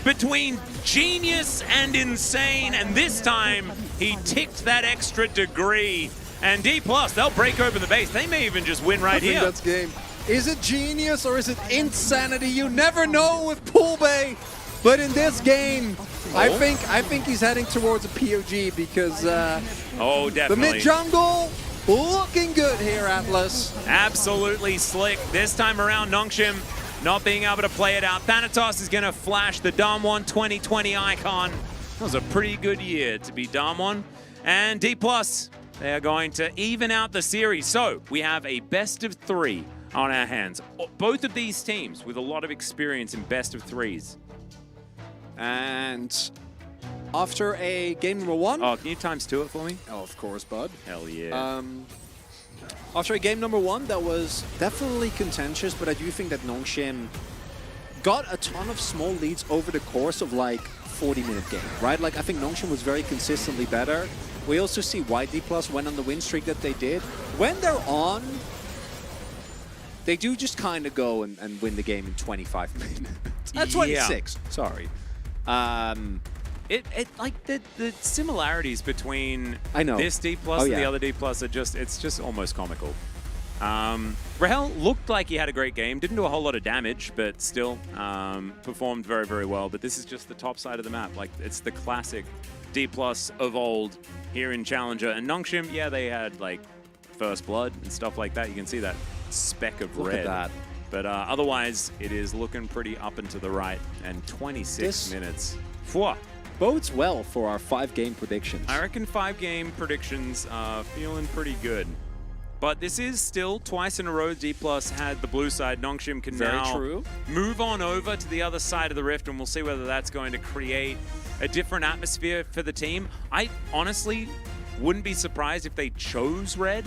between genius and insane, and this time he ticked that extra degree. And D+, they'll break open the base. They may even just win right I think here. that's game. Is it genius or is it insanity? You never know with Poolbay. But in this game, I think he's heading towards a POG because Oh, the definitely. mid jungle looking good here, Atlas. Absolutely slick. This time around, Nongshim not being able to play it out. Thanatos is going to flash the Damwon 2020 icon. That was a pretty good year to be Damwon. And D+, they are going to even out the series. So we have a best of 3 on our hands. Both of these teams with a lot of experience in best of 3s. And after a game number 1. Oh, can you ×2 it for me? Oh, of course, bud. Hell yeah. After a game number 1 that was definitely contentious, but I do think that Nongshim got a ton of small leads over the course of like 40-minute game, right? Like I think Nongshim was very consistently better. We also see why D+ went on the win streak that they did. When they're on, they do just kind of go and win the game in 25 minutes. 26, sorry. It like the similarities between I know. this D+ Oh, and yeah. the other D+ are just, it's just almost comical. Rahel looked like he had a great game, didn't do a whole lot of damage, but still performed very, very well. But this is just the top side of the map. Like, it's the classic D+ of old here in Challenger. And Nongshim, yeah, they had like First Blood and stuff like that. You can see that speck of Look red. at that. But otherwise, it is looking pretty up and to the right. And 26 minutes. Phew. Bodes well for our 5-game predictions. I reckon 5-game predictions are feeling pretty good. But this is still twice in a row D+ had the blue side. Nongshim can Very now true. move on over to the other side of the rift, and we'll see whether that's going to create a different atmosphere for the team. I honestly wouldn't be surprised if they chose red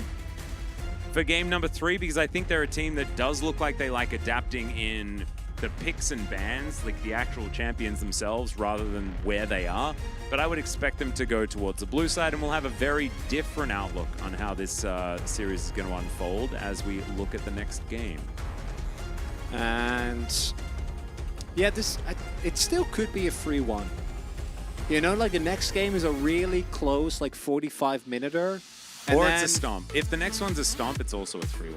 for game number 3, because I think they're a team that does look like they like adapting in the picks and bans, like the actual champions themselves, rather than where they are. But I would expect them to go towards the blue side, and we'll have a very different outlook on how this series is going to unfold as we look at the next game. And yeah, it still could be a free one. You know, like the next game is a really close, like 45-minuter. Or it's a stomp. If the next one's a stomp, it's also a 3-1.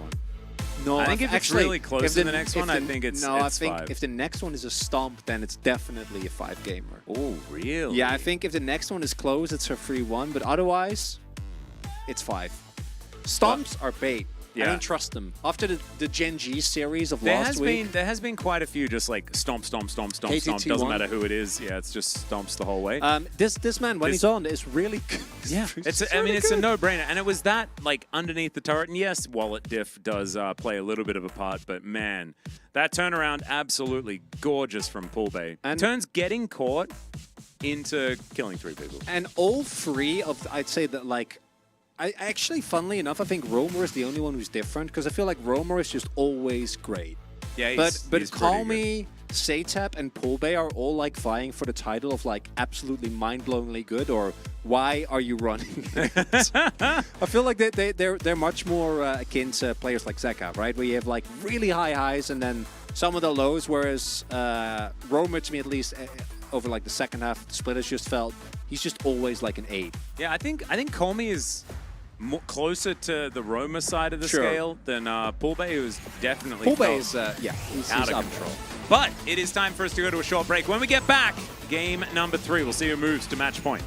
No, I think if it's really close to the next one, I think it's no. I it's think 5. if the next one is a stomp, then it's definitely a 5-gamer. Oh, really? Yeah, I think if the next one is close, it's a free one. But otherwise, it's 5. Stomps are bait. I Yeah. don't trust them. After the Gen.G series of There last week, has been quite a few just like stomp, stomp, stomp, stomp, stomp. KTT Doesn't one. matter who it is. Yeah, it's just stomps the whole way. this man, when This- he's on, is really good. Yeah, it's really it's a good. no-brainer, and it was that like underneath the turret. And yes, wallet diff does play a little bit of a part, but man, that turnaround absolutely gorgeous from Poolbay. And- Turns getting caught into killing 3 people. And all 3 of, I'd say that like, I actually, funnily enough, I think Romer is the only one who's different because I feel like Romer is just always great. Yeah, but he's pretty Call good. Me, Satep, and Poolbay are all like vying for the title of like absolutely mind-blowingly good, or why are you running? I feel like they're much more akin to players like Zeka, right? Where you have like really high highs and then some of the lows, whereas Roamer, to me at least, over like the second half of the split, has just felt he's just always like an 8. Yeah, I think Colmy is closer to the Roma side of the Sure. scale than Poolbay, who is definitely Poolbay is, yeah, he's out of up. control. But it is time for us to go to a short break. When we get back, game number 3. We'll see who moves to match point.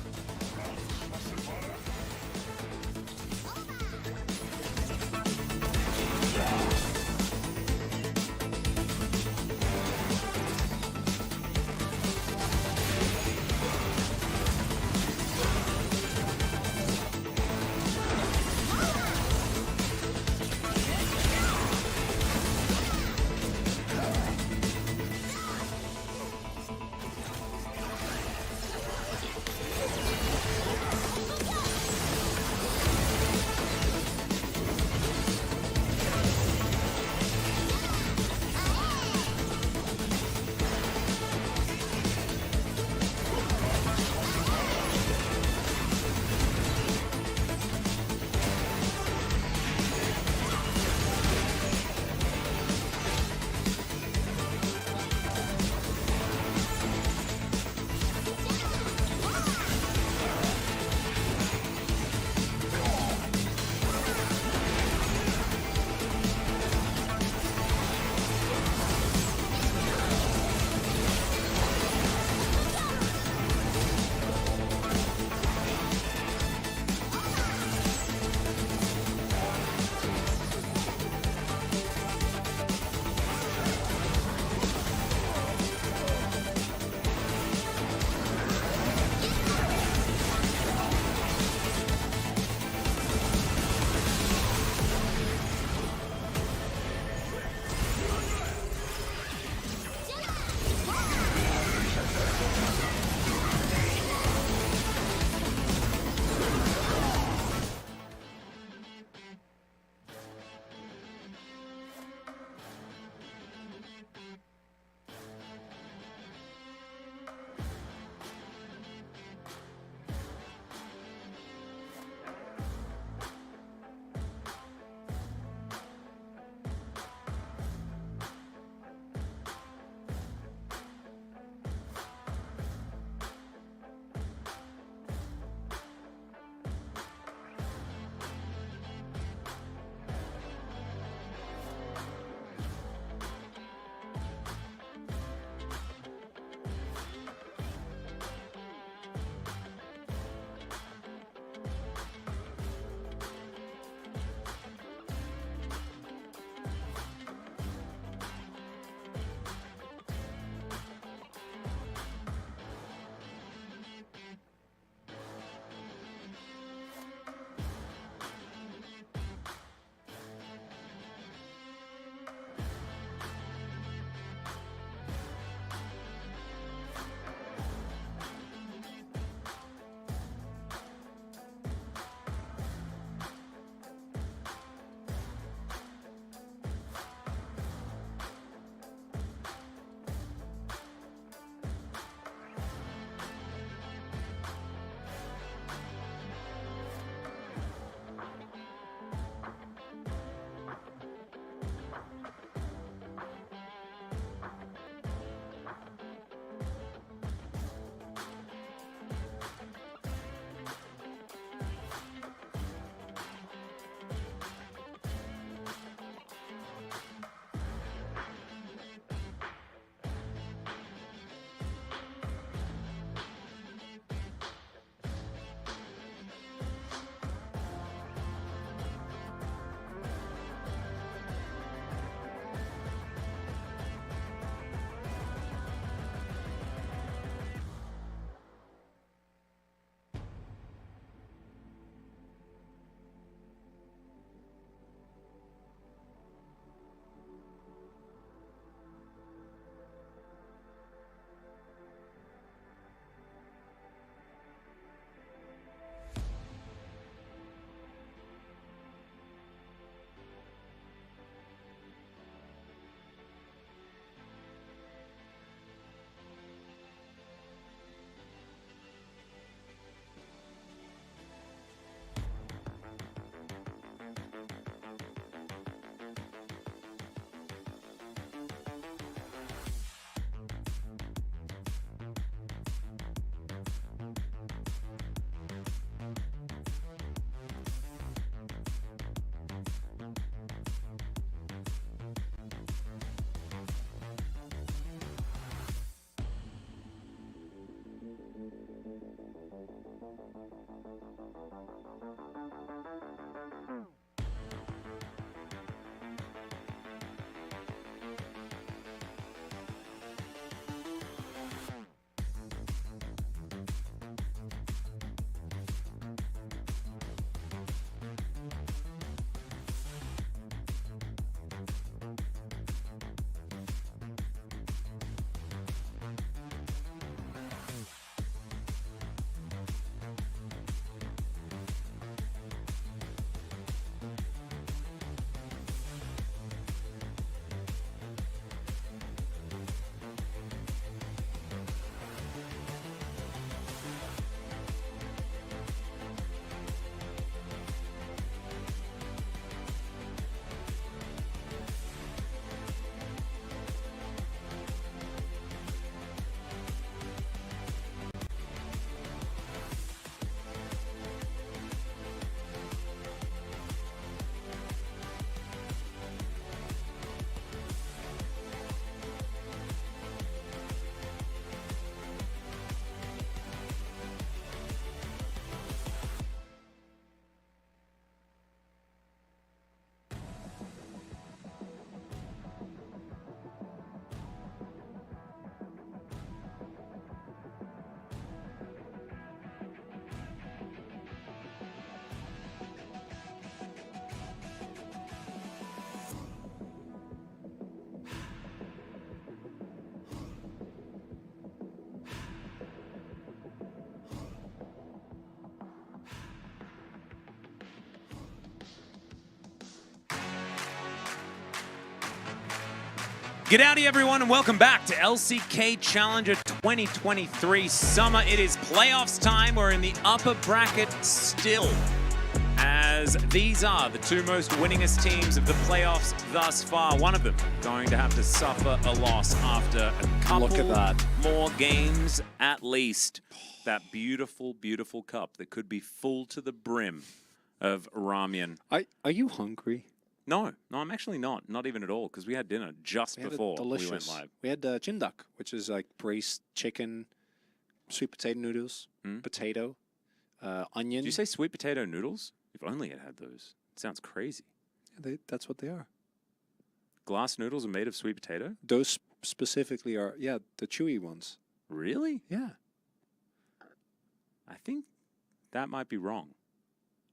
G'dowdy everyone and welcome back to LCK Challenger 2023 Summer. It is playoffs time. We're in the upper bracket still, as these are the two most winningest teams of the playoffs thus far. One of them going to have to suffer a loss after a couple more games at least. That beautiful, beautiful cup that could be full to the brim of ramen. Are you hungry? No, I'm actually not. Not even at all, because we had dinner just before we went live. We had Gen.G, which is like braised chicken, sweet potato noodles, potato, onion. Did you say sweet potato noodles? If only it had those. It sounds crazy. Yeah, that's what they are. Glass noodles are made of sweet potato? Those specifically are, yeah, the chewy ones. Really? Yeah. I think that might be wrong.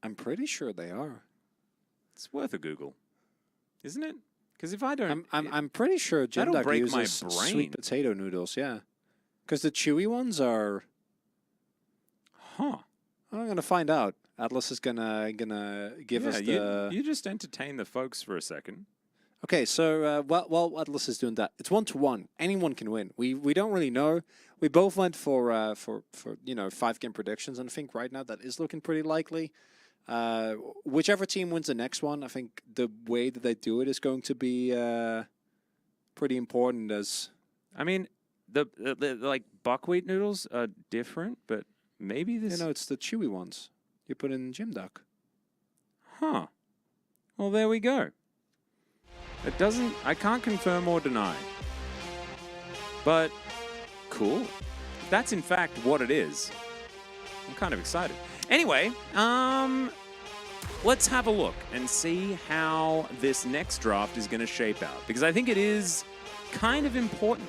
I'm pretty sure they are. It's worth a Google, isn't it? Because if I don't, I'm pretty sure Gen.G break my uses brain. sweet potato noodles. Yeah, because the chewy ones are. Huh? I'm gonna find out. Atlas is gonna give us the. You just entertain the folks for a second. Okay, so while Atlas is doing that, it's 1-1. Anyone can win. We don't really know. We both went for 5-game predictions, and I think right now that is looking pretty likely. Whichever team wins the next one, I think the way that they do it is going to be pretty important. As I mean, the like buckwheat noodles are different, but maybe this. it's the chewy ones you put in Gen.G. Huh. Well, there we go. It doesn't. I can't confirm or deny. But cool. That's in fact what it is. I'm kind of excited. Anyway, let's have a look and see how this next draft is going to shape out, because I think it is kind of important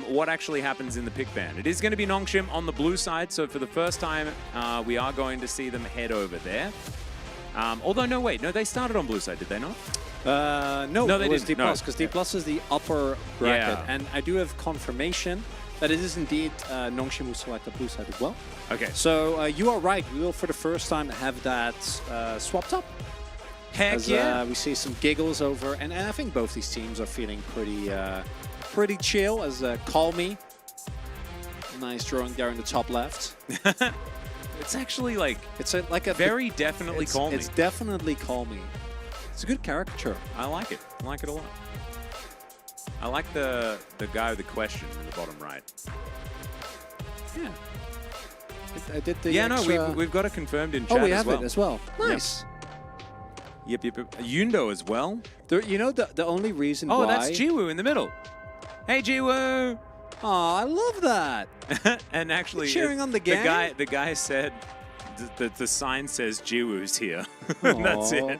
what actually happens in the pick ban. It is going to be Nongshim on the blue side, so for the first time, we are going to see them head over there. Although, no, wait, no, they started on blue side, did they not? No, they it was didn't. D+, because D+ is the upper bracket, Yeah. and I do have confirmation that it is indeed Nongshim who select the blue side as well. Okay. So you are right. We will, for the first time, have that swapped up. Heck As, yeah. we see some giggles over, and I think both these teams are feeling pretty chill. As Call Me, nice drawing there in the top left. It's actually like, It's like a very definitely Call Me. It's definitely Call Me. It's a good caricature. I like it. I like it a lot. I like the guy with the question in the bottom right. Yeah. I did the Yeah, extra... no, we've got it confirmed in chat Oh, we as have well. it as well. Nice. Yep. Yundo as well. The only reason Oh, why... that's Jiwoo in the middle. Hey, Jiwoo! Oh, I love that. And actually, Cheering on the gang? The guy said, the sign says Jiwoo's here. That's it.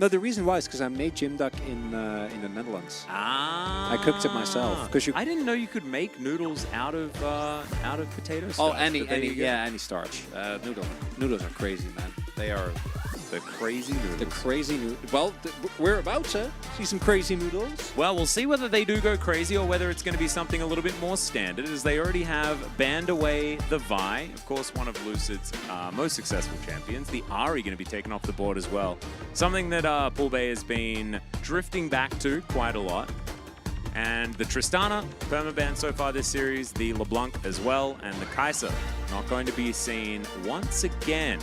No, the reason why is because I made Gen.G in the Netherlands. Ah. I cooked it myself. I didn't know you could make noodles out of potato starch. Oh, but any there you go. any starch. Noodles are crazy, man. They are The crazy noodles. the crazy noodles. Well, we're about to see some crazy noodles. Well, we'll see whether they do go crazy or whether it's going to be something a little bit more standard, as they already have banned away the Vi, of course, one of Lucid's most successful champions. The Ari going to be taken off the board as well. Something that Pool Bay has been drifting back to quite a lot. And the Tristana, permaban so far this series, the LeBlanc as well, and the Kai'Sa not going to be seen once again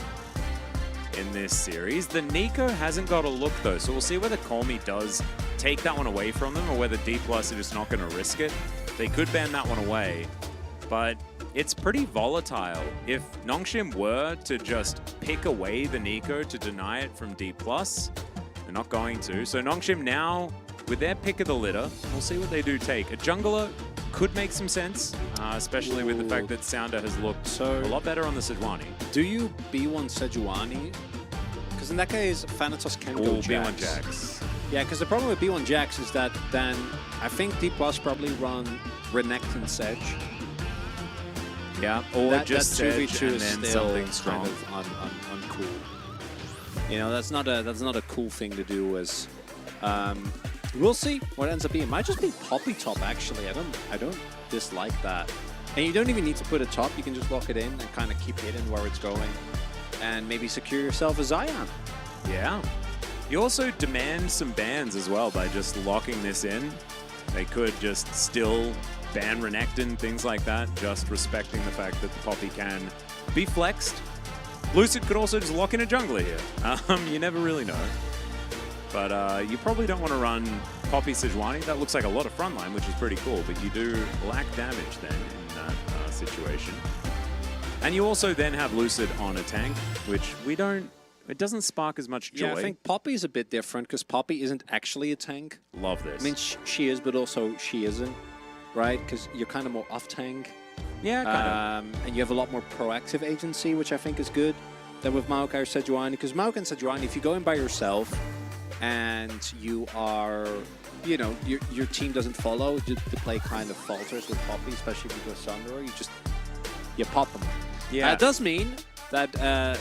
in this series. The Nico hasn't got a look though, so we'll see whether Call Me does take that one away from them or whether D+ are just not going to risk it. They could ban that one away, but it's pretty volatile. If Nongshim were to just pick away the Nico to deny it from D+, they're not going to. So Nongshim now, with their pick of the litter, we'll see what they do take. A jungler could make some sense, especially with the fact that Sounder has looked a lot better on the Sejuani. Do you B1 Sejuani? Because in that case, Thanatos can go Jax. B1 Jax. Yeah, because the problem with B1 Jax is that then I think D+ probably run Renekton Sedge. Yeah, or that just Sedge Sedge and and then then still something strong. kind of uncool. You know, that's not a cool thing to do. As we'll see what ends up being. It might just be Poppy top actually. I don't dislike that. And you don't even need to put a top. You can just lock it in and kind of keep hidden where it's going, and maybe secure yourself a Zion. Yeah. You also demand some bans as well by just locking this in. They could just still ban Renekton, things like that, just respecting the fact that the Poppy can be flexed. Lucid could also just lock in a jungler here. You never really know. But you probably don't want to run Poppy Sejuani. That looks like a lot of frontline, which is pretty cool, but you do lack damage then in that situation. And you also then have Lucid on a tank, which we don't... It doesn't spark as much joy. Yeah, I think Poppy is a bit different because Poppy isn't actually a tank. Love this. I mean, she is, but also she isn't, right? Because you're kind of more off-tank. Yeah, kind of. And you have a lot more proactive agency, which I think is good, than with Maokai or Sejuani. Because Maokai and Sejuani, if you go in by yourself and you are, you know, your team doesn't follow, the play kind of falters with Poppy, especially if you go Sandro, you pop them. Yeah. It does mean that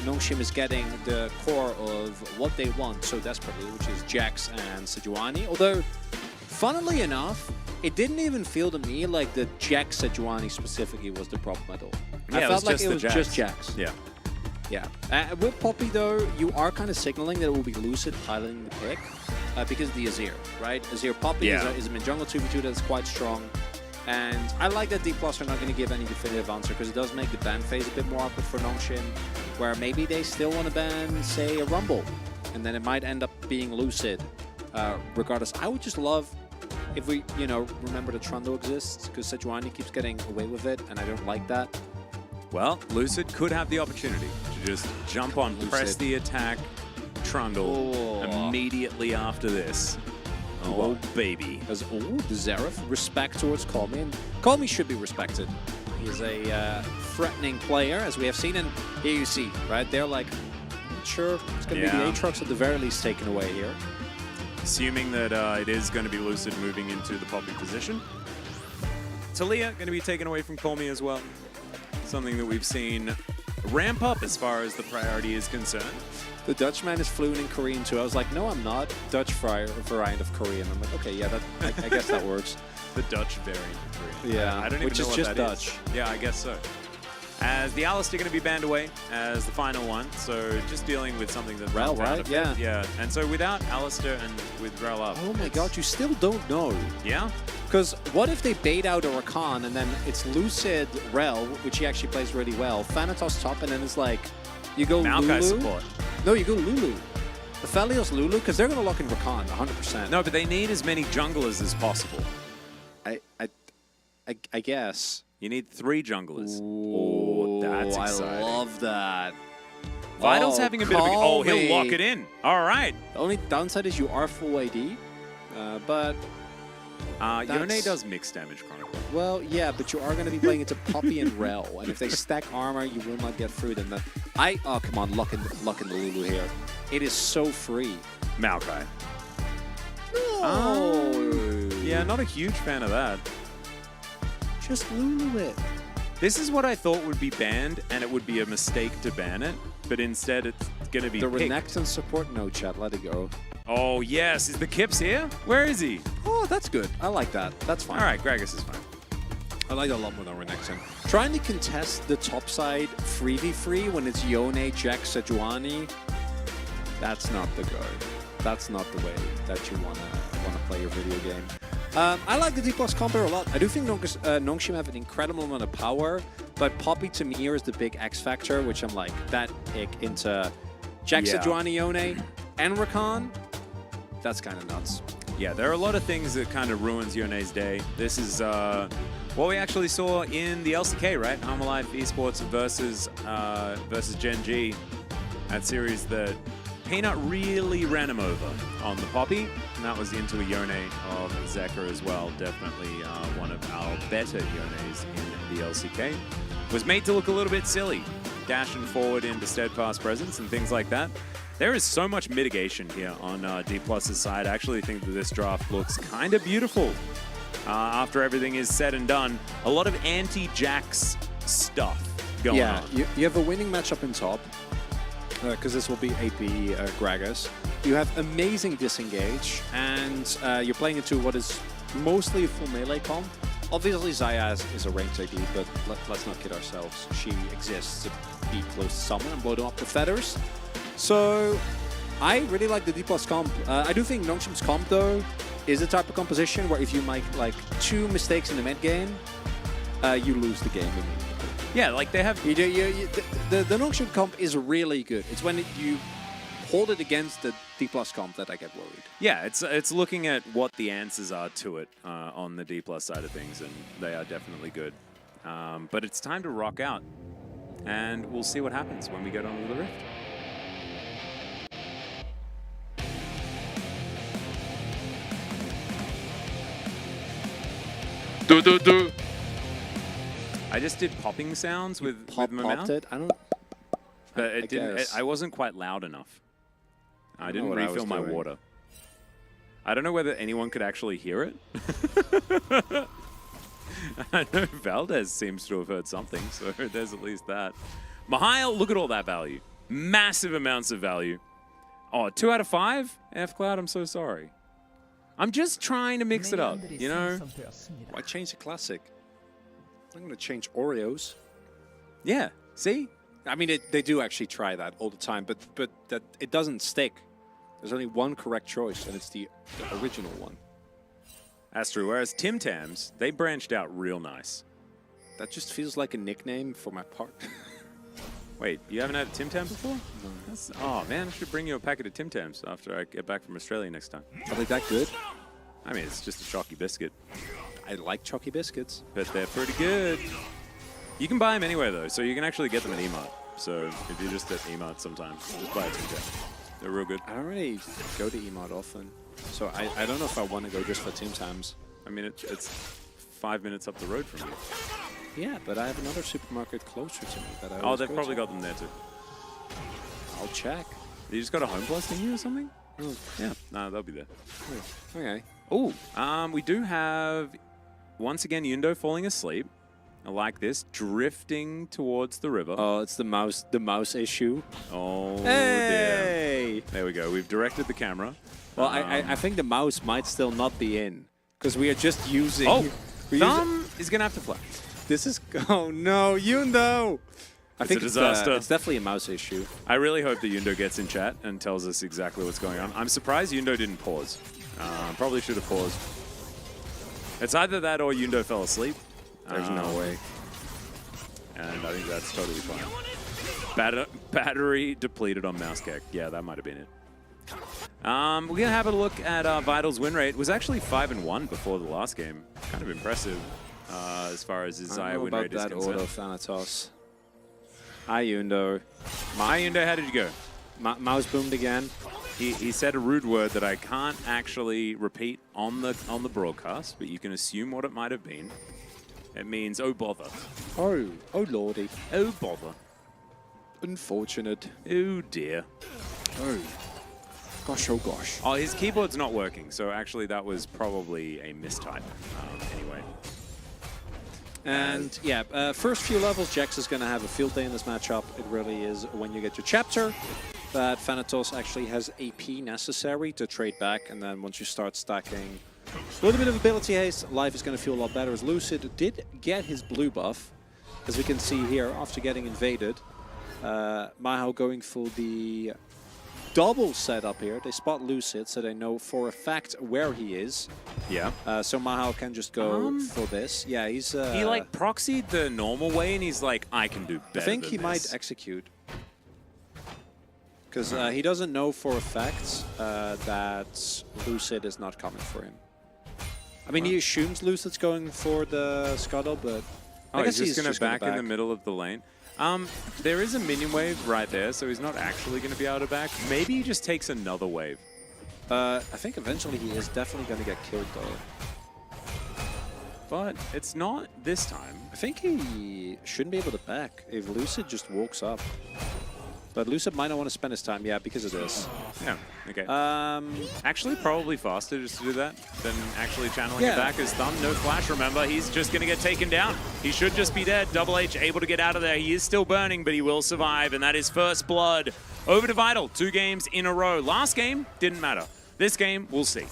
Nongshim is getting the core of what they want so desperately, which is Jax and Sejuani. Although, funnily enough, it didn't even feel to me like the Jax Sejuani specifically was the problem at all. Yeah, I felt like it was Jax. just Jax. Yeah. Yeah. With Poppy, though, you are kind of signaling that it will be Lucid piloting the pick because of the Azir, right? Azir Poppy is a mid-jungle 2v2 that's quite strong. And I like that D+ are not going to give any definitive answer because it does make the ban phase a bit more awkward for Nongshim, where maybe they still want to ban, say, a Rumble, and then it might end up being Lucid. Regardless, I would just love if we, you know, remember that Trundle exists because Sejuani keeps getting away with it, and I don't like that. Well, Lucid could have the opportunity to just jump on, press the attack, Trundle immediately after this. Oh, baby. As the Xerath, respect towards Callme. And Callme should be respected. He's a threatening player, as we have seen. And here you see, right? They're like, not sure it's going to be the Aatrox at the very least taken away here. Assuming that it is going to be Lucid moving into the Poppy position. Talia going to be taken away from Callme as well. Something that we've seen ramp up as far as the priority is concerned. The Dutchman is fluent in Korean too. I was like, no, I'm not. Dutch variant of Korean. I'm like, okay, yeah, I guess that works. The Dutch variant of Korean. Yeah, I don't even which know is what just that Dutch. Is. Yeah, I guess so. As the Alistair going to be banned away as the final one, so just dealing with something that Rel, runs out right? of Yeah. it. Yeah, and so without Alistair and with Rel up. Oh my god, you still don't know. Yeah? Because what if they bait out a Rakan and then it's Lucid Rel, which he actually plays really well, Thanatos top, and then it's like, you go Maokai Lulu. support. No, you go Lulu. The Felios Lulu, because they're going to lock in Rakan 100%. No, but they need as many junglers as possible. I guess. You need 3 junglers. Ooh, that's exciting. I love that. Vital's having a bit of a... Oh, he'll lock it in. All right. The only downside is you are full AD, but... Yone does mixed damage, Chronicle. Well, yeah, but you are going to be playing into Poppy and Rel, and if they stack armor, you will not get through them. Oh, come on, lock in the Lulu here. It is so free. Maokai. Oh. Yeah, not a huge fan of that. Just Lulu it. This is what I thought would be banned, and it would be a mistake to ban it, but instead it's going to be the picked. Renekton support? No, chat, let it go. Oh, yes. Is the Kips here? Where is he? Oh, that's good. I like that. That's fine. All right, Gragas is fine. I like that a lot more than Renekton. Trying to contest the top side 3v3 when it's Yone, Jax, Sejuani, that's not the go. That's not the way that you wanna play your video game. I like the D+ combo a lot. I do think Nongshim have an incredible amount of power, but Poppy to me here is the big X factor, which I'm like, that pick into Jax, Sejuani, Yone, and Rakan, that's kind of nuts. Yeah, there are a lot of things that kind of ruins Yone's day. This is what we actually saw in the LCK, right? Home Alive Esports versus Gen.G. That series that Peanut really ran him over on the Poppy, and that was into a Yone of Zeka as well. Definitely one of our better Yones in the LCK. Was made to look a little bit silly, dashing forward into steadfast presence and things like that. There is so much mitigation here on D+'s side. I actually think that this draft looks kind of beautiful. After everything is said and done, a lot of anti-Jax stuff going on. Yeah, you have a winning matchup in top, because this will be AP Gragas. You have amazing disengage, and you're playing into what is mostly a full melee comp. Obviously, Xayah is a ranked AD, but let's not kid ourselves. She exists to be close to someone and blow them up with feathers. So, I really like the D+ comp. I do think Nongshim's comp, though, is the type of composition where if you make like 2 mistakes in the mid game, you lose the game. Yeah, like they have. The Nongshim comp is really good. It's when you hold it against the D+ comp that I get worried. Yeah, it's looking at what the answers are to it on the D+ side of things, and they are definitely good. But it's time to rock out, and we'll see what happens when we get onto the Rift. Do. I just did popping sounds with my mouth. Popped it? I don't. But it didn't. guess. I wasn't quite loud enough. I didn't what I was refill my doing. water. I don't know whether anyone could actually hear it. I know Valdez seems to have heard something, so there's at least that. Mihail, look at all that value. Massive amounts of value. Oh, 2 out of 5? F-Cloud, I'm so sorry. I'm just trying to mix it up, you know? Why change the classic? I'm going to change Oreos. Yeah, see? I mean, they do actually try that all the time, but that it doesn't stick. There's only one correct choice, and it's the original one. That's true. Whereas Tim Tams, they branched out real nice. That just feels like a nickname for my part. Wait, you haven't had a Tim Tam before? No. Oh man, I should bring you a packet of Tim Tams after I get back from Australia next time. Are they that good? I mean, it's just a chalky biscuit, I like chalky biscuits. but they're pretty good. You can buy them anywhere though, so you can actually get them at Emart. So if you're just at Emart sometimes, just buy a Tim Tam. They're real good. I don't really go to Emart often, so I don't know if I want to go just for Tim Tams. I mean, it's 5 minutes up the road from you. Yeah, but I have another supermarket closer to me that I Oh, always they've go probably to. got them there too. I'll check. You just got a Home Plus thingy or something? Oh, Yeah, no, they'll be there. okay. Oh, we do have, once again, Yundo falling asleep. I like this, drifting towards the river. Oh, it's the mouse issue. Oh, dear. Hey! There we go. We've directed the camera. Well, I think the mouse might still not be in, because we are just using... Oh, we're Thumb is going to have to flash. This is... Oh, no, Yundo! I It's think a disaster. It's definitely a mouse issue. I really hope that Yundo gets in chat and tells us exactly what's going on. I'm surprised Yundo didn't pause. Probably should have paused. It's either that or Yundo fell asleep. There's no way. And I think that's totally fine. Battery depleted on mouse kick. Yeah, that might have been it. We're going to have a look at Vital's win rate. It was actually 5-1 before the last game. Kind of impressive as far as his Zaya win rate is that concerned. auto Thanatos. Hi, Yundo. Hi, Yundo, how did you go? Mouse boomed again. He said a rude word that I can't actually repeat on the broadcast, but you can assume what it might have been. It means, oh bother. Oh lordy. Oh bother. Unfortunate. Oh dear. Oh. Gosh, oh gosh. Oh, his keyboard's not working, so actually that was probably a mistype. Anyway. And yeah, first few levels, Jax is going to have a field day in this matchup. It really is when you get your chapter that Thanatos actually has AP necessary to trade back, and then once you start stacking a little bit of ability haste, life is going to feel a lot better. As Lucid did get his blue buff, as we can see here, after getting invaded. Mahao going for the double setup here. They spot Lucid, so they know for a fact where he is. Yeah. So Mahao can just go for this. Yeah, he's... he like proxied the normal way, and he's like, I can do better I think than he this. might execute. Because he doesn't know for a fact that Lucid is not coming for him. I mean, he assumes Lucid's going for the scuttle, but I guess he's just gonna back in the middle of the lane. There is a minion wave right there, so he's not actually going to be able to back. Maybe he just takes another wave. I think eventually he is definitely going to get killed, though. But it's not this time. I think he shouldn't be able to back if Lucid just walks up. But Lucid might not want to spend his time, because of this. Yeah, okay. Actually, probably faster just to do that than actually channeling Yeah. it back. His Thumb, no flash, remember. He's just going to get taken down. He should just be dead. Double H able to get out of there. He is still burning, but he will survive, and that is first blood. Over to Vital, 2 games in a row. Last game, didn't matter. This game, we'll see.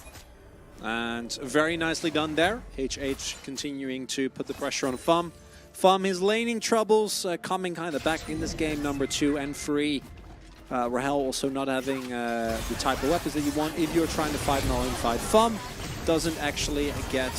And very nicely done there. HH continuing to put the pressure on Thumb. Thumb, his laning troubles coming kind of back in this game, number 2 and 3. Rahel also not having the type of weapons that you want if you're trying to fight an all-in fight. Thumb doesn't actually get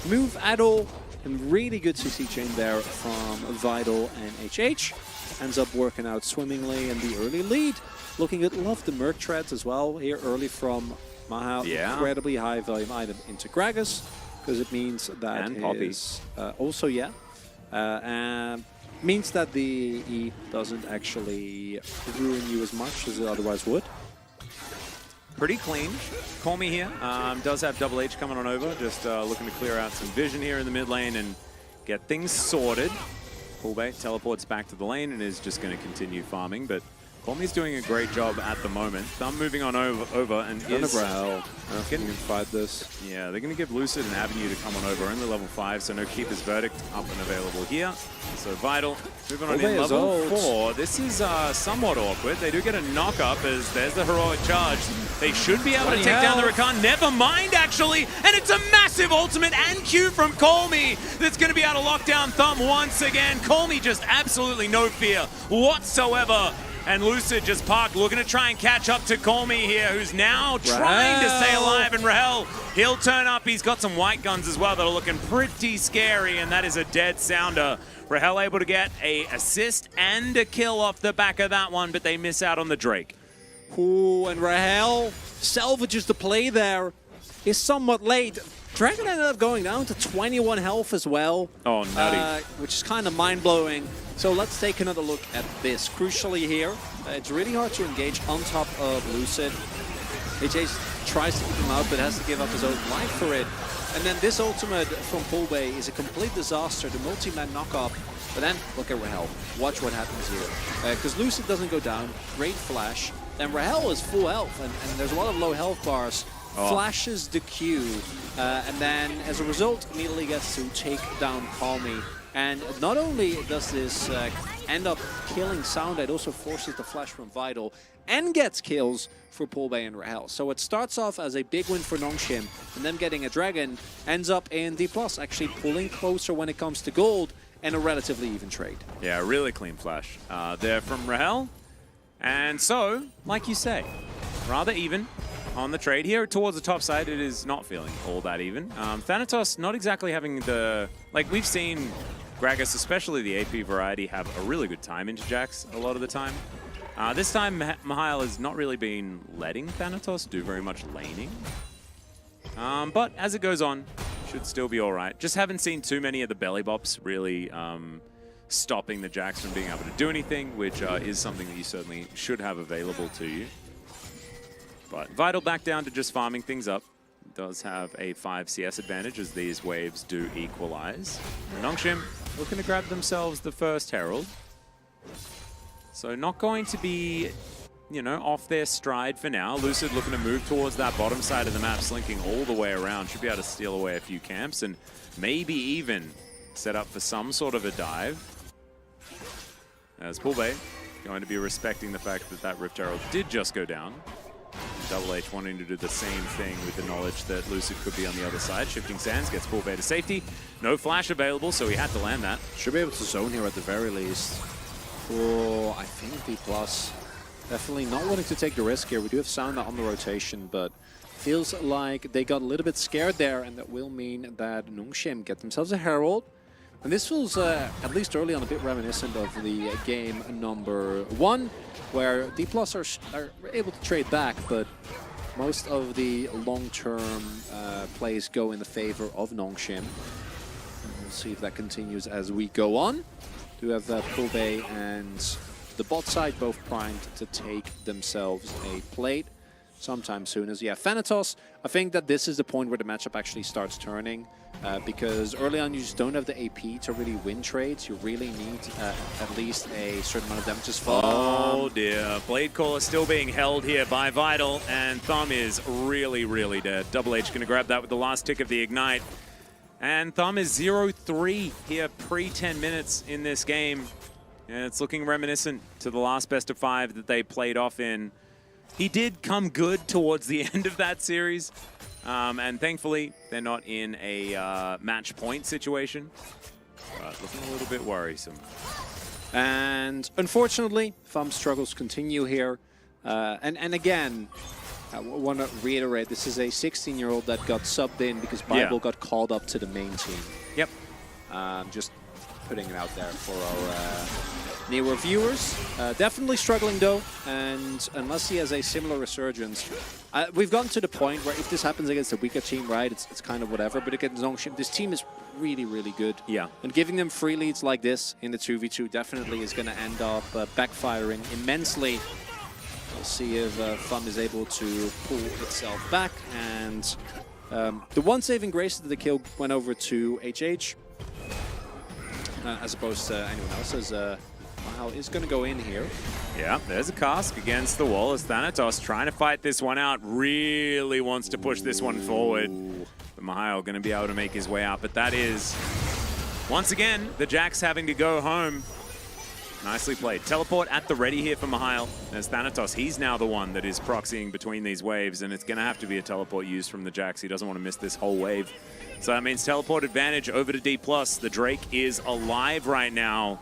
move at all. And really good CC chain there from Vital and HH. Ends up working out swimmingly in the early lead. Looking at love the Merc treads as well here early from Mahal. Yeah. Incredibly high volume item into Gragas because it means that And Poppy. also means that the E doesn't actually ruin you as much as it otherwise would. Pretty clean. Call me here. Does have Double H coming on over. Just looking to clear out some vision here in the mid lane and get things sorted. Pullbait teleports back to the lane and is just going to continue farming. But Call Me's doing a great job at the moment. Thumb moving on over and is... Rahel. I don't think you can fight this. Yeah, they're going to give Lucid an avenue to come on over. Only level 5, so no Keeper's Verdict up and available here. So Vital moving on in level 4. This is somewhat awkward. They do get a knock up as there's the heroic charge. They should be able to take down the Rakan. Never mind, actually. And it's a massive ultimate and Q from Call Me that's going to be able to lock down Thumb once again. Call Me just absolutely no fear whatsoever. And Lucid just parked, looking to try and catch up to Call Me here, who's now trying to stay alive. And Rahel, he'll turn up. He's got some white guns as well that are looking pretty scary, and that is a dead sounder. Rahel able to get a assist and a kill off the back of that one, but they miss out on the Drake. Ooh, and Rahel salvages the play there. Is somewhat late. Dragon ended up going down to 21 health as well. Oh, nutty. Which is kind of mind-blowing. So let's take another look at this. Crucially here, it's really hard to engage on top of Lucid. HH tries to keep him out, but has to give up his own life for it. And then this ultimate from Pullbay is a complete disaster, the multi-man knock-up. But then, look at Rahel. Watch what happens here. Because Lucid doesn't go down, great flash. Then Rahel is full health, and there's a lot of low health bars. Flashes the Q, and then as a result, immediately gets to take down Call Me. And not only does this end up killing Sound, it also forces the flash from Vital and gets kills for Pullbay and Rahel. So it starts off as a big win for Nongshim, and them getting a dragon ends up in D+, actually pulling closer when it comes to gold, and a relatively even trade. Yeah, really clean flash there from Rahel. And so, like you say, rather even on the trade here. Towards the top side, it is not feeling all that even. Thanatos not exactly having the... Like, we've seen Gragas, especially the AP variety, have a really good time into Jax a lot of the time. This time, Mahal has not really been letting Thanatos do very much laning. But as it goes on, should still be all right. Just haven't seen too many of the belly bops really stopping the Jax from being able to do anything, which is something that you certainly should have available to you. But Vital back down to just farming things up. Does have a 5 CS advantage as these waves do equalize. Nongshim looking to grab themselves the first Herald. So not going to be, you know, off their stride for now. Lucid looking to move towards that bottom side of the map, slinking all the way around. Should be able to steal away a few camps and maybe even set up for some sort of a dive. As Pullbay going to be respecting the fact that that Rift Herald did just go down. Double H wanting to do the same thing with the knowledge that Lucid could be on the other side. Shifting Sands gets Pullbay to safety. No flash available, so he had to land that. Should be able to zone here at the very least. Oh, I think D+. Definitely not wanting to take the risk here. We do have Sound on the rotation, but feels like they got a little bit scared there, and that will mean that Nongshim get themselves a Herald. And this feels, at least early on, a bit reminiscent of the game number 1, where D+ are able to trade back, but most of the long-term plays go in the favor of Nongshim. We'll see if that continues as we go on. Do have Pullbay and the bot side both primed to take themselves a plate sometime soon. As Thanatos, I think that this is the point where the matchup actually starts turning. Because early on you just don't have the AP to really win trades. You really need at least a certain amount of damages. Oh dear, Blade Caller still being held here by Vital, and Thumb is really, really dead. Double H gonna grab that with the last tick of the Ignite. And Thumb is 0-3 here pre-10 minutes in this game. And it's looking reminiscent to the last best of 5 that they played off in. He did come good towards the end of that series. And thankfully, they're not in a match point situation. But looking a little bit worrisome. And unfortunately, Thumb struggles continue here. And again, I want to reiterate, this is a 16-year-old that got subbed in because Bible got called up to the main team. Yep. Just putting it out there for our newer viewers. Definitely struggling though, and unless he has a similar resurgence, we've gotten to the point where if this happens against a weaker team, right, it's kind of whatever, but against Nongshim, this team is really, really good. Yeah. And giving them free leads like this in the 2v2 definitely is going to end up backfiring immensely. We'll see if Thumb is able to pull itself back, and the one saving grace that the kill went over to HH, as opposed to anyone else, as Mahal is going to go in here. Yeah, there's a cask against the wall as Thanatos trying to fight this one out, really wants to push this one forward. But Mahal going to be able to make his way out, but that is, once again, the Jax having to go home. Nicely played. Teleport at the ready here for Mahal. As Thanatos, he's now the one that is proxying between these waves, and it's going to have to be a teleport used from the Jax. He doesn't want to miss this whole wave. So that means teleport advantage over to D+. The Drake is alive right now.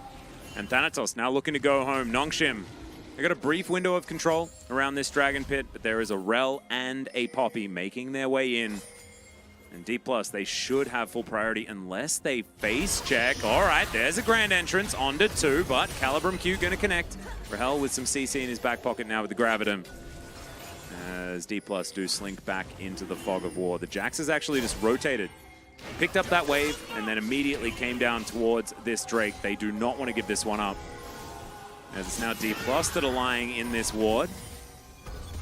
And Thanatos now looking to go home. Nongshim, they got a brief window of control around this Dragon Pit, but there is a Rel and a Poppy making their way in. And D+, they should have full priority unless they face check. All right, there's a grand entrance onto 2, but Calibrum Q going to connect. Rahel with some CC in his back pocket now with the Graviton. As D+ do slink back into the fog of war. The Jax has actually just rotated, picked up that wave, and then immediately came down towards this Drake. They do not want to give this one up. As it's now D+ that are lying in this ward.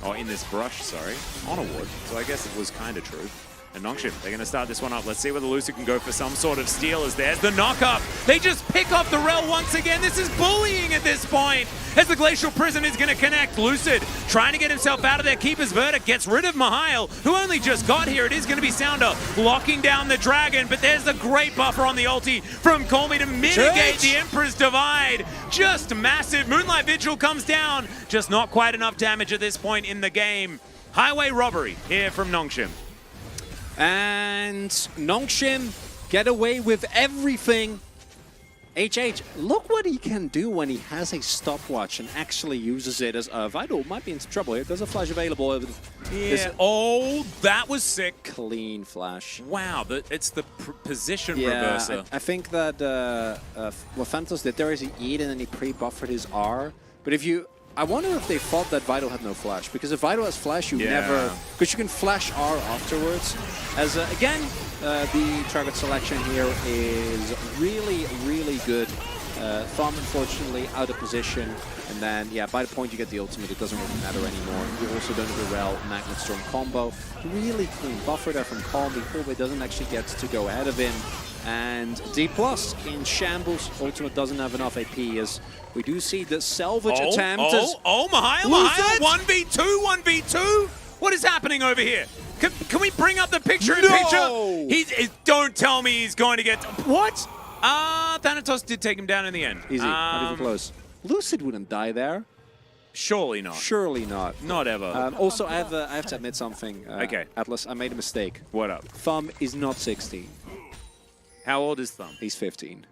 Or in this brush, sorry. On a ward. So I guess it was kind of true. And Nongshim, they're going to start this one up. Let's see whether Lucid can go for some sort of steal as there's the knock-up. They just pick up the Rel once again. This is bullying at this point as the Glacial Prison is going to connect. Lucid trying to get himself out of there. Keeper's Verdict gets rid of Mahal, who only just got here. It is going to be Sounder locking down the Dragon, but there's a great buffer on the ulti from Colmy to mitigate the Emperor's Divide. Just massive. Moonlight Vigil comes down. Just not quite enough damage at this point in the game. Highway robbery here from Nongshim. And Nongshim get away with everything. HH, look what he can do when he has a stopwatch and actually uses it as Vital might be in some trouble here. There's a flash available. Yeah. Oh, that was sick. Clean flash. Wow, it's the position reverser. I think that what Phantos did there is he E'd and then he pre-buffered his R. But if you... I wonder if they thought that Vital had no flash, because if Vital has flash, you never... Because you can flash R afterwards. As, again, the target selection here is really, really good. Thumb, unfortunately, out of position. And then, yeah, by the point you get the ultimate, it doesn't really matter anymore. You also don't have a Rel Magnet Storm combo. Really clean buffer there from Calmy. Colby doesn't actually get to go ahead of him. And D+ in shambles. Ultimate doesn't have enough AP as we do see the salvage attempt. Mahal, 1v2. What is happening over here? Can we bring up the picture in picture? Don't tell me he's going to get... What? Thanatos did take him down in the end. Easy, not even close. Lucid wouldn't die there. Surely not. Surely not. Not ever. Also, I have to admit something. Okay. Atlas, I made a mistake. What up? Thumb is not 16. How old is Thumb? He's 15.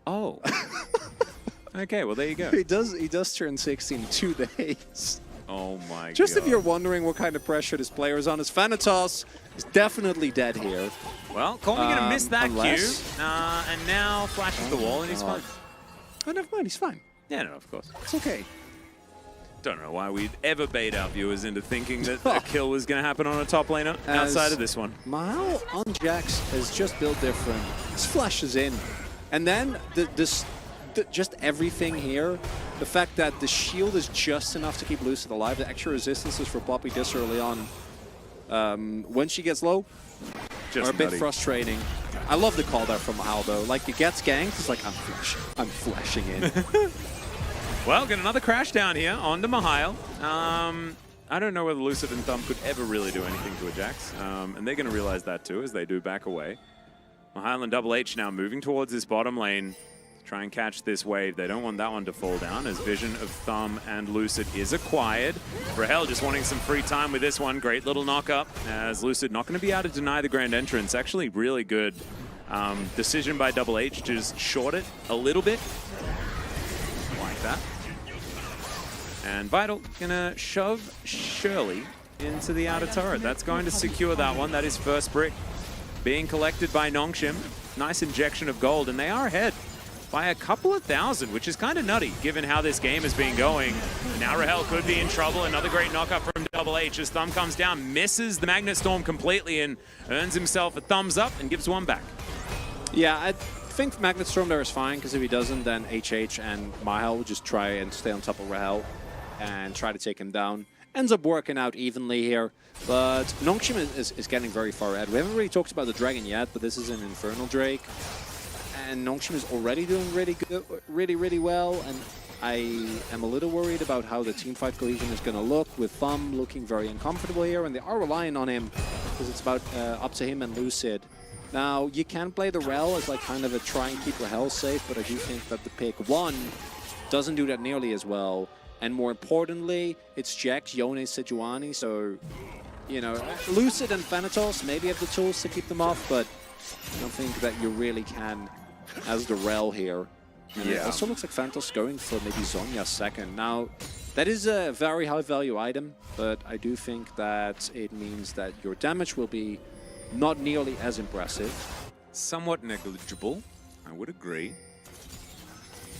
Oh. Okay, well there you go. He does turn 16 in 2 days. Oh my god. Just if you're wondering what kind of pressure this player is on, is Thanatos is definitely dead here. Well, Colmy gonna miss that unless... cue. And now flashes the wall and he's fine. Oh, never mind, he's fine. Yeah, no, of course. It's okay. Don't know why we'd ever bait our viewers into thinking that a kill was going to happen on a top laner outside of this one. Mahal on Jax has just built different. This flashes in. And then just everything here, the fact that the shield is just enough to keep Lucid alive, the extra resistances for Poppy this early on, when she gets low, are a bit frustrating. I love the call there from Mahal though. Like, he gets ganked, it's like, I'm flashing in. Well, get another crash down here onto Mahal. I don't know whether Lucid and Thumb could ever really do anything to a Jax, and they're going to realize that too as they do back away. Mahal and Double H now moving towards this bottom lane to try and catch this wave. They don't want that one to fall down as vision of Thumb and Lucid is acquired. Rahel just wanting some free time with this one. Great little knock-up as Lucid not going to be able to deny the grand entrance. Actually really good decision by Double H to just short it a little bit. that. And Vital gonna shove Shirley into the outer turret. That's going to secure that one. That is first brick being collected by Nongshim. Nice injection of gold, and they are ahead by a couple of thousand, which is kind of nutty given how this game has been going. Now Rahel could be in trouble. Another great knockup from Double H as Thumb comes down, misses the Magnet Storm completely, and earns himself a thumbs up and gives one back. Yeah, I think Magnet Storm there is fine, because if he doesn't, then HH and Mahal will just try and stay on top of Rahel and try to take him down. Ends up working out evenly here, but Nongshim is getting very far ahead. We haven't really talked about the Dragon yet, but this is an Infernal Drake. And Nongshim is already doing really good, really well, and I am a little worried about how the teamfight cohesion is going to look, with Thumb looking very uncomfortable here, and they are relying on him, because it's about up to him and Lucid. Now, you can play the Rel as like kind of a try and keep Rahel safe, but I do think that the pick 1 doesn't do that nearly as well. And more importantly, it's Jax, Yone, Sejuani, so, you know, Lucid and Thanatos maybe have the tools to keep them off, but I don't think that you really can as the Rel here. And it also looks like Thanatos going for maybe Zhonya's second. Now, that is a very high value item, but I do think that it means that your damage will be not nearly as impressive. Somewhat negligible, I would agree.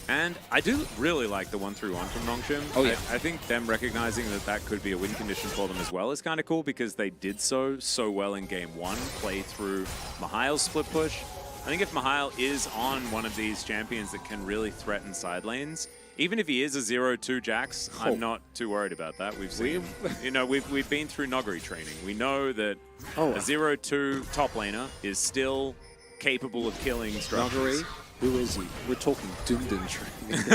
And I do really like the 1-3-1 from Nongshim. Oh, yeah. I think them recognizing that that could be a win condition for them as well is kind of cool, because they did so well in game 1, play through Mihail's split push. I think if Mihail is on one of these champions that can really threaten side lanes, even if he is a 0-2 Jax, I'm not too worried about that. We've seen, you know, we've been through Noggery training. We know that a 0-2 top laner is still capable of killing structures. Noggery? Who is he? We're talking Dundun training.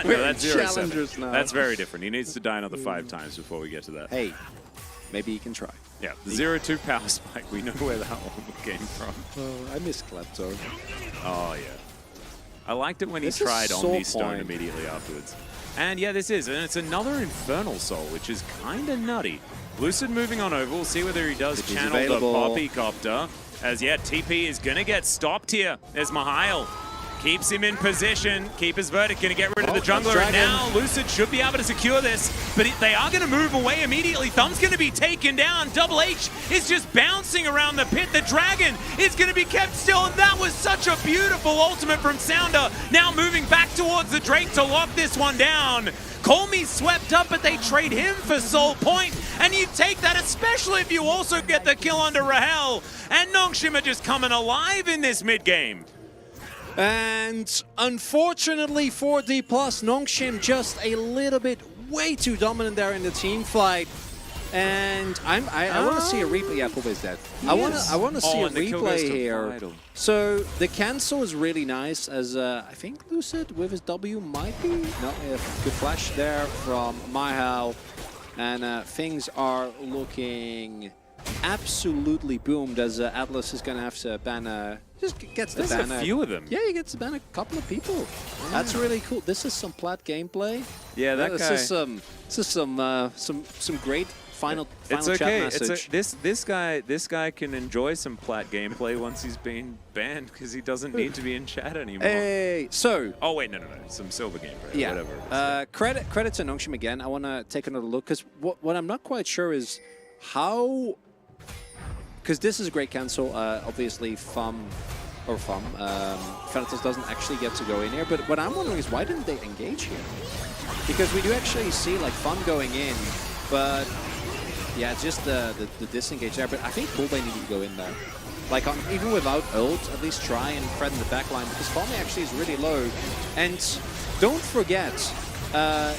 No, that's challengers now. That's very different. He needs to die another 5 times before we get to that. Hey, maybe he can try. Yeah, the 0-2 power spike, we know where that one came from. Oh, I miss Klepto. Oh, yeah. I liked it when This he is tried Soul Omni Stone Point. immediately afterwards. And yeah, this is, and it's another Infernal Soul, which is kind of nutty. Lucid moving on over, we'll see whether he does If he's channel the available. Poppycopter. As yeah, TP is going to get stopped here as Mihail keeps him in position. Keeper's Verdict going to get rid of the jungler, and now Lucid should be able to secure this, but they are going to move away immediately. Thumb's going to be taken down. Double H is just bouncing around the pit. The Dragon is going to be kept still, and that was such a beautiful ultimate from Sounder. Now moving back towards the Drake to lock this one down. Colmy's swept up, but they trade him for Soul Point, and you take that, especially if you also get the kill under Rahel. And Nongshim are just coming alive in this mid-game. And unfortunately for D+, Nongshim just a little bit way too dominant there in the team fight. And I want to see a replay. Yeah, Poobah's dead. I want to see a replay here. So the cancel is really nice, as I think Lucid with his W might be. No, good flash there from Mihail, and things are looking absolutely boomed, as Atlas is going to have to ban just gets the ban a few of them. Yeah, he gets to ban a couple of people. Yeah. That's really cool. This is some plat gameplay. Yeah, that guy. This is some great final it's chat okay. message. This guy can enjoy some plat gameplay once he's been banned, because he doesn't need to be in chat anymore. Hey, so. Oh wait, no, some silver gameplay. Yeah. Whatever. Credit to Nongshim again. I want to take another look, because what I'm not quite sure is how. Because this is a great cancel. Obviously, Thanatos doesn't actually get to go in here. But what I'm wondering is, why didn't they engage here? Because we do actually see like Fun going in, but yeah, it's just the disengage there. But I think Poobah needed to go in there. Like even without ult, at least try and threaten the backline, because Fami actually is really low. And don't forget,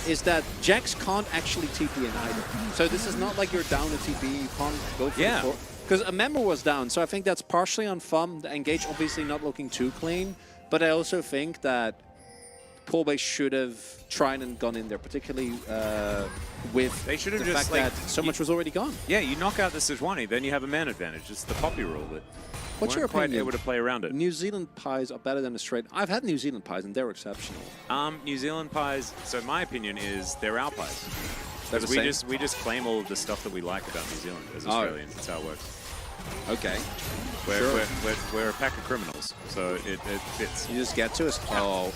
is that Jax can't actually TP in either. So this is not like you're down a TP, you can't go for the core. Because a member was down, so I think that's partially on FUM. The engage obviously not looking too clean, but I also think that Poobah should have tried and gone in there, particularly with they should have the just fact like that so much was already gone. Yeah, you knock out the Sejuani, then you have a man advantage. It's the Poppy rule that What's your quite opinion? able to play around it. New Zealand pies are better than Australian. I've had New Zealand pies and they're exceptional. New Zealand pies. So my opinion is they're our pies. They're the we just claim all of the stuff that we like about New Zealand as Australians. That's how it works. Okay. We're a pack of criminals, so it fits. You just get to us. Oh,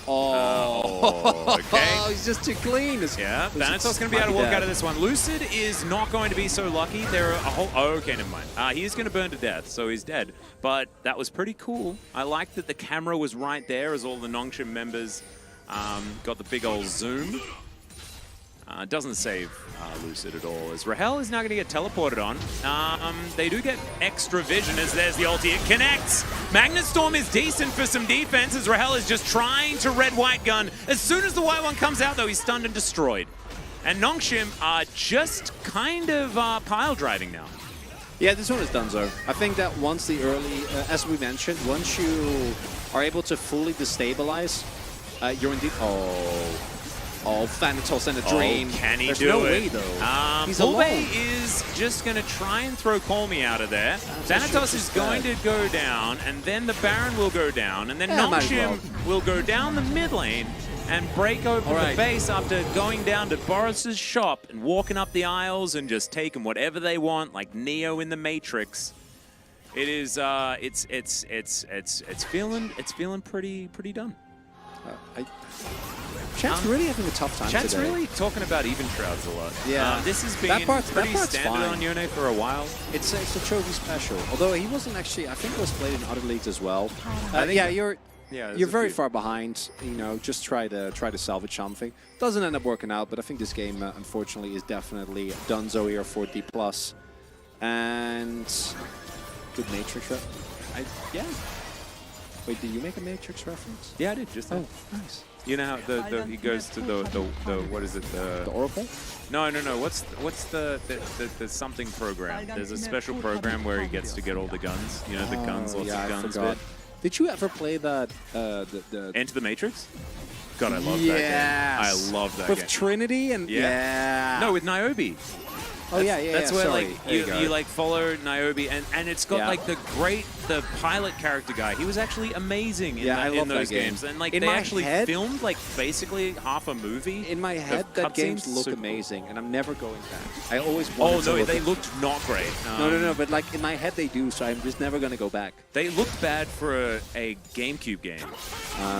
okay. Oh, he's just too clean. Yeah, Thanatos going to be able to walk out of this one. Lucid is not going to be so lucky. There are a whole... Oh, okay, never mind. He is going to burn to death, so he's dead. But that was pretty cool. I like that the camera was right there as all the Nongshim members got the big old zoom. Doesn't save Lucid at all, as Rahel is now going to get teleported on. They do get extra vision as there's the ulti. It connects. Magnet Storm is decent for some defense as Rahel is just trying to red-white gun. As soon as the white one comes out, though, he's stunned and destroyed. And Nongshim are just kind of pile driving now. Yeah, this one is donezo. I think that once the early, as we mentioned, once you are able to fully destabilize, you're indeed... Oh, Thanatos and a dream. Can he There's do no it? way, though. He's Pulve alone. is just going to try and throw Colmy out of there. Thanatos is going to go down, and then the Baron will go down, and then Nongshim will go down the mid lane and break open the base after going down to Boris's shop and walking up the aisles and just taking whatever they want, like Neo in the Matrix. It is, it's feeling pretty done. Chat's really having a tough time Chat's today. really talking about even shrouds a lot. Yeah. This has been pretty standard fine on Yone for a while. It's a trophy special. Although he wasn't actually, I think it was played in other leagues as well. You're very far behind. You know, just try to salvage something. Doesn't end up working out, but I think this game, unfortunately, is definitely donezo here for D+. And good Matrix Yeah. Wait, did you make a Matrix reference? Yeah, I did. Just Oh, nice. You know how he goes to the what is it, The Oracle? No. What's the something program? There's a special program where he gets to get all the guns. You know, the guns, lots of guns. I forgot. Did you ever play that? Enter the Matrix? God, I love that game. I love that with game. Trinity and No, with Niobe. Oh That's where sorry. like you like follow Niobe and it's got like the pilot character guy. He was actually amazing in those games. And like they actually filmed like basically half a movie. In my head, that games look amazing, and I'm never going back. I always wanted to they looked not great. No, but like in my head they do, so I'm just never gonna go back. They looked bad for a GameCube game.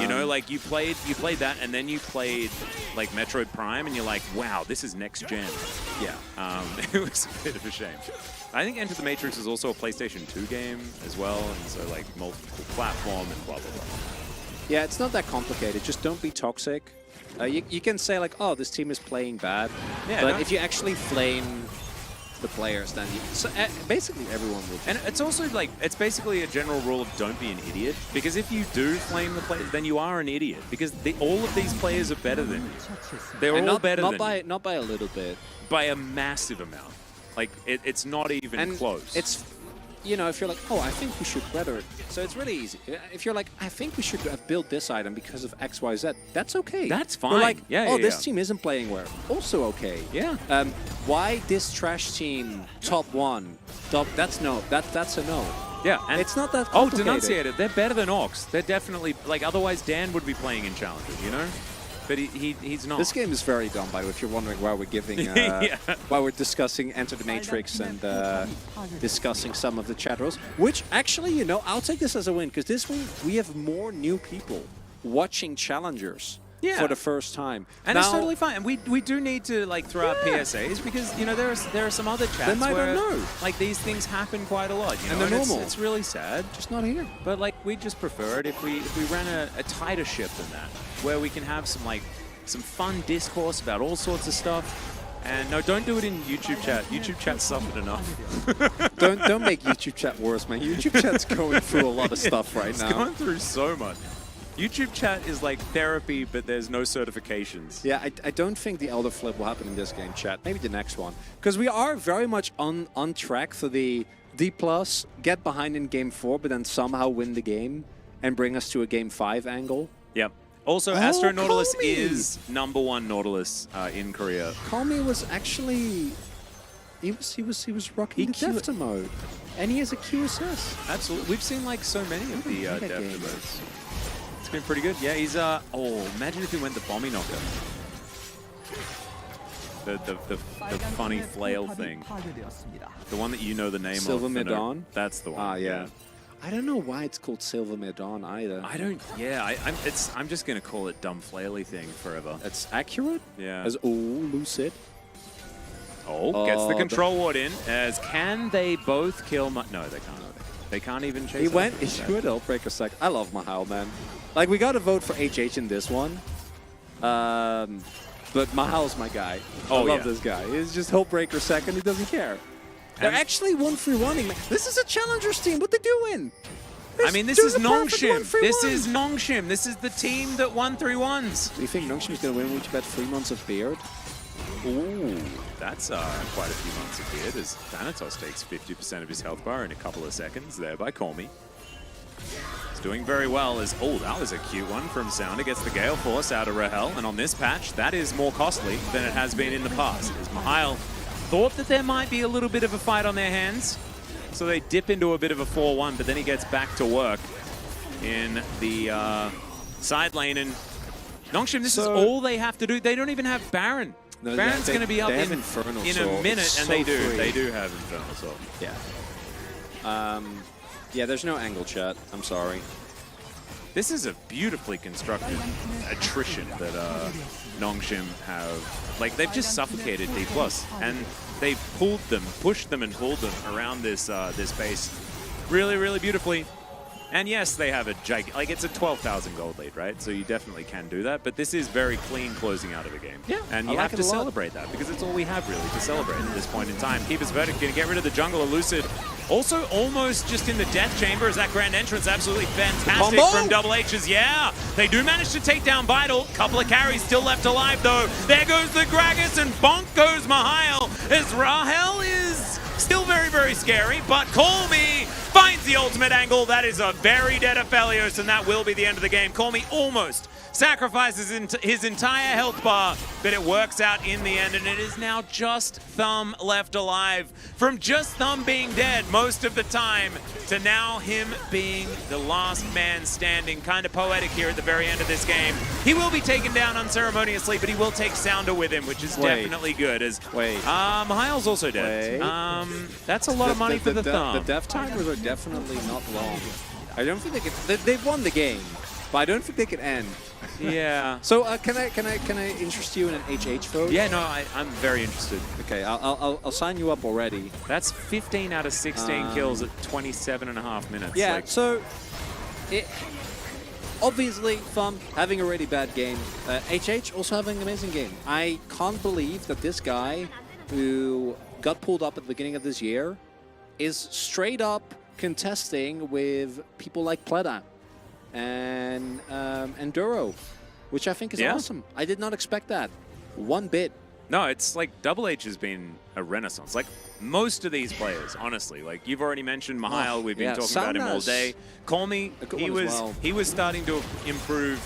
You know, like you played that, and then you played like Metroid Prime, and you're like, wow, this is next gen. Yeah. It was a bit of a shame. I think Enter the Matrix is also a PlayStation 2 game as well, and so like multiple platform and blah blah blah. Yeah, it's not that complicated. Just don't be toxic. You can say like, oh, this team is playing bad, but if you actually flame the players, then basically everyone will. And it's also like, it's basically a general rule of don't be an idiot, because if you do flame the players, then you are an idiot, because all of these players are better than you. They're all better than you. Not by a little bit. By a massive amount. Like, it's not even close. It's, you know, if you're like, oh, I think we should weather it. So it's really easy. If you're like, I think we should have built this item because of X, Y, Z, that's okay. That's fine. We're like, this team isn't playing well. Also okay. Yeah. Why this trash team top one? That's a no. Yeah, and it's not that complicated. Denunciated. They're better than Ox. They're definitely, like, otherwise Dan would be playing in Challenger, you know? But he's not. This game is very dumb, by the way, if you're wondering why we're giving, why we're discussing Enter the Matrix and discussing some of the chat rules. Which, actually, you know, I'll take this as a win, because this week we have more new people watching Challengers for the first time. And now, it's totally fine. And we do need to, like, throw out PSAs, because, you know, there are some other chats where, like, these things happen quite a lot, you know? And they're normal. It's really sad. Just not here. But, like, we just prefer it if we ran a tighter ship than that, where we can have some fun discourse about all sorts of stuff. And no, don't do it in YouTube chat. YouTube chat suffered enough. don't make YouTube chat worse, man. YouTube chat's going through a lot of stuff right now. It's going through so much. YouTube chat is like therapy, but there's no certifications. Yeah, I don't think the Elder Flip will happen in this game, chat. Maybe the next one. Because we are very much on track for the D+, get behind in Game 4, but then somehow win the game and bring us to a Game 5 angle. Yep. Also, Astro Nautilus is #1 Nautilus in Korea. Colmy was actually... He was rocking the Defter mode. And he has a QSS. Absolutely. We've seen like so many of the Defter modes. It's been pretty good. Yeah, he's imagine if he went the Bomby Knocker. the funny flail thing. The one that you know the name Silver of. Medon? That's the one. Ah, yeah. I don't know why it's called Silver Medon either. I don't. Yeah, I'm just gonna call it dumb flaily thing forever. It's accurate? Yeah. As lucid. Oh, gets the control ward in. As can they both kill? No, they can't. They can't even chase. He went. He would Outbreaker sec. I love Mahal, man. Like, we got to vote for HH in this one. But Mahal's my guy. I love this guy. He's just Hopebreaker second. He doesn't care. They're actually 1-3-1-ing. This is a Challengers team. What they doing? I mean, this is Nongshim. This is Nongshim. This is the team that 1-3-1s. Do you think Nongshim's going to win with about 3 months of beard? Ooh, that's quite a few months of beard as Thanatos takes 50% of his health bar in a couple of seconds there by Colmy. He's doing very well as, oh, that was a cute one from Sounder. Gets the Gale Force out of Rahel, and on this patch, that is more costly than it has been in the past. As Mahal thought that there might be a little bit of a fight on their hands, so they dip into a bit of a 4-1, but then he gets back to work in the side lane, and Nongshim, this is all they have to do. They don't even have Baron. No, Baron's going to be up in a Soul. minute, It's and so they do. free. They do have Infernal Soul. Yeah. Yeah, there's no angle chat. I'm sorry. This is a beautifully constructed attrition that Nongshim have. Like, they've just suffocated D+, and they've pulled them, pushed them and pulled them around this this base really, really beautifully. And yes, they have a like, it's a 12,000 gold lead, right? So you definitely can do that, but this is very clean closing out of a game. Yeah, and you have to celebrate that because it's all we have really to celebrate at this point in time. Keeper's Verdict going to get rid of the jungle of Lucid. Also almost just in the death chamber as that grand entrance absolutely fantastic from Double H's. Yeah, they do manage to take down Vital. Couple of carries still left alive though. There goes the Gragas and bonk goes Mahal as Rahel is still very, very scary, but Colmy finds the ultimate angle. That is a very dead Aphelios, and that will be the end of the game. Colmy almost sacrifices his entire health bar, but it works out in the end, and it is now just Thumb left alive. From just Thumb being dead most of the time to now him being the last man standing. Kind of poetic here at the very end of this game. He will be taken down unceremoniously, but he will take Sounder with him, which is definitely good. As Mahal's also dead. That's a lot of money for the Thumb. The death timers are definitely not long. I don't think they can. They've won the game, but I don't think they can end. Yeah. So can I interest you in an HH vote? Yeah, no, I'm very interested. Okay, I'll sign you up already. That's 15 out of 16 kills at 27.5 minutes. Yeah. Like, so obviously Thumb having a really bad game. HH also having an amazing game. I can't believe that this guy who got pulled up at the beginning of this year is straight up contesting with people like Pleda and Duro, which I think is awesome. I did not expect that one bit. No, it's like Double H has been a renaissance. Like most of these players, honestly. Like you've already mentioned Mahal, we've been talking about him all day. Colmy, he was starting to improve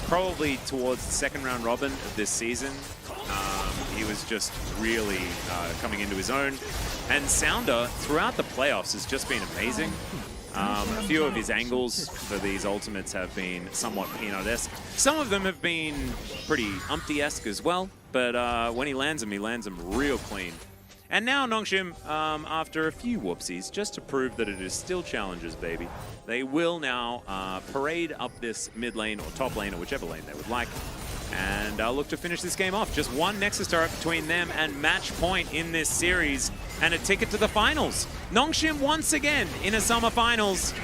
probably towards the second round robin of this season. He was just really coming into his own. And Sounder, throughout the playoffs, has just been amazing. A few of his angles for these ultimates have been somewhat Peanut-esque. Some of them have been pretty Umpty-esque as well, but when he lands them real clean. And now Nongshim, after a few whoopsies, just to prove that it is still Challengers, baby, they will now parade up this mid lane or top lane or whichever lane they would like, and look to finish this game off. Just one Nexus turret between them and match point in this series, and a ticket to the finals. Nongshim once again in a summer finals.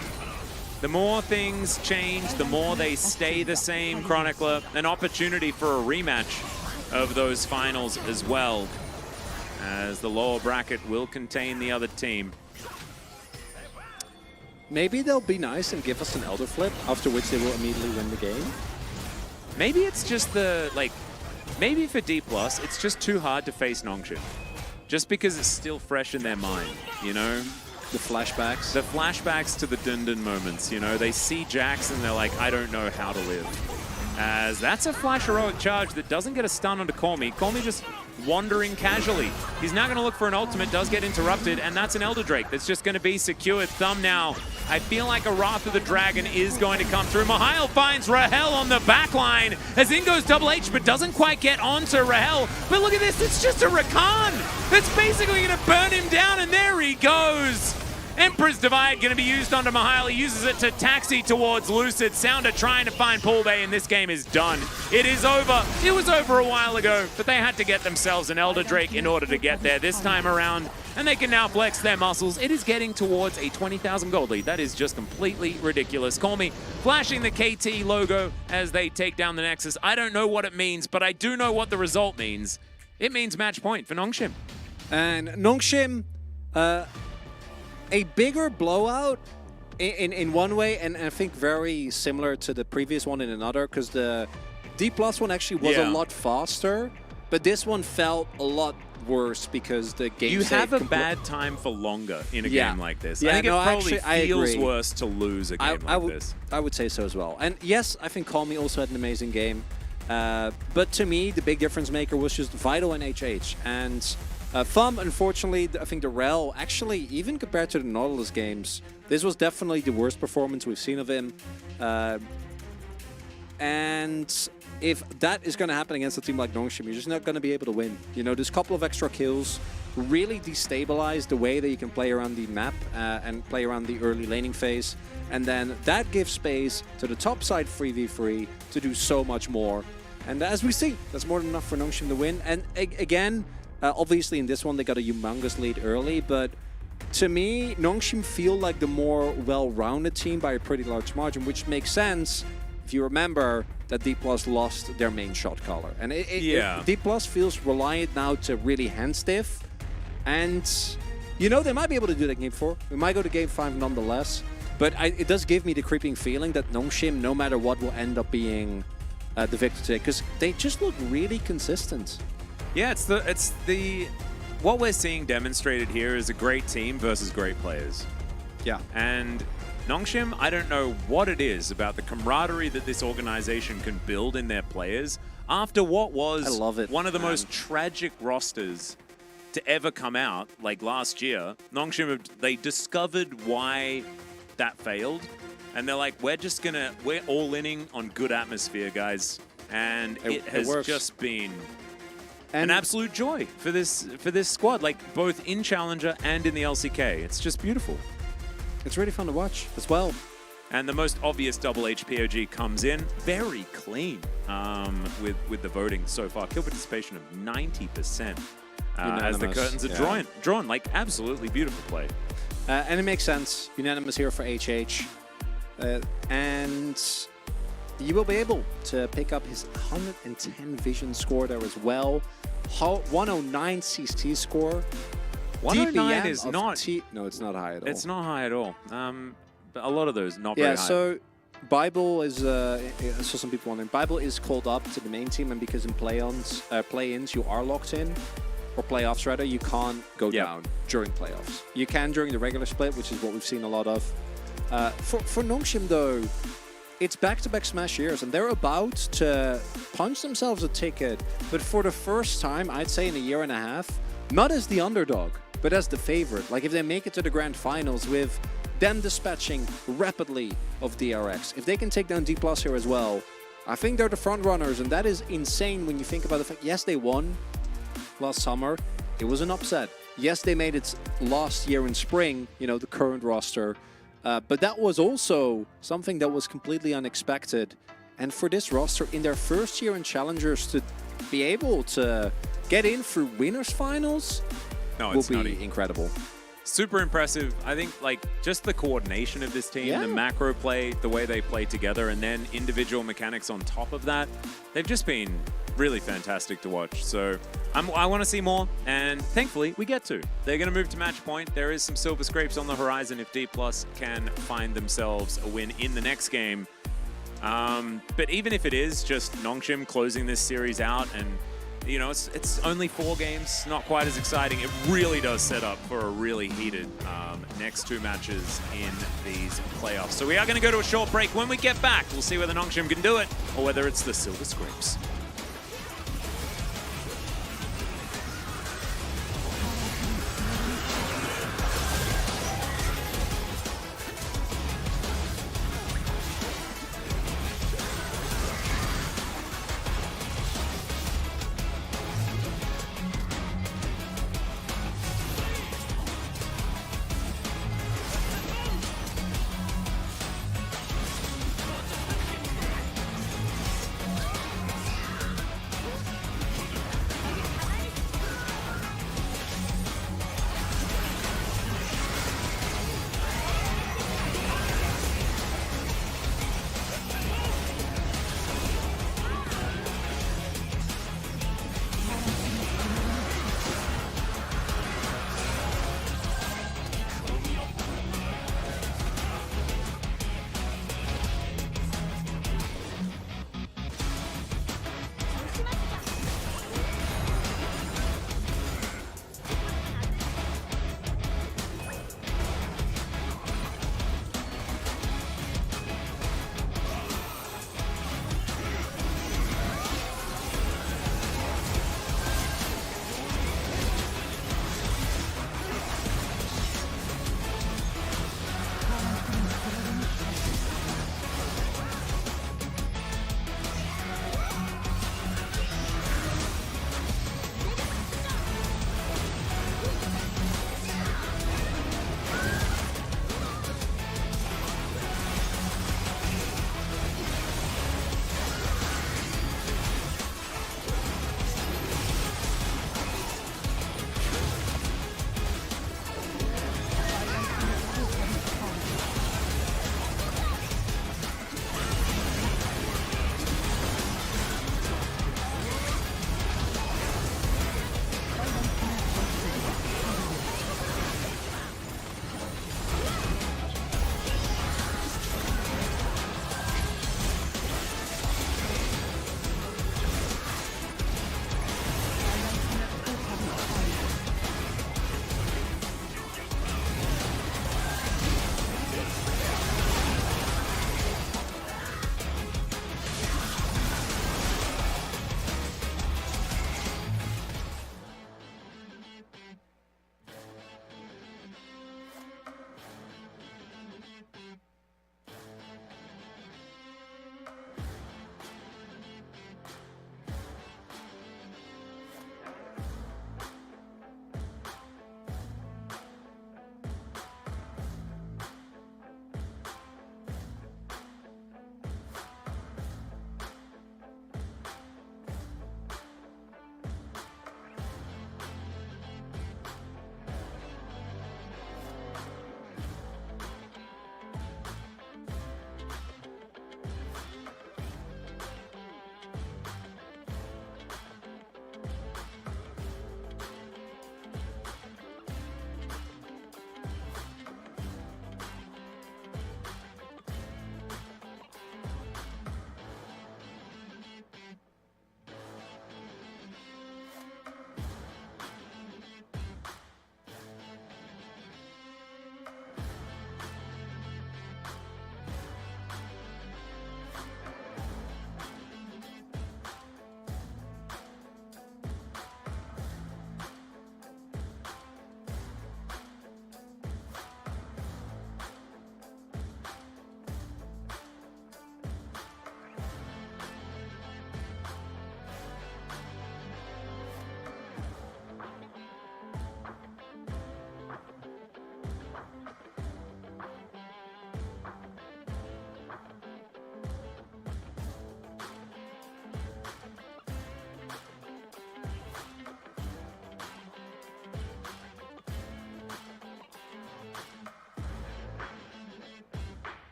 The more things change, the more they stay the same, Chronicler. An opportunity for a rematch of those finals as well, as the lower bracket will contain the other team. Maybe they'll be nice and give us an Elder Flip, after which they will immediately win the game. Maybe it's just maybe for D+, it's just too hard to face Nongshim. Just because it's still fresh in their mind, you know? The flashbacks? The flashbacks to the Dun Dun moments, you know? They see Jax and they're like, I don't know how to live. As that's a flash heroic charge that doesn't get a stun onto Colmy. Colmy just wandering casually. He's now going to look for an ultimate, does get interrupted, and that's an Elder Drake that's just going to be secured. Thumb now. I feel like a Wrath of the Dragon is going to come through. Mihail finds Rahel on the back line as in goes Double H, but doesn't quite get onto Rahel. But look at this, it's just a Rakan that's basically going to burn him down, and there he goes. Emperor's Divide going to be used onto Mihail. He uses it to taxi towards Lucid. Sounder trying to find Pool Bay, and this game is done. It is over. It was over a while ago, but they had to get themselves an Elder Drake in order to get there this time around, and they can now flex their muscles. It is getting towards a 20,000 gold lead. That is just completely ridiculous. Call me flashing the KT logo as they take down the Nexus. I don't know what it means, but I do know what the result means. It means match point for Nongshim. And Nongshim, a bigger blowout in one way, and I think very similar to the previous one in another, because the D+ one actually was a lot faster, but this one felt a lot worse because the game You have a bad time for longer in a game like this. I think it probably feels worse to lose a game like this. I would say so as well. And yes, I think Call Me also had an amazing game, but to me, the big difference maker was just Vital and HH. And Thumb, unfortunately, I think the Rel, actually, even compared to the Nautilus games, this was definitely the worst performance we've seen of him. And if that is going to happen against a team like Nongshim, you're just not going to be able to win. You know, this couple of extra kills really destabilize the way that you can play around the map and play around the early laning phase. And then that gives space to the top side 3v3 to do so much more. And as we see, that's more than enough for Nongshim to win. And again, obviously in this one they got a humongous lead early, but to me, Nongshim feel like the more well-rounded team by a pretty large margin, which makes sense if you remember that D+ lost their main shot caller. And D+ feels reliant now to really hand stiff. And, you know, they might be able to do that game 4. We might go to game 5 nonetheless. But it does give me the creeping feeling that Nongshim, no matter what, will end up being the victor today, because they just look really consistent. Yeah, it's the what we're seeing demonstrated here is a great team versus great players. Yeah. And Nongshim, I don't know what it is about the camaraderie that this organization can build in their players after what was one of the most tragic rosters to ever come out, like last year. Nongshim, they discovered why that failed, and they're like, we're all-inning on good atmosphere, guys. And it has just been an absolute joy for this squad, like both in Challenger and in the LCK. It's just beautiful. It's really fun to watch as well. And the most obvious Double H POG comes in very clean with the voting so far. Kill participation of 90% as the curtains are drawn. Like, absolutely beautiful play. And it makes sense. Unanimous here for HH. And you will be able to pick up his 110 vision score there as well. 109 CST score. 109 is not... No, it's not high at all. It's not high at all. But a lot of those not very high. Yeah, so Bible is... I saw some people wondering. Bible is called up to the main team, and because in play-ins you are locked in, or playoffs rather, you can't go down during playoffs. You can during the regular split, which is what we've seen a lot of. For Nongshim though, it's back-to-back Smash years, and they're about to punch themselves a ticket, but for the first time, I'd say in a year and a half, not as the underdog, but as the favorite. Like if they make it to the grand finals with them dispatching rapidly of DRX, if they can take down D+ here as well, I think they're the front runners, and that is insane when you think about the fact, yes, they won last summer. It was an upset. Yes, they made it last year in spring, you know, the current roster. But that was also something that was completely unexpected. And for this roster, in their first year in Challengers, to be able to get in through winners finals will be incredible. Super impressive. I think like just the coordination of this team, the macro play, the way they play together, and then individual mechanics on top of that, they've just been really fantastic to watch. So I want to see more, and thankfully we get to. They're going to move to match point. There is some silver scrapes on the horizon if D+ can find themselves a win in the next game. But even if it is just Nongshim closing this series out, and you know, it's only 4 games, not quite as exciting. It really does set up for a really heated next 2 matches in these playoffs. So we are going to go to a short break. When we get back, we'll see whether Nongshim can do it or whether it's the silver scrapes.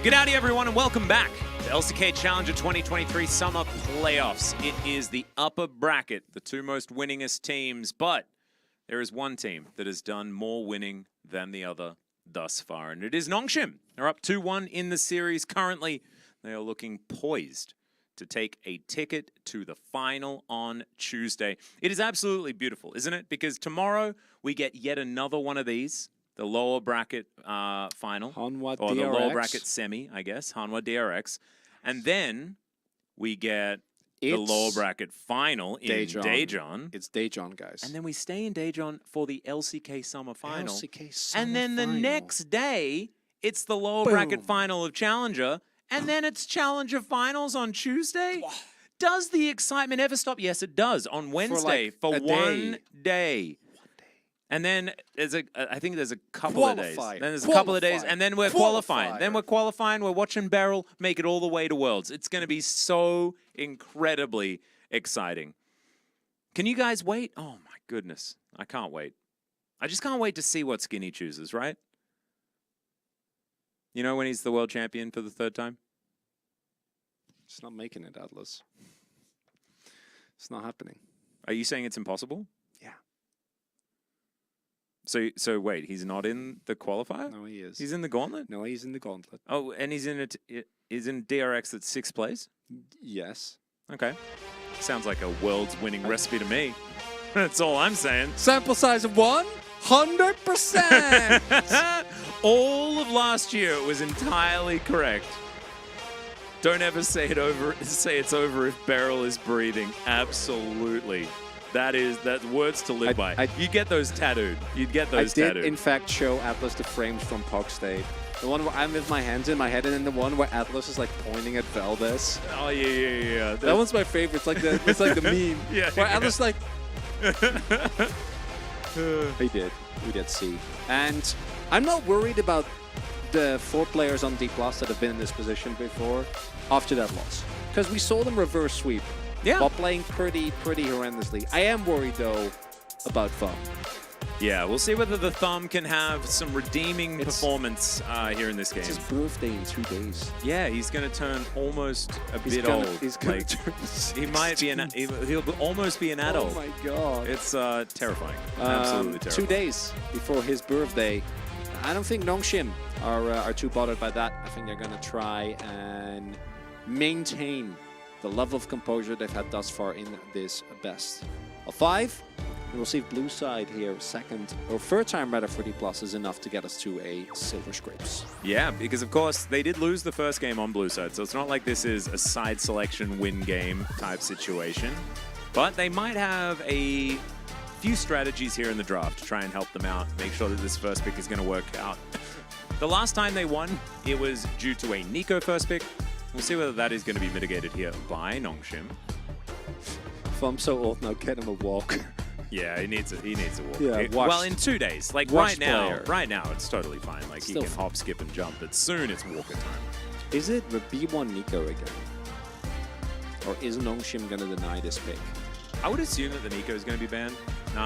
G'day everyone and welcome back to LCK Challenger 2023 Summer Playoffs. It is the upper bracket, the two most winningest teams, but there is one team that has done more winning than the other thus far, and it is Nongshim. They're up 2-1 in the series. Currently, they are looking poised to take a ticket to the final on Tuesday. It is absolutely beautiful, isn't it? Because tomorrow we get yet another one of these. The lower bracket final, Hanwha or DRX. the lower bracket semi, I guess, Hanwha DRX. And then we get the lower bracket final in Daejeon. It's Daejeon, guys. And then we stay in Daejeon for the LCK Summer Final. LCK Summer And then the Final. next day, it's the lower bracket final of Challenger. And then it's Challenger Finals on Tuesday. Does the excitement ever stop? Yes, it does. On Wednesday for one day. And then I think there's a couple of days. Then there's a couple of days, and then we're qualifying. Then we're qualifying. We're watching Beryl make it all the way to Worlds. It's going to be so incredibly exciting. Can you guys wait? Oh my goodness, I can't wait. I just can't wait to see what Skinny chooses. Right? You know when he's the world champion for the third time? It's not making it, Atlas. It's not happening. Are you saying it's impossible? Yeah. So wait, he's not in the qualifier? No, he is. He's in the gauntlet? No, he's in the gauntlet. Oh, and he's in DRX at 6th place? Yes. Okay. Sounds like a world's winning recipe to me. That's all I'm saying. Sample size of 100%. All of last year it was entirely correct. Don't ever say it's over if Beryl is breathing. Absolutely. That's words to live by. You get those tattooed. You'd get those tattooed. I did, in fact, show Atlas the frames from Pog State. The one where I'm with my hands in my head, and then the one where Atlas is like pointing at Valdez. Oh yeah. That one's my favorite. It's like the meme. Yeah. Where Atlas like. We did see, and I'm not worried about the 4 players on D+ that have been in this position before after that loss, because we saw them reverse sweep. Yeah. While playing pretty horrendously. I am worried, though, about Thumb. Yeah, we'll see whether the Thumb can have some redeeming performance here in this game. It's his birthday in 2 days. Yeah, he's going to turn almost a bit old. He's going to turn 16. He might be he'll almost be an adult. Oh, my God. It's terrifying. Absolutely terrifying. 2 days before his birthday. I don't think Nongshim are too bothered by that. I think they're going to try and maintain the level of composure they've had thus far in this best of 5. And we'll see if blue side here, third time rather for D+ is enough to get us to a silver scrapes. Yeah, because of course they did lose the first game on blue side, so it's not like this is a side selection win game type situation. But they might have a few strategies here in the draft to try and help them out, make sure that this first pick is going to work out. The last time they won, it was due to a Nico first pick. We'll see whether that is going to be mitigated here by Nongshim. If I'm so old now, get him a walk. Yeah, he needs a walk. Yeah, well, in 2 days. Like right now it's totally fine. Like Still he can hop, skip, and jump, but soon it's walker time. Is it the B1 Nico again? Or is Nongshim going to deny this pick? I would assume that the Nico is going to be banned.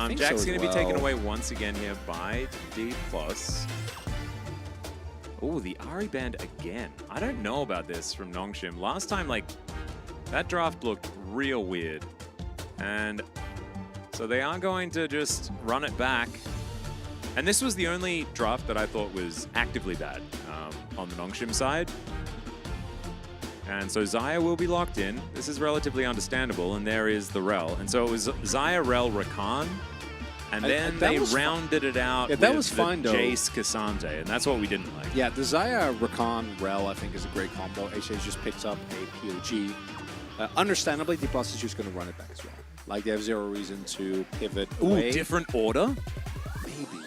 think Jack's so going as to be taken well. away once again here by D+. Oh, the Ari banned again. I don't know about this from Nongshim. Last time, like, that draft looked real weird. And so they are going to just run it back. And this was the only draft that I thought was actively bad on the Nongshim side. And so Xayah will be locked in. This is relatively understandable, and there is the Rel. And so it was Xayah, Rel, Rakan, and then they rounded it out Yeah, that with was fine, though. Jace, Cassandre, and that's what we didn't like. Yeah, the Xayah, Rakan, Rel, I think is a great combo. HA just picks up a POG. Understandably, D+ is just going to run it back as well. Like, they have zero reason to pivot away. Ooh, different order? Maybe.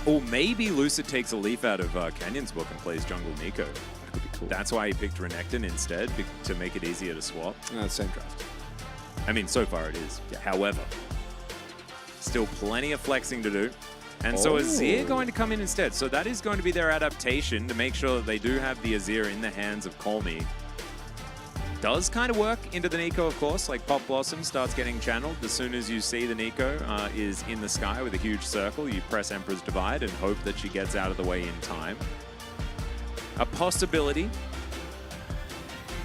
Or maybe Lucid takes a leaf out of Canyon's book and plays Jungle Nico. That could be cool. That's why he picked Renekton instead, to make it easier to swap. Same draft. I mean, so far it is. Yeah. However, still plenty of flexing to do. And so Azir going to come in instead. So that is going to be their adaptation to make sure that they do have the Azir in the hands of Colmy. Does kind of work into the Nico, of course. Like Pop Blossom starts getting channeled. As soon as you see the Nico is in the sky with a huge circle, you press Emperor's Divide and hope that she gets out of the way in time. A possibility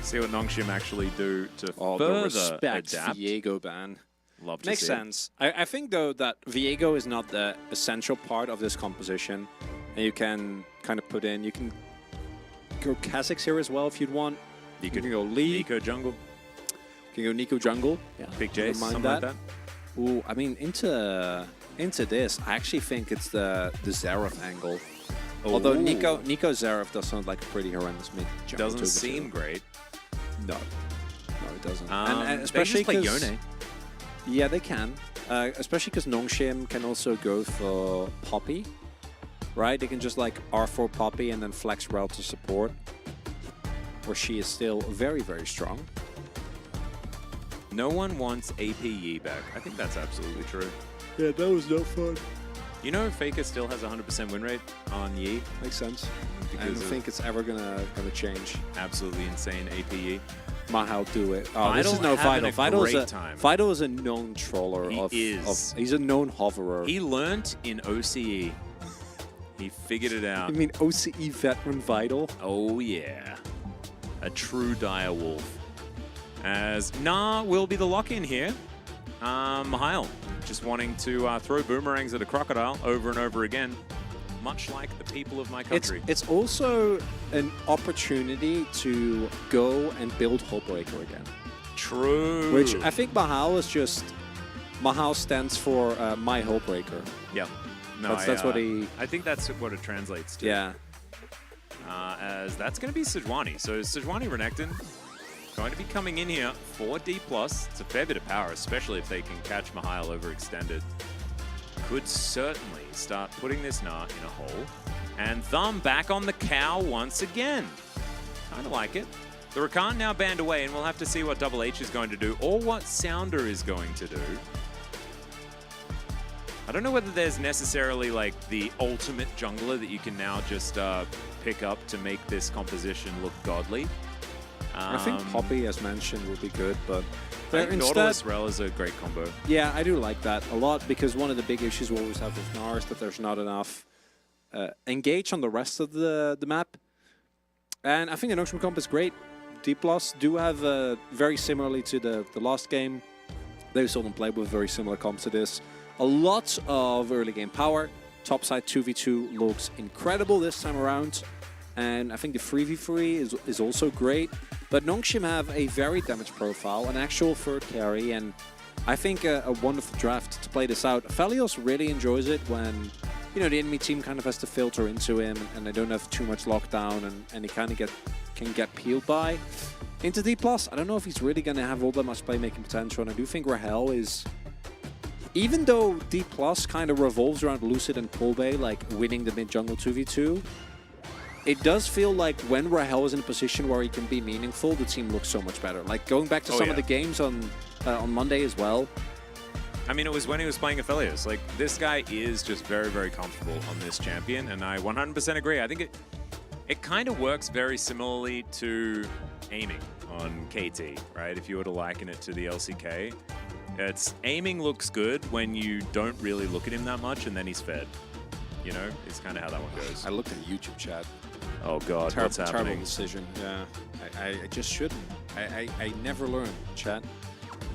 See what Nongshim actually do to All the further respect adapt. Viego ban. Love to Makes see sense. I think, though, that Viego is not the essential part of this composition. And you can kind of put in... You can go Kha'Zix here as well if you'd want. You can go Lee. Nico jungle, You can go Nico jungle. Yeah, Big never Jace, mind something like that. Ooh, I mean, into this, I actually think it's the Xerath angle. Although Ooh. Nico Xerath does sound like a pretty horrendous mid. jungle Doesn't 2v2. seem great. No, it doesn't. And especially they just play 'cause- Yone. Yeah, they can. Especially because Nongshim can also go for Poppy, right? They can just like R4 Poppy and then flex route to support, where she is still very, very strong. No one wants APE back. I think that's absolutely true. Yeah, that was no fun. You know, Faker still has 100% win rate on Yi Makes sense. I don't because of think it's ever gonna change. absolutely insane APE. Mahal do it. Oh, this Vital is no having Vital. a great time. Vital is a known troller. He is. He's a known hoverer. He learnt in OCE. He figured it out. I mean, OCE veteran Vital. Oh yeah, a true dire wolf. As Nah will be the lock-in here. Mahal just wanting to throw boomerangs at a crocodile over and over again, much like the people of my country. It's also an opportunity to go and build Hullbreaker again. True. Which I think Mahal is just... Mahal stands for My Hullbreaker. Yeah. No, That's what he... I think that's what it translates to. Yeah. As that's going to be Sejuani. So Sejuani Renekton going to be coming in here for D+. It's a fair bit of power, especially if they can catch Mahal overextended. Could certainly start putting this Nah in a hole. And Thumb back on the cow once again. Kind of like it. The Rakan now banned away, and we'll have to see what Double H is going to do, or what Sounder is going to do. I don't know whether there's necessarily like the ultimate jungler that you can now just pick up to make this composition look godly. I think Poppy, as mentioned, would be good, but... I think instead, Nautilus Rel is a great combo. yeah, I do like that a lot, because one of the big issues we always have with Gnar is that there's not enough engage on the rest of the map. And I think the Nongshim comp is great. D+ do have, very similarly to the last game, they saw them play with very similar comps to this. A lot of early game power. Topside 2v2 looks incredible this time around. And I think the 3v3 is also great. But Nongshim have a very damage profile, an actual third carry, and I think a wonderful draft to play this out. Phelios really enjoys it when, you know, the enemy team kind of has to filter into him and they don't have too much lockdown and he kind of can get peeled by. Into D+, I don't know if he's really going to have all that much playmaking potential, and I do think Rahel is... Even though D+ kind of revolves around Lucid and Polbay, like winning the mid-jungle 2v2, it does feel like when Rahel is in a position where he can be meaningful, the team looks so much better. Like going back to some of the games on Monday as well. I mean, it was when he was playing Aphelios. Like, this guy is just very, very comfortable on this champion, and I 100% agree. I think it kind of works very similarly to aiming on KT, right? If you were to liken it to the LCK. Aiming looks good when you don't really look at him that much, and then he's fed. You know, it's kind of how that one goes. I looked at YouTube chat. Oh God, what's happening? Terrible decision. Yeah, I just shouldn't. I never learn, chat.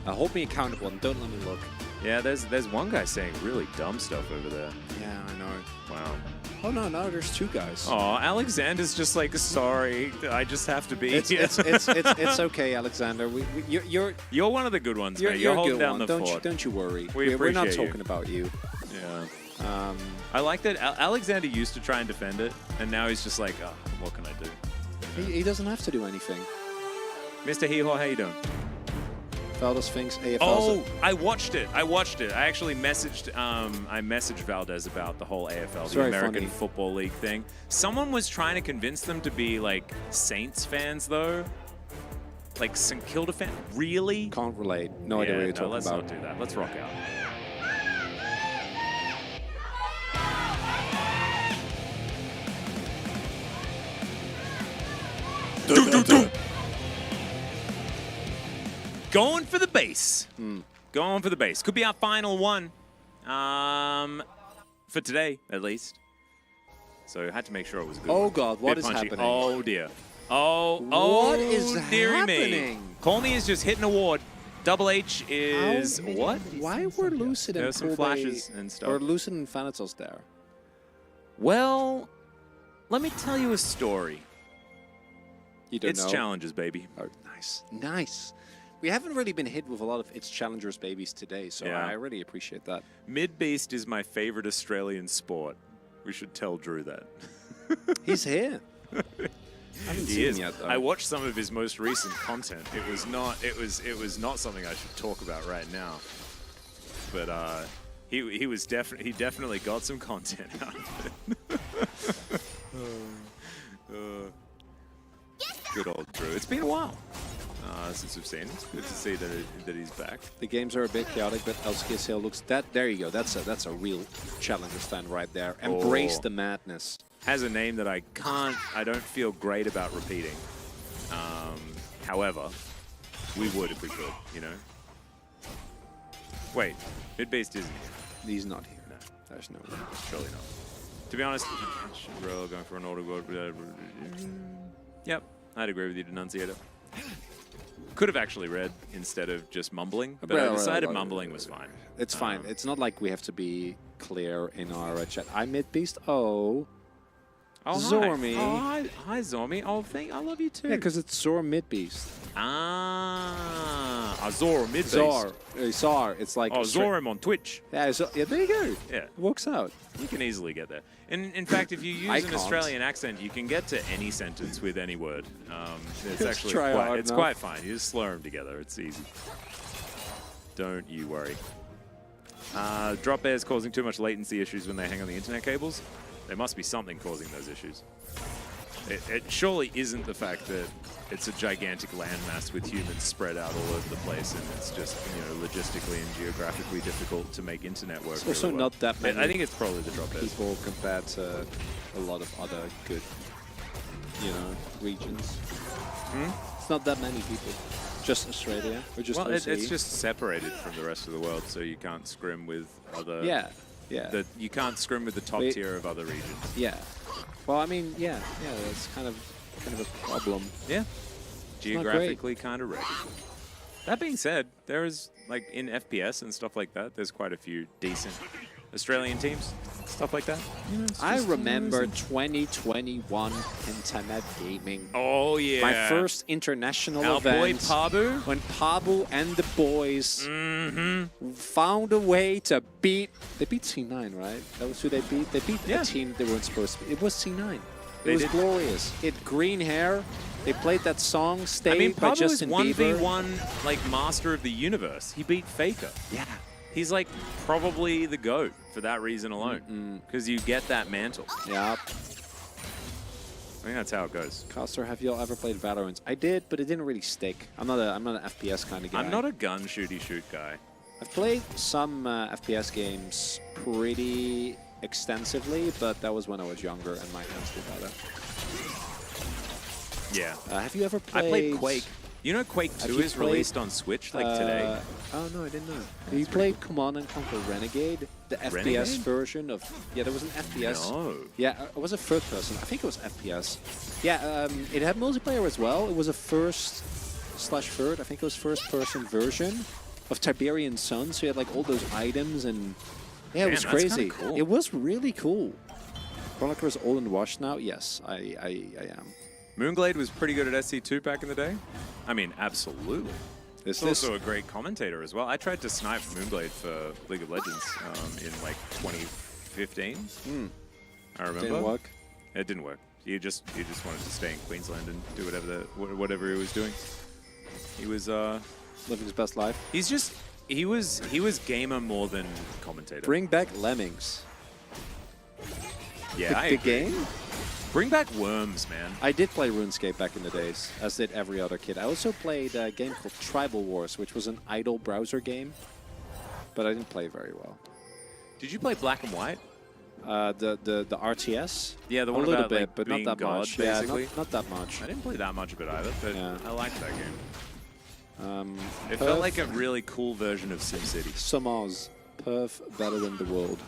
Hold me accountable and don't let me look. Yeah, there's one guy saying really dumb stuff over there. Yeah, I know. Wow. Oh no, there's two guys. Oh, Alexander's just like, sorry, I just have to be. It's okay, Alexander. You're one of the good ones, mate. You're a holding good down one. the fort. Don't you worry. We We're not appreciate you. talking about you. Yeah. I like that Alexander used to try and defend it, and now he's just like, oh, what can I do? He doesn't have to do anything. Mr. Hee-Haw, how you doing? Valdez thinks AFL. Oh, I watched it. I actually messaged Valdez about the whole AFL, the American funny. Football League thing. Someone was trying to convince them to be like Saints fans, though. Like St. Kilda fan. Really? Can't relate. No idea what you're talking let's about. not do that. Let's rock out. Going for the base. Going for the base. Could be our final one. For today, at least. So I had to make sure it was a good. Oh one. God, what Bit is punchy. happening? Oh dear. Oh, What is dearie me. happening? Call me is just hitting a ward. Double H is what? Why were Lucid and There's some Kobe flashes and stuff. or Lucid and Thanatos there? Well, let me tell you a story. You don't It's know. challenges, baby. Oh, nice, nice. We haven't really been hit with a lot of It's Challengers babies today, so Yeah. I really appreciate that. Mid Beast is my favorite Australian sport. We should tell Drew that. He's here. I haven't He seen is. him yet, though. I watched some of his most recent content. It was not. It was not something I should talk about right now. But he was definitely. He definitely got some content out of it. Good old Drew. It's been a while since we've seen him. It's good to see that he's back. The games are a bit chaotic, but LCK CL looks that. There you go. That's a real Challengers fan right there. Embrace the madness. Has a name that I don't feel great about repeating. However, we would if we could, you know. Wait, Mid-Beast isn't here. He's not here. No, There's no way. surely not. To be honest, Royal going for an auto goal. Yep, I'd agree with you, Denunciator. Could have actually read instead of just mumbling, but I decided mumbling was fine. It's fine. It's not like we have to be clear in our chat. I'm Mid-Beast. Oh. Oh, Zormy. Hi. Oh, hi, Zormy. Oh, I love you too. Yeah, because it's Zor Mid-Beast. Zor Mid-Beast. Zor. Zor. It's like... Oh, Zor him on Twitch. Yeah, yeah, there you go. Yeah. It works out. You can easily get there. In fact, if you use I an can't. Australian accent, you can get to any sentence with any word. It's Just actually try hard it's enough. quite fine. You just slur them together. It's easy. Don't you worry. Drop bears causing too much latency issues when they hang on the internet cables. There must be something causing those issues. It surely isn't the fact that it's a gigantic landmass with humans spread out all over the place, and it's just, you know, logistically and geographically difficult to make internet work. It's also really well. not that many I think it's probably the drop bears. people compared to a lot of other good, you know, regions. It's not that many people. Just Australia. Or just Well, OC. it's just separated from the rest of the world, so you can't scrim with other. Yeah, yeah. You can't scrim with the top Wait. tier of other regions. Yeah. Well, I mean, yeah, that's kind of a problem. Yeah. Geographically kind of ready. That being said, there is, like, in FPS and stuff like that, there's quite a few decent Australian teams, stuff like that. You know, it's I just remember amazing. 2021 Internet Gaming. Oh, yeah. My first international Our boy event. Pabu. When Pabu and the boys found a way to beat... They beat C9, right? That was who they beat? They beat Yeah. a team they weren't supposed to beat. It was C9. It They was did. glorious. It had green hair. They played that song, Stay, I mean, by Pabu is Justin Bieber. 1v1, like, master of the universe. He beat Faker. Yeah. He's, like, probably the GOAT for that reason alone. Because you get that mantle. Yeah. I think that's how it goes. Caster, have you all ever played Valorant? I did, but it didn't really stick. I'm not an FPS kind of guy. I'm not a gun shooty shoot guy. I've played some FPS games pretty extensively, but that was when I was younger and my hands were better. Yeah. Have you ever played... I played Quake. You know Quake Have 2 you is played, released on Switch, like, today? Oh, no, I didn't know. Have you played Command & Conquer Renegade? The FPS Renegade? version of... Yeah, there was an FPS. No. Yeah, it was a third person. I think it was FPS. Yeah, it had multiplayer as well. It was a first/third, I think it was first-person version of Tiberian Sun. So you had, like, all those items and... Yeah, it was Damn, that's crazy. kinda cool. It was really cool. Chronicler is old and washed now? Yes, I am. Moonglade was pretty good at SC2 back in the day. I mean, absolutely. Is He's also a great commentator as well. I tried to snipe Moonglade for League of Legends in like 2015. I remember. Didn't work? It didn't work. He just wanted to stay in Queensland and do whatever he was doing. He was Living his best life. he was gamer more than commentator. Bring back Lemmings. Yeah, I The agree. game? Bring back Worms, man. I did play RuneScape back in the days, as did every other kid. I also played a game called Tribal Wars, which was an idle browser game, but I didn't play very well. Did you play Black and White? The RTS? Yeah, the A one little about bit, like but being not that God, much. basically. Yeah, not that much. I didn't play that much of it either, but Yeah. I liked that game. Um, It felt like a really cool version of SimCity. Samaz. Perf better than the world.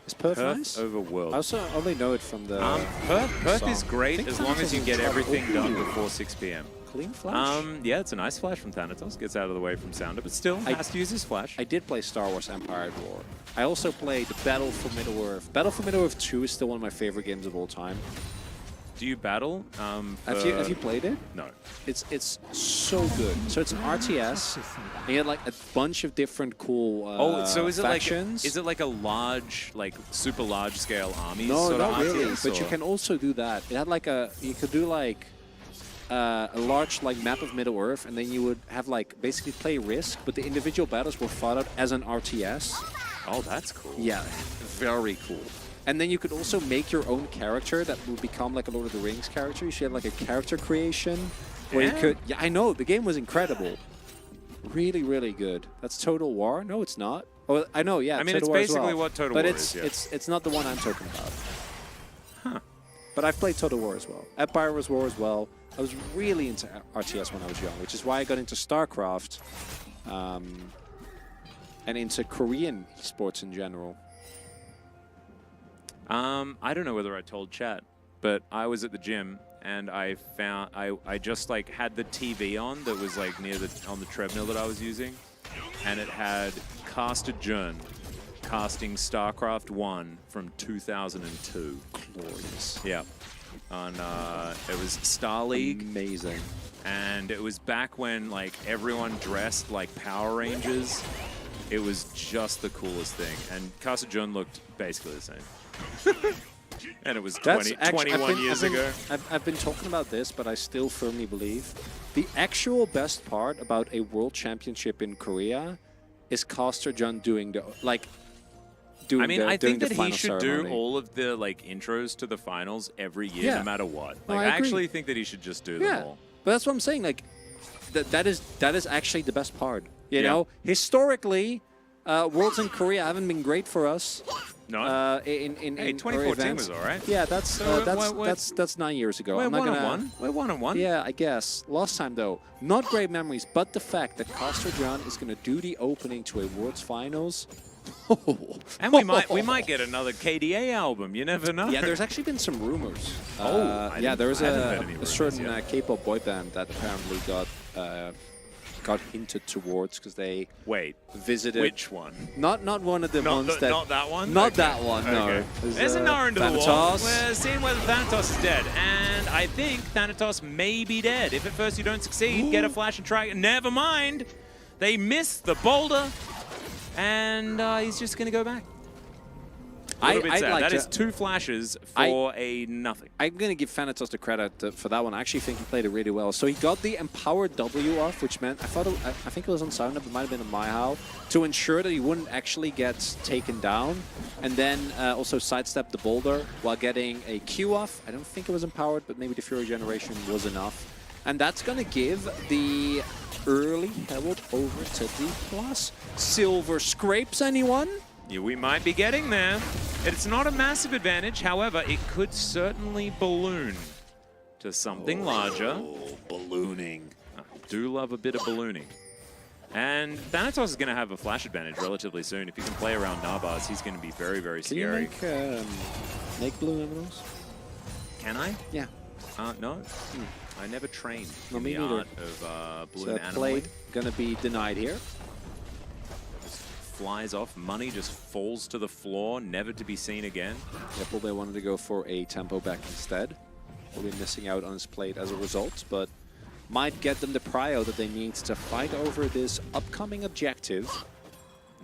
Is Perth Perth nice? over I World. also only know it from the Perth is song. I great think as long as you Thanatos get is everything done Ooh. before 6 p.m. Clean flash. Yeah, it's a nice flash from Thanatos. Gets out of the way from Sounder, but still has to use his flash. I did play Star Wars Empire at War. I also played Battle for Middle-earth. Battle for Middle-earth 2 is still one of my favorite games of all time. Do you battle? Have you played it? No. It's so good. So it's an RTS, and you had like a bunch of different cool So is it factions. like a large, like super large scale armies? No, sort not of really. RTS, But you or- can also do that. It had like you could do like a large like map of Middle Earth, and then you would have like basically play Risk, but the individual battles were fought out as an RTS. Oh, that's cool. Yeah, very cool. And then you could also make your own character that would become like a Lord of the Rings character. You should have like a character creation where you Yeah. could. Yeah, I know the game was incredible, really, really good. That's Total War. No, it's not. Oh, I know. Yeah, I mean, Total it's War as basically well. what Total but War it's, is, yeah. it's not the one I'm talking about. Huh. But I've played Total War as well. Empire was War as well. I was really into RTS when I was young, which is why I got into StarCraft and into Korean sports in general. I don't know whether I told chat, but I was at the gym and I found I just like had the TV on that was like near on the treadmill that I was using, and it had Caster Jun casting StarCraft 1 from 2002. Glorious. Yeah. On it was Star League, Amazing. and it was back when like everyone dressed like Power Rangers. It was just the coolest thing, and Caster Jun looked basically the same. And it was 21 years ago. I've been talking about this, but I still firmly believe the actual best part about a world championship in Korea is Caster Jun doing the doing I mean, the, I doing think the that he final should ceremony. do all of the like intros to the finals every year, Yeah. no matter what. No, Like, I I agree. actually think that he should just do them Yeah, all. but that's what I'm saying. Like, that is actually the best part. You Yeah. know, historically, worlds in Korea haven't been great for us. No, In hey, our 2014 events. was all right. Yeah, that's So that's 9 years ago. We're I'm not one gonna. on one. We're 1-1. Yeah, I guess. Last time, though, not great memories, but the fact that Caster Jun is going to do the opening to a Worlds Finals. And we might get another KDA album. You never know. Yeah, there's actually been some rumors. I Yeah, there's hadn't heard any a rumors certain yet. K-pop boy band that apparently got hinted towards because they Wait, visited. which one? Not one of the ones that. Not that one? Not Okay. that one, no. Okay. There's, There's an hour into the wall. Thanatos. We're seeing whether Thanatos is dead. And I think Thanatos may be dead. If at first you don't succeed, get a flash and try. Never mind. They miss the boulder. And he's just going to go back. A little bit sad. like That to- is 2 flashes for a nothing. I'm going to give Thanatos the credit for that one. I actually think he played it really well. So he got the empowered W off, which meant I think it was on Sound Up, it might have been on My How, to ensure that he wouldn't actually get taken down, and then also sidestep the boulder while getting a Q off. I don't think it was empowered, but maybe the Fury Generation was enough. And that's going to give the early Herald over to D+. Silver scrapes anyone? Yeah, we might be getting there. It's not a massive advantage. However, it could certainly balloon to something larger. Oh, ballooning. I do love a bit of ballooning. And Thanatos is going to have a flash advantage relatively soon. If he can play around Nabas, he's going to be very, very Can you scary. make balloon emeralds? Can I? Yeah. No. I never trained No, in me the neither. art of So balloon that animaling. plate gonna be denied here. Just flies off. Money just falls to the floor, never to be seen again. Yep, they wanted to go for a tempo back instead. Will be missing out on his plate as a result, but might get them the prio that they need to fight over this upcoming objective.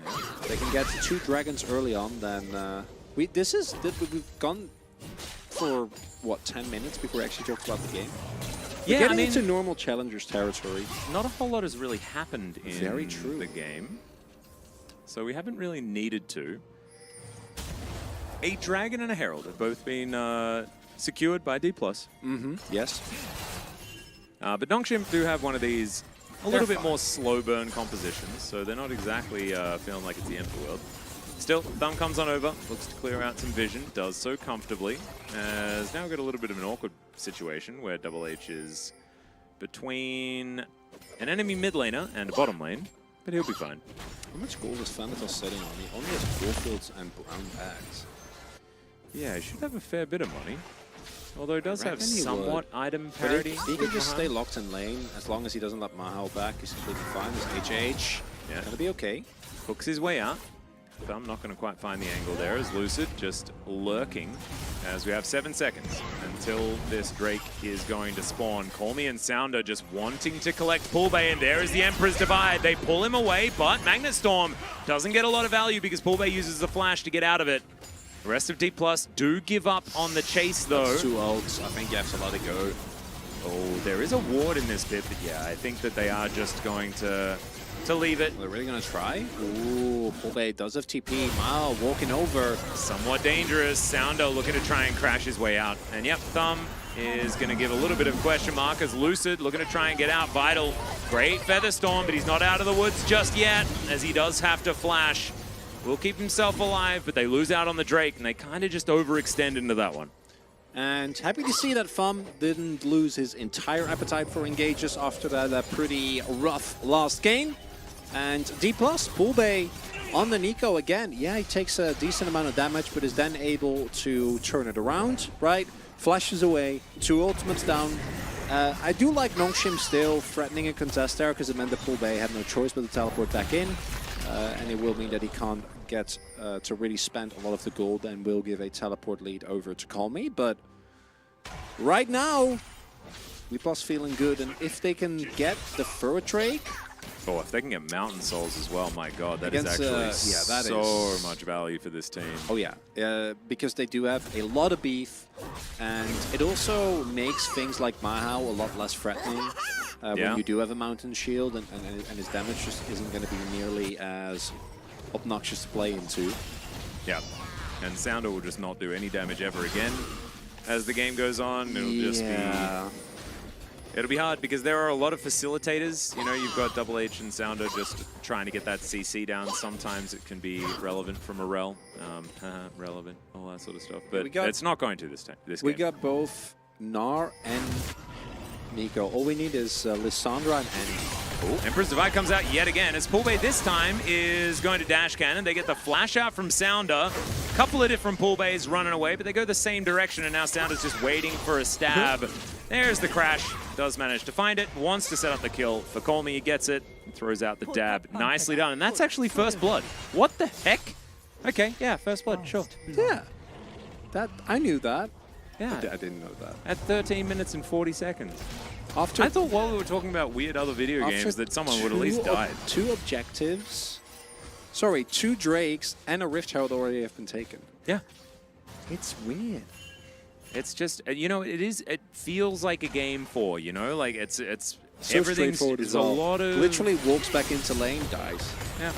If they can get 2 dragons early on, then we've gone for what, 10 minutes before we actually talked about the game. We're Yeah, getting I mean, into normal challengers territory. not a whole lot has really happened in Very true. the game. So we haven't really needed to. A Dragon and a Herald have both been secured by D+. Yes. But Nongshim do have one of these a little bit more slow burn compositions, so they're not exactly feeling like it's the end of the world. Still, Thumb comes on over, looks to clear out some vision, does so comfortably. Has now got a little bit of an awkward situation where Double H is between an enemy mid laner and a bottom lane, but he'll be fine. How much gold is Thanatos setting on? He only has gold fields and brown bags. Yeah, he should have a fair bit of money. Although it does have reckon he somewhat would. item But parity. he can just stay locked in lane as long as he doesn't let Mahal back. He's completely fine. There's HH. Yeah. Gonna be okay. Hooks his way out. But I'm not going to quite find the angle there as Lucid just lurking as we have 7 seconds until this Drake is going to spawn. Call Me and Sounder just wanting to collect Poolbay, and there is the Emperor's Divide. They pull him away, but Magnet Storm doesn't get a lot of value because Poolbay uses the flash to get out of it. The rest of D Plus do give up on the chase though. That's 2 ults. I think you have to let it go. Oh, there is a ward in this bit, but yeah, I think that they are just going to leave it. They're really gonna try. Ooh, Poolbay does have TP. Mahal walking over. Somewhat dangerous. Sounder looking to try and crash his way out. And yep, Thumb is going to give a little bit of question mark as Lucid looking to try and get out. Vital, great Feather Storm, but he's not out of the woods just yet as he does have to flash. Will keep himself alive, but they lose out on the Drake, and they kind of just overextend into that one. And happy to see that Thumb didn't lose his entire appetite for engages after that pretty rough last game. And D+, Poolbay on the Nico again. Yeah, he takes a decent amount of damage, but is then able to turn it around, right? Flashes away, 2 ultimates down. I do like Nongshim still threatening a contest there because it meant that Poolbay had no choice but to teleport back in. And it will mean that he can't get to really spend a lot of the gold and will give a teleport lead over to Call Me. But right now, D+ feeling good. And if they can get the Fur Drake, Oh, if they can get Mountain Souls as well, my god, that Against, is actually that so much value for this team. oh yeah, because they do have a lot of beef, and it also makes things like Mahal a lot less threatening Yeah. when you do have a Mountain Shield, and his damage just isn't going to be nearly as obnoxious to play into. Yeah, and Sounder will just not do any damage ever again. As the game goes on, it'll just be... It'll be hard because there are a lot of facilitators. You know, you've got Double H and Sounder just trying to get that CC down. Sometimes it can be relevant from a rel, relevant, all that sort of stuff. But it's not going to this time. We got both Gnar and Nico. All we need is Lissandra and Annie. Ooh. Emperor's Divide comes out yet again as Poolbay this time is going to dash cannon. They get the flash out from Sounder. A couple of different Poolbays running away, but they go the same direction, and now Sounder's just waiting for a stab. There's the crash. Does manage to find it. Wants to set up the kill for Call Me. He gets it. Throws out the dab. Nicely done. And that's actually first blood. What the heck? Okay, yeah, first blood, sure. Yeah, I knew that. Yeah. I didn't know that. At 13 minutes and 40 seconds. After I thought while we were talking about weird other video games that someone would at least died. 2 objectives. Sorry, 2 Drakes and a Rift Herald already have been taken. Yeah. It's weird. It's just, you know, it feels like a game 4, you know? Like, it's So everything's straightforward as well. a lot of... Literally walks back into lane, dies. Yeah.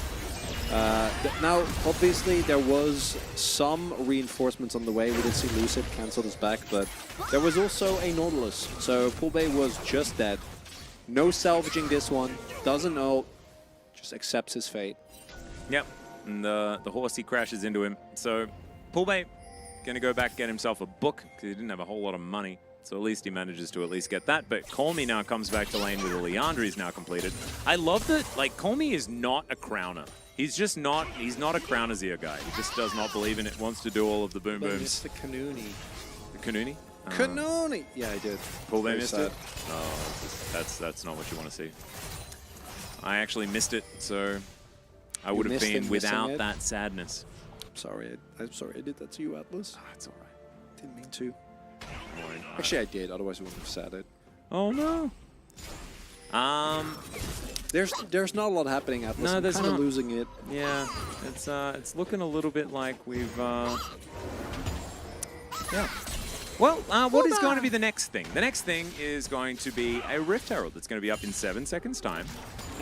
Now, obviously, there was some reinforcements on the way. We did see Lucid cancel his back, but there was also a Nautilus. So Poolbay was just dead. No salvaging this one. Doesn't know. Just accepts his fate. Yep. And the horsey crashes into him. So Poolbay going to go back get himself a book because he didn't have a whole lot of money. So at least he manages to at least get that. But Call Me now comes back to lane with a Leandri's now completed. I love that, like, Call Me is not a crowner. He's just not, he's not a Crownerzier guy. He just does not believe in it, wants to do all of the boom But booms. missed the Kanuni. The Kanuni? Kanuni! Yeah, I did. Poolbay Very missed sad. it? Oh, that's not what you want to see. I actually missed it, so I would have missed been him without missing it? that sadness. I'm sorry I did that to you, Atlas. It's all right. Didn't mean to. Actually, I did. Otherwise, I wouldn't have said it. Oh no. There's not a lot happening, Atlas. No, I'm there's kind of not. losing it. Yeah, it's looking a little bit like we've yeah. Well, what is going to be the next thing? The next thing is going to be a Rift Herald that's going to be up in 7 seconds' time.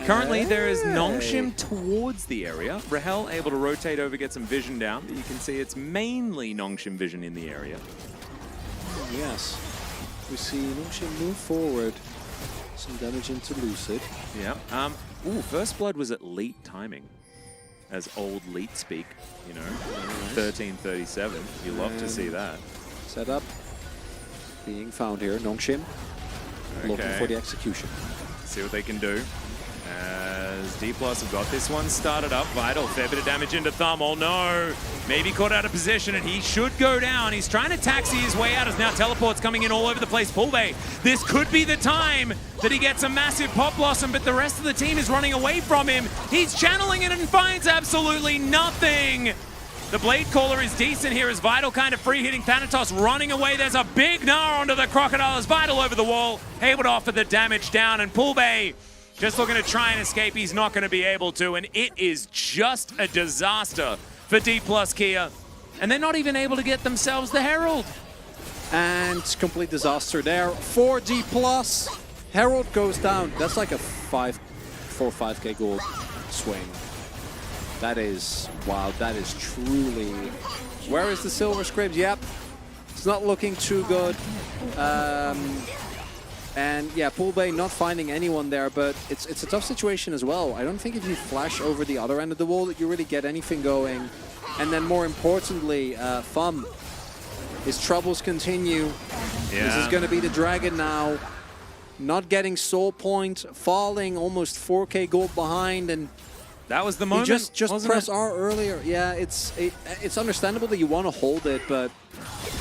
Currently, there is Nongshim towards the area. Rahel able to rotate over, get some vision down, but you can see it's mainly Nongshim vision in the area. Yes. We see Nongshim move forward. Some damage into Lucid. Yeah. Ooh, First Blood was at leet timing, as old leet speak, you know. 13:37. You love to see that. Set up. Being found here. Nongshim looking for the execution. See what they can do. as D+ have got this one started up. Vital, fair bit of damage into Thumb. Oh no, maybe caught out of position and he should go down. He's trying to taxi his way out as now teleports coming in all over the place. Pulve, this could be the time that he gets a massive Pop Blossom, but the rest of the team is running away from him. He's channeling it and finds absolutely nothing. The Blade Caller is decent here as Vital kind of free hitting Thanatos, running away. There's a big Gnar onto the Crocodile as Vital over the wall, able to offer the damage down, and Pulve just looking to try and escape. He's not going to be able to, and it is just a disaster for D+ Kia. And they're not even able to get themselves the Herald. And complete disaster there for D+. Herald goes down. That's like a 4 or 5k gold swing. That is, wow, that is truly... Where is the Silver Script? Yep, it's not looking too good. And yeah, Pulve not finding anyone there, but it's a tough situation as well. I don't think if you flash over the other end of the wall that you really get anything going. And then more importantly, Thumb, his troubles continue. Yeah. This is going to be the Dragon now. Not getting Soul Point, falling almost 4k gold behind, and That was the he moment. just pressed R earlier. Yeah, it's understandable that you want to hold it, but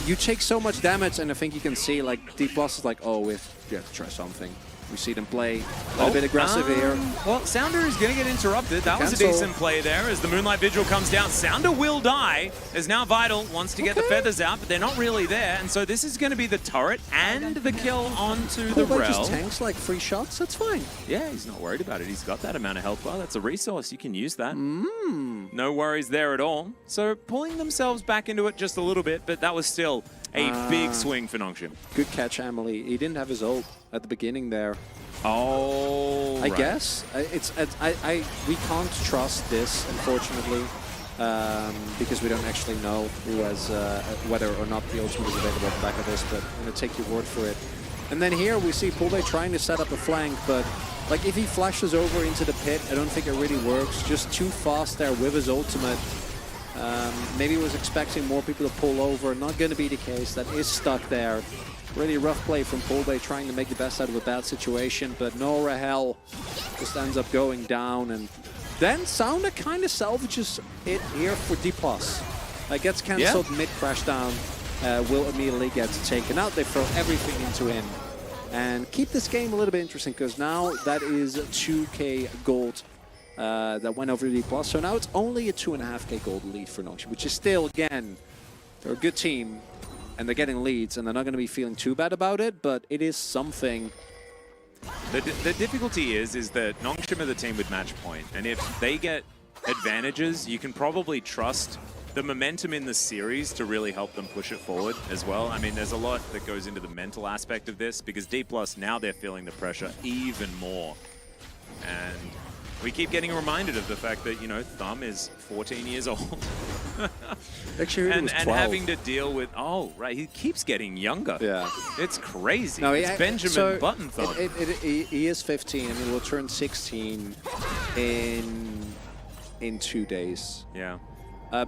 you take so much damage, and I think you can see like D+ is like, oh, we have to try something. We see them play a little bit aggressive here. Well, Sounder is going to get interrupted. That was a Cancel. decent play there as the Moonlight Vigil comes down. Sounder will die as now Vital wants to get the feathers out, but they're not really there. And so this is going to be the turret and the kill onto the Pulve just Rel. tanks like 3 shots, that's fine. Yeah, he's not worried about it. He's got that amount of health bar. That's a resource. You can use that. No worries there at all. So pulling themselves back into it just a little bit, but that was still a big swing for Nongshim. Good catch, Emily. He didn't have his ult at the beginning there. Oh, I guess we can't trust this, unfortunately, because we don't actually know who has whether or not the ultimate is available at the back of this. But I'm gonna take your word for it. And then here we see Pulve trying to set up a flank, but like if he flashes over into the pit, I don't think it really works. Just too fast there with his ultimate. Maybe he was expecting more people to pull over. Not going to be the case. That is stuck there. Really rough play from Pulve, trying to make the best out of a bad situation, but no Rahel just ends up going down, and then Sounder kind of salvages it here for D+. Gets cancelled mid-crash down, will immediately get taken out. They throw everything into him and keep this game a little bit interesting, because now that is 2k gold that went over to D+. So now it's only a 2.5k gold lead for Nongshim, which is still, again, they're a good team. And they're getting leads, and they're not going to be feeling too bad about it, but it is something. The difficulty is that Nongshim are the team with match point, and if they get advantages, you can probably trust the momentum in the series to really help them push it forward as well. I mean, there's a lot that goes into the mental aspect of this, because D+, now they're feeling the pressure even more. And we keep getting reminded of the fact that, you know, Thumb is 14 years old. Actually, and was 12. having to deal with, oh, right, he keeps getting younger. Yeah. It's crazy. No, it's Benjamin Button Thumb. He is 15, and he will turn 16 in 2 days. Yeah. I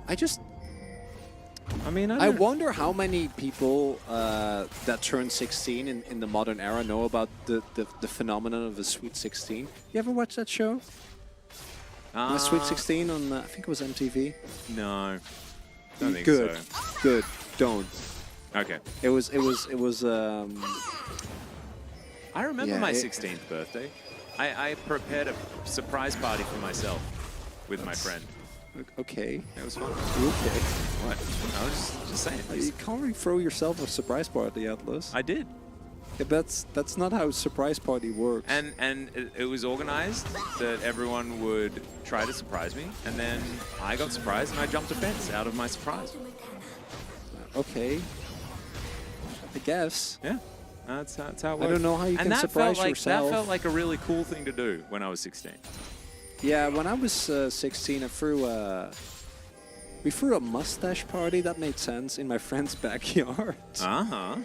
wonder how many people that turn 16 in the modern era know about the phenomenon of the Sweet 16. You ever watch that show? The Sweet 16 on, I think it was MTV. No. Don't think Good. so. Good. Don't. Okay. It was. I remember Yeah, my 16th birthday. I prepared a surprise party for myself with my friend. Okay. It was fun. Okay. What? I was just saying. You can't really throw yourself a surprise party, Atlas. I did. Yeah, that's not how a surprise party works. And it was organized that everyone would try to surprise me, and then I got surprised and I jumped a fence out of my surprise. Okay. I guess. Yeah. That's how it works. I don't know how you can surprise yourself. That felt like a really cool thing to do when I was 16. Yeah, when I was 16, we threw a mustache party. That made sense in my friend's backyard. Uh-huh.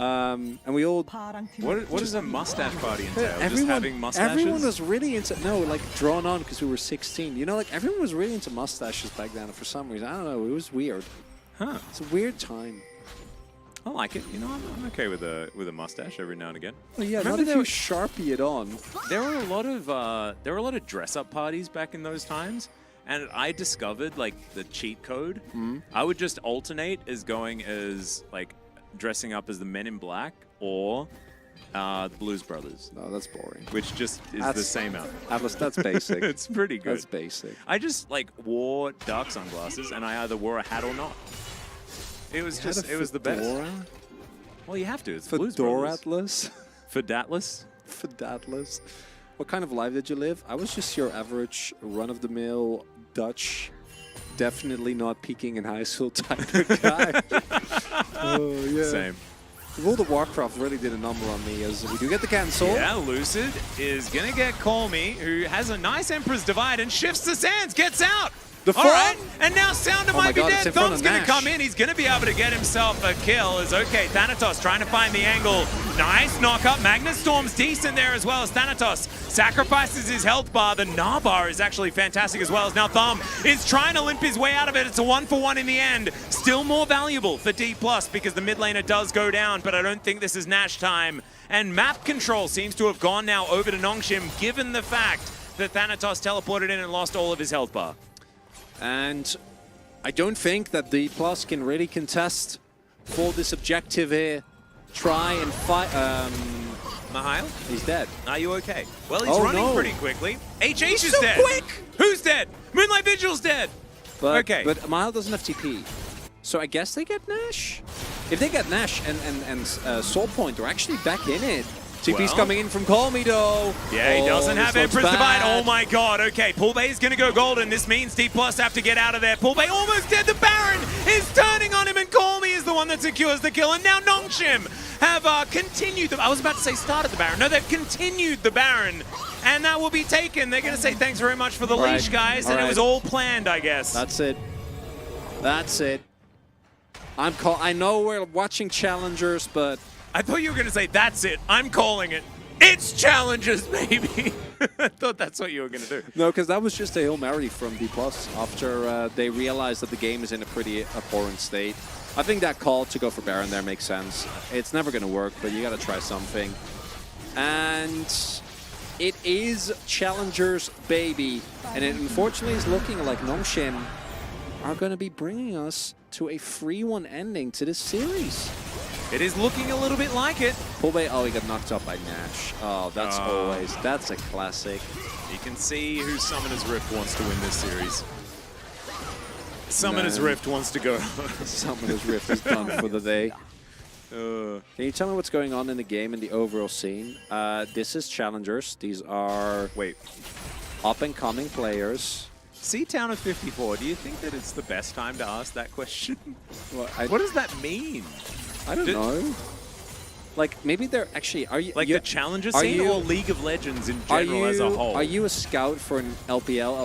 And we all... What does a mustache party entail? Just having mustaches? Everyone was really into... No, like drawn on because we were 16. You know, like everyone was really into mustaches back then for some reason. I don't know. It was weird. Huh. It's a weird time. I like it. You know, I'm okay with a mustache every now and again. Well, yeah, Remember not if you Sharpie it on. There were a lot of dress-up parties back in those times, and I discovered like the cheat code. I would just alternate as going as like dressing up as the Men in Black or the Blues Brothers. No, that's boring. Which just is the same outfit. Atlas, that's basic. It's pretty good. That's basic. I just like wore dark sunglasses, and I either wore a hat or not. It was it was the best. Well, you have to. It's Blues Brothers. Atlas. Fedatlas? Fedatlas. What kind of life did you live? I was just your average run-of-the-mill Dutch, definitely not peaking in high school type of guy. Oh, yeah. Same. World of Warcraft really did a number on me as we do get the cancel. Yeah, Lucid is going to get Call Me, who has a nice Emperor's Divide and shifts the sands, gets out. The All right, and now Sounder might be God, dead. it's in front Thumb's of going to Nash. come in. He's going to be able to get himself a kill. Is okay. Thanatos trying to find the angle. Nice knock up. Magnet Storm's decent there as well as Thanatos sacrifices his health bar. The Gnar bar is actually fantastic as well as now Thumb is trying to limp his way out of it. It's a 1-for-1 in the end. Still more valuable for D+ because the mid laner does go down, but I don't think this is Nash time. And map control seems to have gone now over to Nongshim given the fact that Thanatos teleported in and lost all of his health bar. And I don't think that D+ can really contest for this objective here. Try and fight. Mihail? He's dead. Are you okay? Well, he's Oh, running no. pretty quickly. HH is so dead. quick! Who's dead? Moonlight Vigil's dead. But, Okay. But Mile doesn't have TP. So I guess they get Nash? If they get Nash and Soul Point, they're actually back in it. TP's Well. coming in from Call Me though. Yeah, he doesn't this have looks Emperor's Divide. bad. Oh my god, okay. Poolbay is going to go golden. This means D+ have to get out of there. Poolbay almost dead. The Baron is turning on him, and Call Me is the one that secures the kill. And now Nongshim have continued. I was about to say started the Baron. No, they've continued the Baron. And that will be taken. They're going to say thanks very much for the Right. leash, guys. All And it right. was all planned, I guess. That's it. That's it. I know we're watching challengers, but I thought you were going to say, that's it. I'm calling it. It's challenges, baby. I thought that's what you were going to do. no, because that was just a Hail Mary from D+ after they realized that the game is in a pretty abhorrent state. I think that call to go for Baron there makes sense. It's never going to work, but you got to try something. And it is challengers, baby. And it unfortunately is looking like Nongshim are going to be bringing us to a 3-1 ending to this series. It is looking a little bit like it. Poolbay, oh, he got knocked up by Nash. Oh, that's a classic. You can see who Summoner's Rift wants to win this series. Summoner's Rift wants to go. Summoner's Rift is done for the day. Can you tell me what's going on in the game and the overall scene? This is challengers. These are up-and-coming players. C-Town of 54, do you think that it's the best time to ask that question? Well, What does that mean? I don't know. Like, maybe they're actually... Are you Like the challenger are scene you- or League of Legends in general as a whole? Are you a scout for an LPL,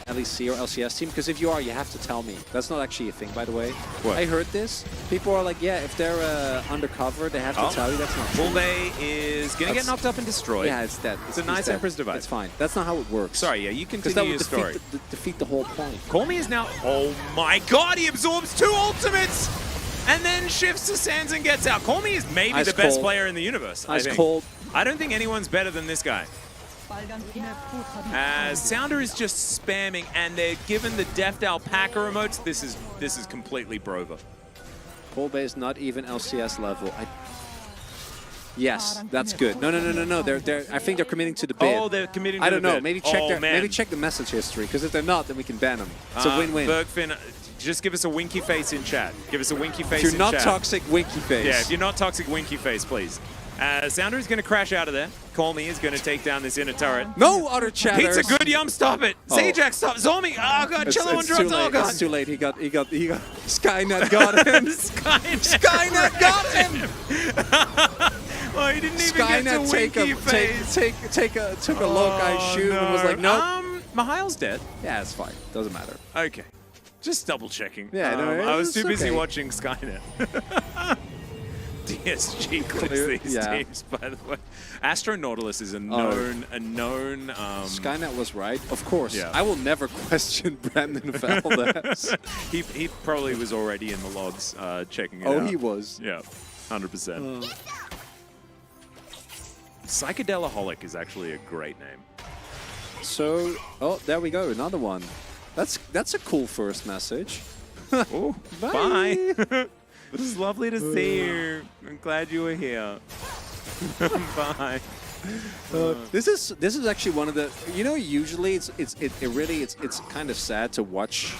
LEC, or LCS team? Because if you are, you have to tell me. That's not actually a thing, by the way. What? I heard this. People are like, yeah, if they're undercover, they have to tell you. That's not true. Poolbay is going to get knocked up and destroyed. Yeah, it's dead. It's a nice dead. Emperor's Divide. It's fine. That's not how it works. Sorry, yeah, you Because continue that your would story. defeat the whole point. Call Me is now... Oh my god, he absorbs 2 ultimates! And then shifts to sands and gets out. Call Me is maybe Ice the best cold. player in the universe, I Ice think. cold. I don't think anyone's better than this guy. As Sounder is just spamming, and they're given the Deft Alpaca emotes. This is completely Brover. Poolbay is not even LCS level. Yes, that's good. No. They're. I think they're committing to the bid. Oh, they're committing to I don't the know. bid. Maybe check Oh, man. maybe check the message history. Because if they're not, then we can ban them. It's a win-win. Bergfin, just give us a winky face in chat. Give us a winky face If in you're not chat. toxic, winky face. Yeah, if you're not toxic, winky face, please. Sounder is going to crash out of there. Call Me is going to take down this inner turret. No other chatters. It's a good yum. Stop it. Oh. Sajak, stop. Zombie. Oh, God. Chillo on It's drugs. too Oh, late. God. It's too late. He got. Skynet got him. Skynet got him. Oh, he didn't even get to Skynet took a look. I shoot and was like, nope. Mihail's dead. Yeah, it's fine. Doesn't matter. Okay. Just double checking. Yeah, no, I was it's too busy okay. watching Skynet. DSG clicks these teams, by the way. Astro Nautilus is a known Skynet was right, of course. Yeah. I will never question Brandon Valdez. he probably was already in the logs checking it out. Oh, he was. Yeah, 100%. Psychedelaholic is actually a great name. So, oh, there we go, another one. That's a cool first message. Oh, bye. This is lovely to see you. I'm glad you were here. Bye. This is actually one of the, you know, usually it's kind of sad to watch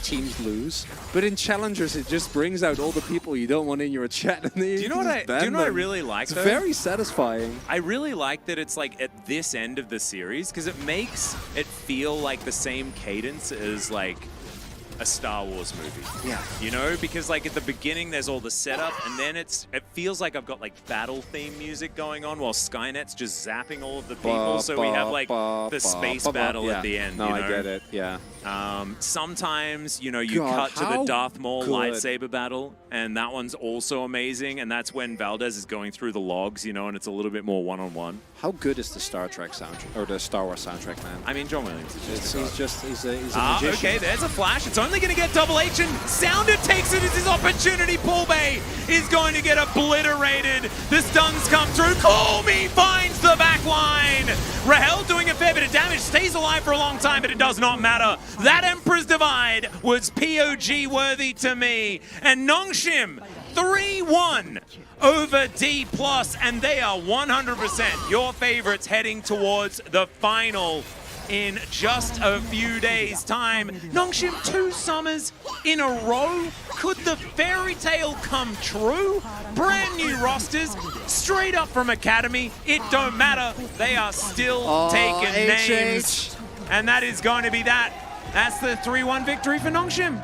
teams lose, but in challengers it just brings out all the people you don't want in your chat. And Do you know what I really like? It's though? very satisfying. I really like that it's like at this end of the series because it makes it feel like the same cadence as like a Star Wars movie. Yeah. You know, because like at the beginning there's all the setup and then it feels like I've got like battle theme music going on while Skynet's just zapping all of the people, so we have like the space battle at the end. No, you know? I get it. Yeah. Sometimes, you know, you God, cut to the Darth Maul good. lightsaber battle, and that one's also amazing, and that's when Valdez is going through the logs, you know, and it's a little bit more one-on-one. How good is the Star Trek soundtrack, or the Star Wars soundtrack, man? I mean, John Williams is He's a magician. okay, there's a flash. It's only going to get Double H, and Sounder takes it as his opportunity. Paul Bay is going to get obliterated. The stuns come through. Call Me finds the back line. Rahel doing a fair bit of damage, stays alive for a long time, but it does not matter. That Emperor's Divide was POG worthy to me. And Nongshim, 3-1 over D+, and they are 100% your favorites heading towards the final in just a few days' time. Nongshim, 2 summers in a row. Could the fairy tale come true? Brand new rosters, straight up from Academy. It don't matter. They are still taking names. And that is going to be that. That's the 3-1 victory for Nongshim.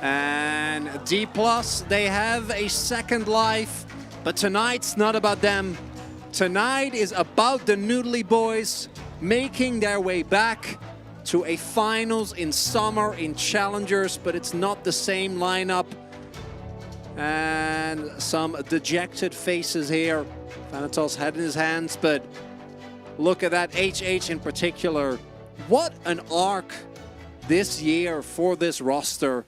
And D+, they have a second life, but tonight's not about them. Tonight is about the Noodly Boys making their way back to a finals in summer in Challengers, but it's not the same lineup. And some dejected faces here. Thanatos head in his hands, but look at that, HH in particular. What an arc this year for this roster.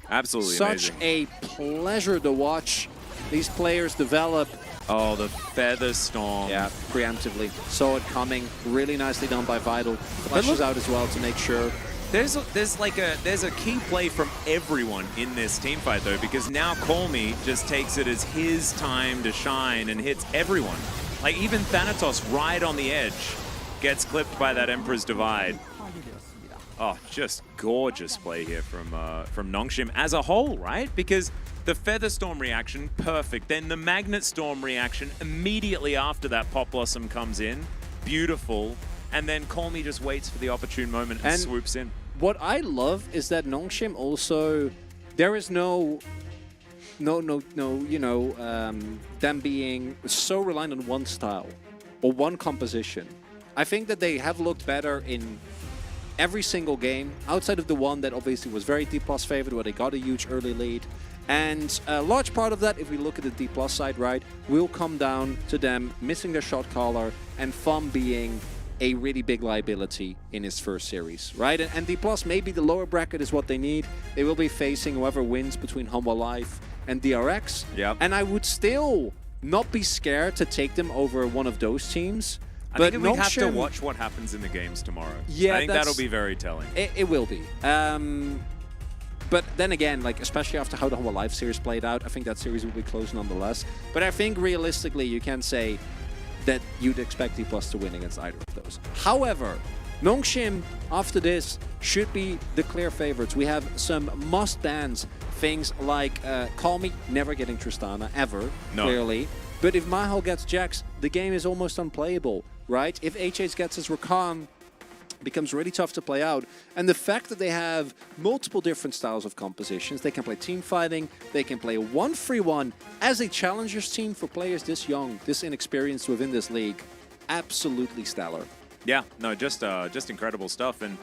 Absolutely Such amazing. a pleasure to watch these players develop. Oh, the Feather Storm. Yeah, preemptively. Saw it coming. Really nicely done by Vital. Flashes out as well to make sure. There's a key play from everyone in this team fight though, because now Call Me just takes it as his time to shine and hits everyone. Like even Thanatos right on the edge gets clipped by that Emperor's Divide. Oh, just gorgeous play here from Nongshim as a whole, right? Because the Feather Storm reaction, perfect. Then the Magnet Storm reaction immediately after that Pop Blossom comes in, beautiful. And then Call Me just waits for the opportune moment and swoops in. What I love is that Nongshim also, there is no, you know, them being so reliant on one style or one composition. I think that they have looked better in every single game, outside of the one that obviously was very D+ favored, where they got a huge early lead. And a large part of that, if we look at the D+ side, right, will come down to them missing their shot caller and FUM being a really big liability in his first series, right? And D+, maybe the lower bracket is what they need. They will be facing whoever wins between Humble Life and DRX. Yep. And I would still not be scared to take them over one of those teams. I think we have to watch what happens in the games tomorrow. Yeah, I think that'll be very telling. It will be. But then again, like especially after how the Humble Life series played out, I think that series will be close nonetheless. But I think realistically, you can say that you'd expect D+ to win against either of those. However, Nongshim, after this, should be the clear favorites. We have some must-bans, things like Call Me, never getting Tristana, ever, clearly. But if Mahal gets Jax, the game is almost unplayable, right? If HH gets his Rakan, becomes really tough to play out. And the fact that they have multiple different styles of compositions, they can play team fighting, they can play a 1-3-1 as a challengers team for players this young, this inexperienced within this league. Absolutely stellar. Yeah, no, just incredible stuff. And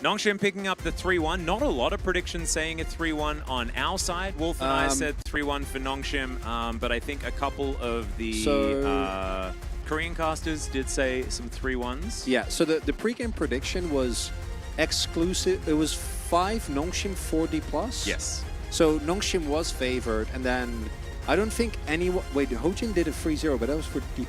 Nongshim picking up the 3-1. Not a lot of predictions saying a 3-1 on our side. Wolf and I said 3-1 for Nongshim, but I think a couple of the Korean casters did say some 3-1s. Yeah, so the pre-game prediction was exclusive. It was 5 Nongshim 4D+. Yes. So Nongshim was favored, and then I don't think anyone... Wait, Hojin did a 3-0, but that was for D+,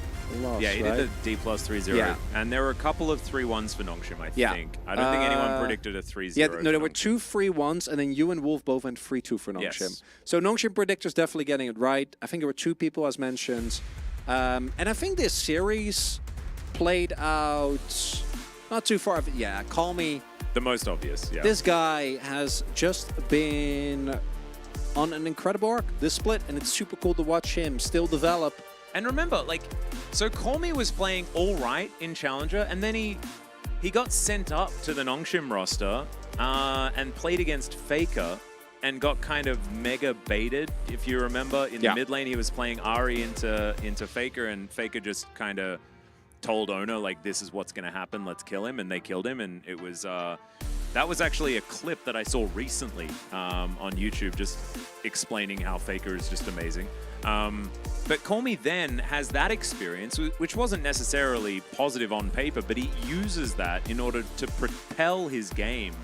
Yeah, he right? did the D+ 3-0. Yeah. And there were a couple of 3-1s for Nongshim, I think. I don't think anyone predicted a 3-0. Yeah, no, there were 2 3-1s, and then you and Wolf both went 3-2 for Nongshim. Yes. So Nongshim predictors definitely getting it right. I think there were 2 people, as mentioned. And I think this series played out not too far. Yeah, call me. The most obvious, yeah. This guy has just been on an incredible arc, this split, and it's super cool to watch him still develop. And remember, like, so Colmy was playing all right in Challenger, and then he got sent up to the Nongshim roster and played against Faker and got kind of mega baited. If you remember, in the mid lane, he was playing Ahri into Faker, and Faker just kind of told Ono, like, this is what's going to happen, let's kill him, and they killed him, and it was... that was actually a clip that I saw recently on YouTube, just explaining how Faker is just amazing. But Colmy then has that experience, which wasn't necessarily positive on paper, but he uses that in order to propel his game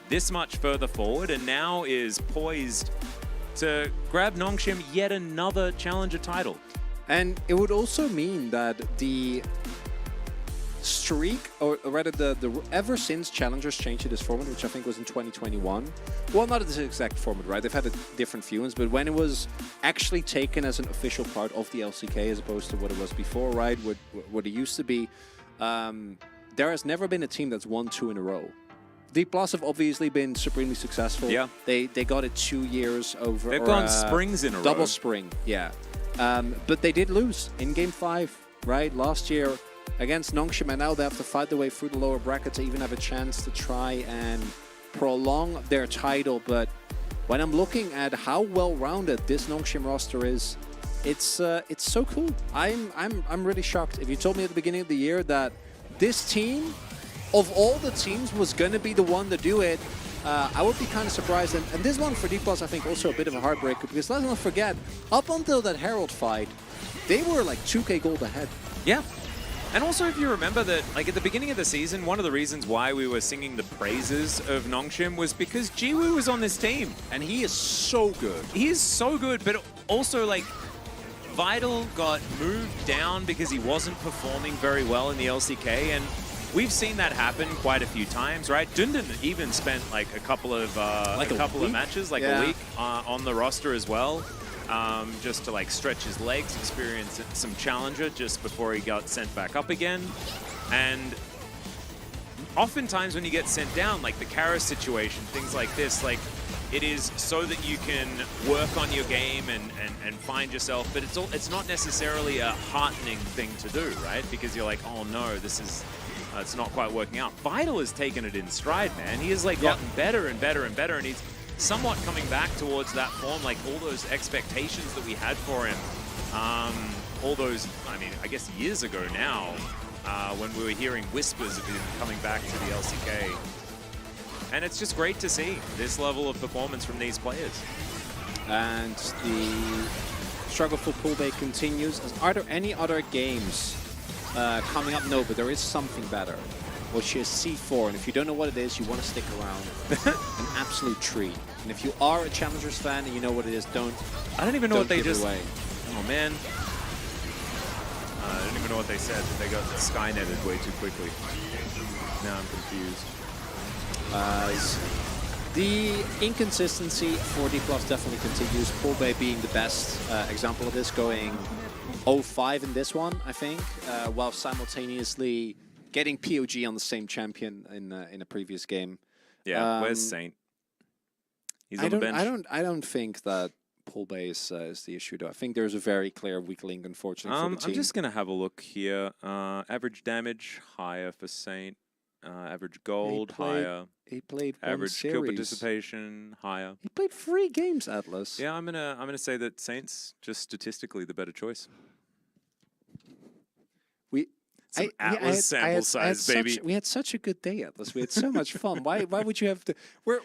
this much further forward, and now is poised to grab Nongshim yet another Challenger title. And it would also mean that the streak, or rather the ever since Challengers changed to this format, which I think was in 2021, well, not this exact format, right? They've had different viewings, but when it was actually taken as an official part of the LCK as opposed to what it was before, right? What it used to be, there has never been a team that's won 2 in a row. D+ have obviously been supremely successful. Yeah. They got it 2 years over. They've gone springs in a row. Double spring, yeah. But they did lose in Game 5, right? Last year against Nongshim, and now they have to fight their way through the lower bracket to even have a chance to try and prolong their title. But when I'm looking at how well-rounded this Nongshim roster is, it's so cool. I'm really shocked. If you told me at the beginning of the year that this team, of all the teams, was going to be the one to do it, I would be kind of surprised. And this one for D+, I think, also a bit of a heartbreaker, because let's not forget, up until that Herald fight, they were like 2k gold ahead. Yeah. And also, if you remember that, like, at the beginning of the season, one of the reasons why we were singing the praises of Nongshim was because Jiwoo was on this team. And he is so good. He is so good, but also, like, Vital got moved down because he wasn't performing very well in the LCK, and we've seen that happen quite a few times, right? Dundun even spent like a couple of matches, like a week on the roster as well, just to like stretch his legs, experience some Challenger just before he got sent back up again. And oftentimes when you get sent down, like the Kara situation, things like this, like it is so that you can work on your game and find yourself, but it's not necessarily a heartening thing to do, right? Because you're like, oh no, this is it's not quite working out. Vital has taken it in stride, man. He has like gotten better and better and better, and he's somewhat coming back towards that form, like all those expectations that we had for him. All those, I mean, I guess years ago now, when we were hearing whispers of him coming back to the LCK. And it's just great to see this level of performance from these players. And the struggle for pool bay continues. Are there any other games coming up? No, but there is something better, which is C4. And if you don't know what it is, you want to stick around. An absolute treat. And if you are a Challengers fan and you know what it is, I don't even know what they just... away. Oh, man. I don't even know what they said. They got Skynetted way too quickly. Now I'm confused. The inconsistency for D+ definitely continues. Pool Bay being the best example of this, going 0-5 in this one, I think, while simultaneously getting POG on the same champion in a previous game. Yeah, where's Saint? He's on the bench. I don't think that Pool Bay is the issue, though. I think there's a very clear weak link, unfortunately, for the team. I'm just gonna have a look here. Average damage higher for Saint. Average gold higher. He played average kill participation higher. He played 3 games, Atlas. Yeah, I'm gonna say that Saint's just statistically the better choice. Some Atlas sample size, baby. We had such a good day, Atlas. We had so much fun. Why would you have to? We're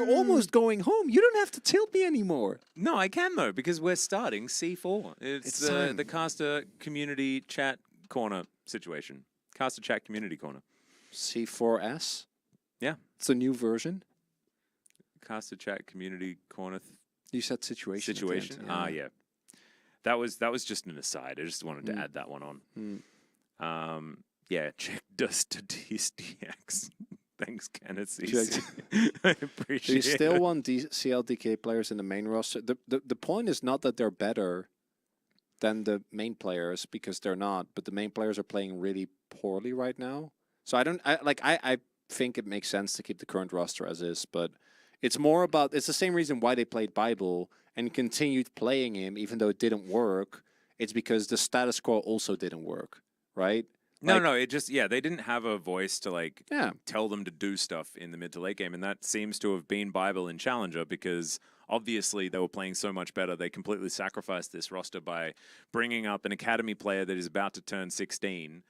almost going home. You don't have to tilt me anymore. No, I can though, because we're starting C4. It's time. the caster community chat corner situation. Caster chat community corner. C4S. Yeah. It's a new version. Caster chat community corner You said situation. at the end, situation. Yeah. That was just an aside. I just wanted to add that one on. Yeah, check Dust to DX. Thanks, Kenneth. I appreciate Do you still it. want CLDK players in the main roster? The point is not that they're better than the main players, because they're not, but the main players are playing really poorly right now. So I think it makes sense to keep the current roster as is, but it's more about, it's the same reason why they played Bible and continued playing him even though it didn't work. It's because the status quo also didn't work, right? No, it just, they didn't have a voice to Yeah. tell them to do stuff in the mid to late game, and that seems to have been Bible in Challenger, because obviously they were playing so much better. They completely sacrificed this roster by bringing up an academy player that is about to turn 16,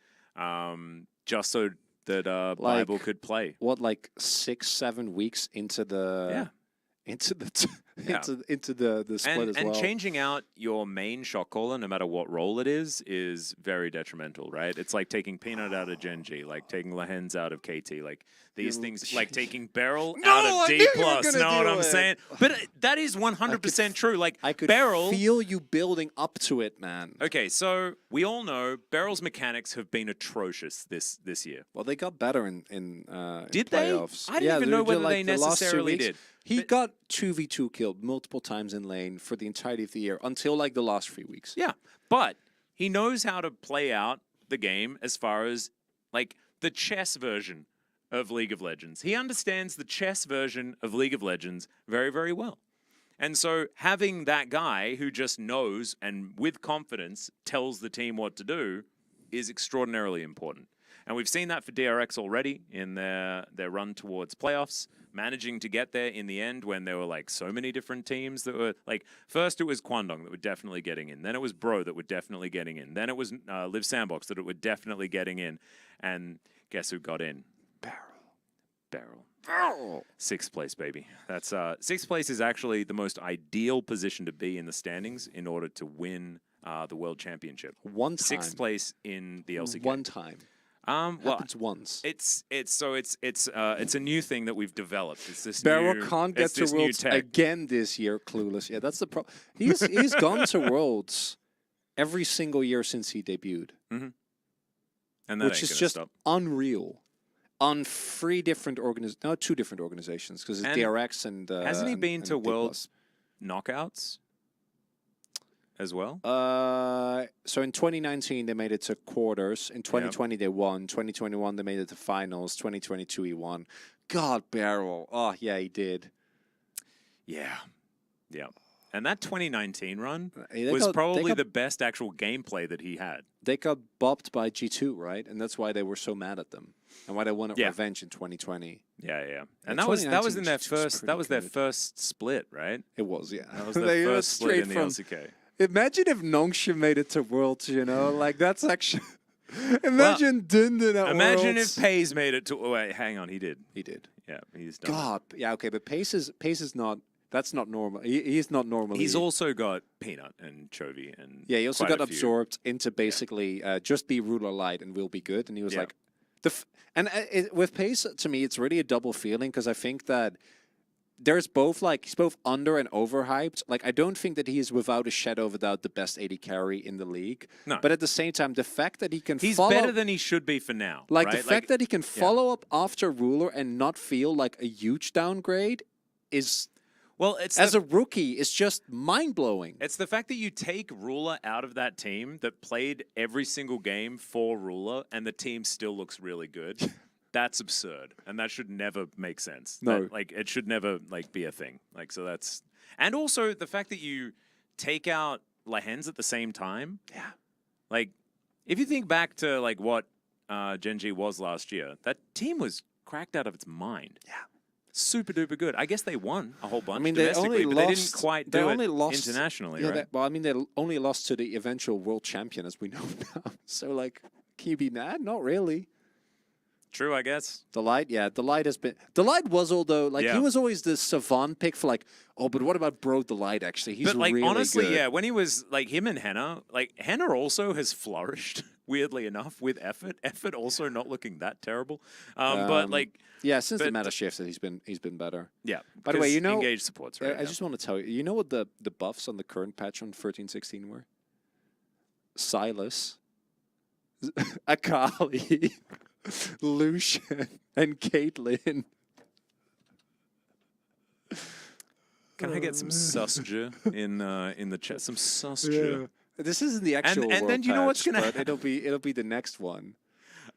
just so that Bible could play. What, like 6-7 weeks into the into the split as well. And changing out your main shot caller, no matter what role it is very detrimental, right? It's like taking Peanut out of Gen.G, like taking Lahens out of KT, like these things, like taking Beryl out of D+. Know what I'm saying? But that is 100% true. Like, I could Beryl feel you building up to it, man. Okay, so we all know Beryl's mechanics have been atrocious this year. Well, they got better in Did they? playoffs. I didn't even know whether they the last 2 necessarily weeks. did. He got 2v2 killed multiple times in lane for the entirety of the year until like the last 3 weeks. Yeah, but he knows how to play out the game as far as like the chess version of League of Legends. He understands the chess version of League of Legends very, very well. And so having that guy who just knows and with confidence tells the team what to do is extraordinarily important. And we've seen that for DRX already in their run towards playoffs, managing to get there in the end when there were like so many different teams that were like, first it was Kwandong that were definitely getting in. Then it was Bro that were definitely getting in. Then it was Live Sandbox that were definitely getting in. And guess who got in? Beryl. 6th place, baby. That's 6th place is actually the most ideal position to be in the standings in order to win the World Championship. One time. 6th place in the LCK. One time. Well, Happens once. it's a new thing that we've developed. It's this Beryl new, can't get it's to this new Worlds tech. again this year, clueless. Yeah, that's the problem. He's gone to Worlds every single year since he debuted, And that which ain't is gonna just stop. unreal. On 2 different organizations, because it's And DRX and hasn't he and- been and to D+. World knockouts as well? So in 2019 they made it to quarters. In 2020 they won. 2021 they made it to finals. 2022 he won. God, Beryl. Oh yeah, he did. Yeah. And that 2019 run They was got- probably they got- the best actual gameplay that he had. They got bopped by G2, right? And that's why they were so mad at them, and why they wanted Yeah. revenge in 2020. Yeah. And Yeah, that was in 2019 their G2 was first. That pretty was their good. first split, right? It was, yeah. That was their They were first split straight in the from- LCK. Imagine if Nongsha made it to Worlds, you know? Like, that's actually... Imagine Dundon at Imagine Worlds. if Pays made it to. Oh, wait, hang on, he did. He did. Yeah, he's done. God. Yeah, okay, but Pace is not... That's not normal. He's not normal. He's also got Peanut and Chovy and Yeah, he also quite got a few. absorbed into basically just be ruler light and we'll be good. And he was Yeah. like, with Pace, to me, it's really a double feeling, because I think that there's both like he's both under and overhyped. Like, I don't think that he is without a shadow of a doubt the best AD carry in the league. No. But at the same time, the fact that he can He's follow, better than he should be for now. like right? the fact that he can follow up after ruler and not feel like a huge downgrade is, well, it's as a rookie, is just mind blowing. It's the fact that you take Ruler out of that team that played every single game for Ruler and the team still looks really good. That's absurd. And that should never make sense. No. Like, it should never, like, be a thing. Like, so that's... And also, the fact that you take out Lahens at the same time. Yeah. Like, if you think back to, like, what Gen.G was last year, that team was cracked out of its mind. Yeah. Super duper good. I guess they won a whole bunch I mean, they domestically, only but lost. they didn't quite they do only it lost internationally, Yeah, right? well, I mean, they only lost to the eventual world champion, as we know now. So, like, Can you be mad? Not really. True, I guess. Delight, yeah, Delight has been. Delight was, although, like, Yeah. he was always the savant pick for, like, oh, but what about Bro Delight, actually? He's But like really honestly, good. yeah, when he was like him and Henna, like Henna also has flourished, weirdly enough, with effort. Effort also not looking that terrible. But like Yeah, since the but- meta shifted, he's been better. yeah. By the way, because you know, engage supports, right? I just want to tell you, you know what the buffs on the current patch on 13.16 were? Silas, Akali, Lucian, and Caitlyn. Can I get some susja in the chat? Some susja. This isn't the actual and then world you know what's patch, gonna but it'll be the next one.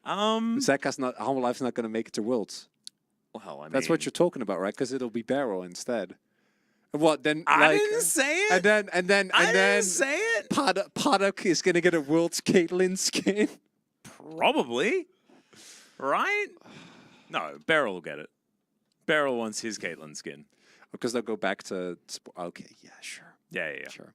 Humble Life's not going to make it to Worlds. well, I mean, That's what you're talking about, right? Because it'll be Barrow instead. What then? I like, didn't say it. and then I didn't say it. Paddock is going to get a Worlds Caitlyn skin. Probably, right? No, Beryl will get it. Beryl wants his Caitlyn skin. Because they'll go back to... Okay, yeah, sure. Yeah. Sure.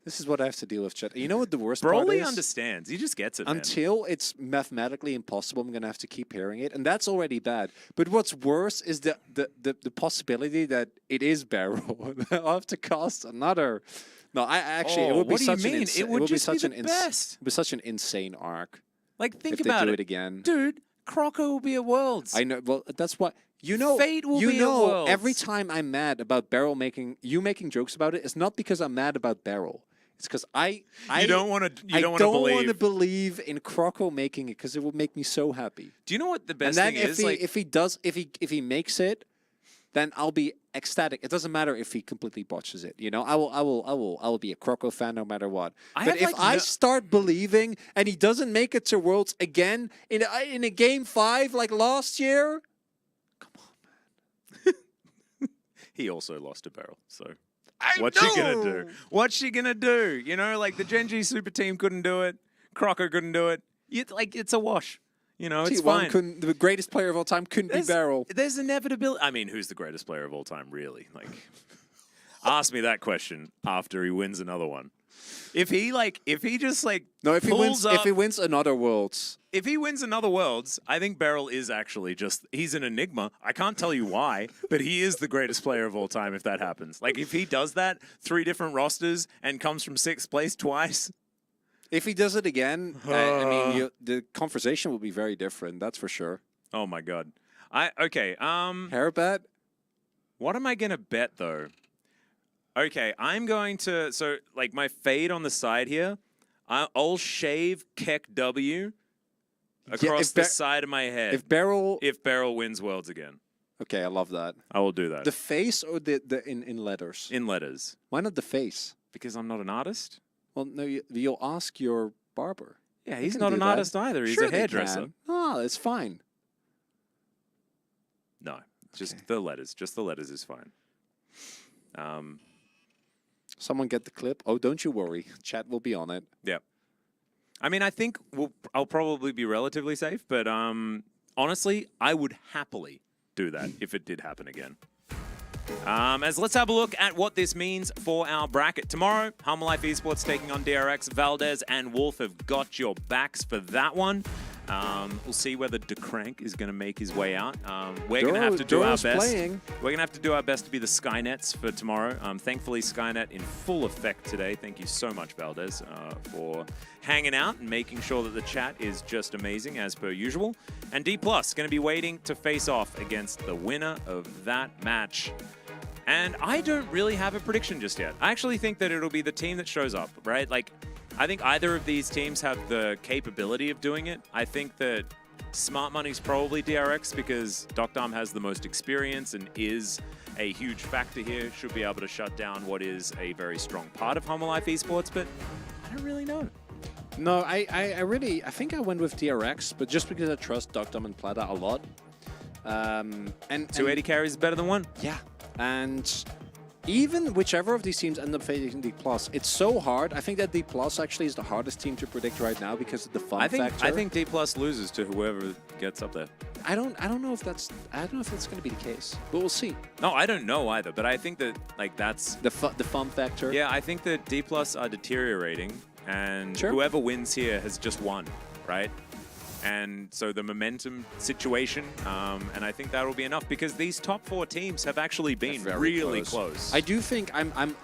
This is what I have to deal with, chat. You know what the worst part Broly is? understands. He just gets it, man. Until it's mathematically impossible, I'm going to have to keep hearing it. And that's already bad. But what's worse is the possibility that it is Barrow. I'll have to cast another... No, I actually... it would be what do such you an mean? insane... It would just be such the an best. It would be such an insane arc Like, think if about they do it again. dude. Croco will be at Worlds. I know. Well, that's what you know. Fate will you be at know, Worlds. every time I'm mad about Beryl making jokes about it, it's not because I'm mad about Beryl. It's because I don't want to. You I don't don't want want to to believe in Croco making it because it will make me so happy. Do you know what the And best then thing if is? he Like, if he makes it, then I'll be ecstatic. It doesn't matter if he completely botches it. You know, I will be a Croco fan no matter what. I But have, if like, I no- start believing and he doesn't make it to Worlds again in a game 5 like last year. he also lost a Beryl. So what's she gonna do? What's she gonna do? You know, like the Gen.G super team couldn't do it. Croco couldn't do it. It's a wash. You know, it's T1 fine. the greatest player of all time couldn't be Beryl. There's inevitability. I mean, who's the greatest player of all time, really? Like, ask me that question after he wins another one. If he just No, if he pulls up, wins another Worlds. if he wins another Worlds, I think Beryl is actually he's an enigma. I can't tell you why, but he is the greatest player of all time if that happens. Like, if he does that, 3 different rosters and comes from 6th place twice. If he does it again, I mean, the conversation will be very different. That's for sure. Oh my god. Hair bet? What am I gonna bet though? Okay, I'm going to like my fade on the side here. I'll shave Keck W across the side of my head. If Beryl, if Beryl wins Worlds again, okay, I love that. I will do that. The face or the in letters? In letters, Why not the face? because I'm not an artist. Well, no, you'll ask your barber. Yeah, They he's can not do an that. artist either. He's Sure a they hairdresser. can. No, it's fine. No, just Okay. the letters. Just the letters is fine. Someone get the clip. Oh, don't you worry. Chat will be on it. Yeah. I mean, I think I'll probably be relatively safe, but honestly, I would happily do that if it did happen again. As let's have a look at what this means for our bracket. Tomorrow, Humble Life Esports taking on DRX. Valdez and Wolf have got your backs for that one. We'll see whether DeCrank is going to make his way out. We're going to have to do our Duro's best. playing. We're going to have to do our best to be the Skynets for tomorrow. Thankfully, Skynet in full effect today. Thank you so much, Valdez, for hanging out and making sure that the chat is just amazing as per usual. And D+ going to be waiting to face off against the winner of that match. And I don't really have a prediction just yet. I actually think that it'll be the team that shows up, right? Like, I think either of these teams have the capability of doing it. I think that Smart Money's probably DRX because Docdom has the most experience and is a huge factor here. Should be able to shut down what is a very strong part of Humble Life Esports, but I don't really know. No, I think I went with DRX, but just because I trust Docdom and Plata a lot. And 280 carries is better than 1. Yeah, and even whichever of these teams end up facing D+, it's so hard. I think that D+ actually is the hardest team to predict right now because of the fun factor. I think D+ loses to whoever gets up there. I don't know if that's going to be the case, but we'll see. No, I don't know either, but I think that like that's The fun factor. yeah. I think that D+ are deteriorating, and Sure. whoever wins here has just won, right? And so the momentum situation, and I think that'll be enough because these top 4 teams have actually been really close. I do think I'm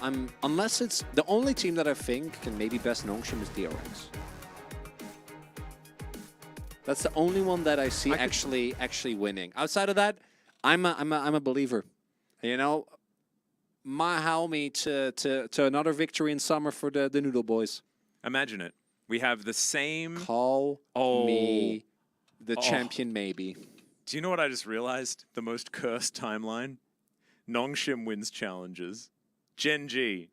unless it's the only team that I think can maybe best Nongshim is DRX. That's the only one that I see actually winning. Outside of that, I'm a believer. You know, mahal me to another victory in summer for the Noodle Boys. Imagine it. We have the same... Call me the champion, maybe. Do you know what I just realized? The most cursed timeline? Nongshim wins challenges. Gen.G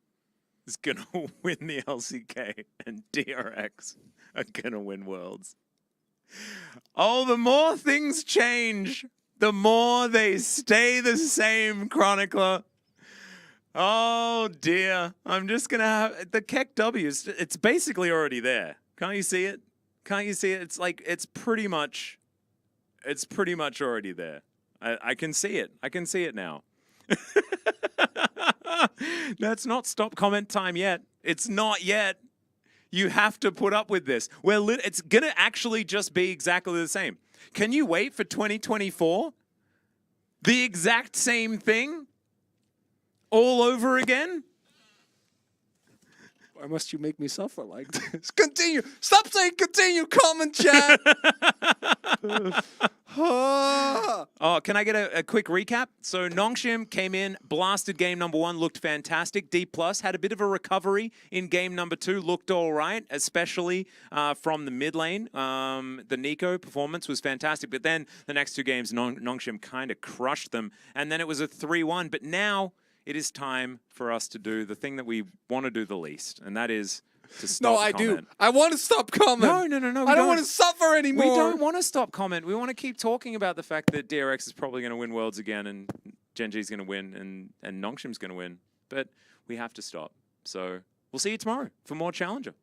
is going to win the LCK, and DRX are going to win Worlds. Oh, the more things change, the more they stay the same, Chronicler. Oh dear, I'm just gonna have the Keck W's. It's basically already there. Can't you see it? Can't you see it? It's like it's pretty much already there. I can see it. I can see it now. That's not stop comment time yet. It's not yet. You have to put up with this. It's gonna actually just be exactly the same. Can you wait for 2024? The exact same thing? All over again? Why must you make me suffer like this? Continue! Stop saying continue, comment chat! Oh, can I get a quick recap? So Nongshim came in, blasted game number 1, looked fantastic. D+ had a bit of a recovery in game number 2, looked all right, especially from the mid lane. The Nico performance was fantastic, but then the next 2 games, Nongshim kind of crushed them, and then it was a 3-1. But now it is time for us to do the thing that we want to do the least, and that is to stop comment. Do. I want to stop comment. No. I don't want to suffer anymore. We don't want to stop comment. We want to keep talking about the fact that DRX is probably going to win Worlds again, and Gen.G is going to win, and Nongshim's going to win. But we have to stop. So we'll see you tomorrow for more Challenger.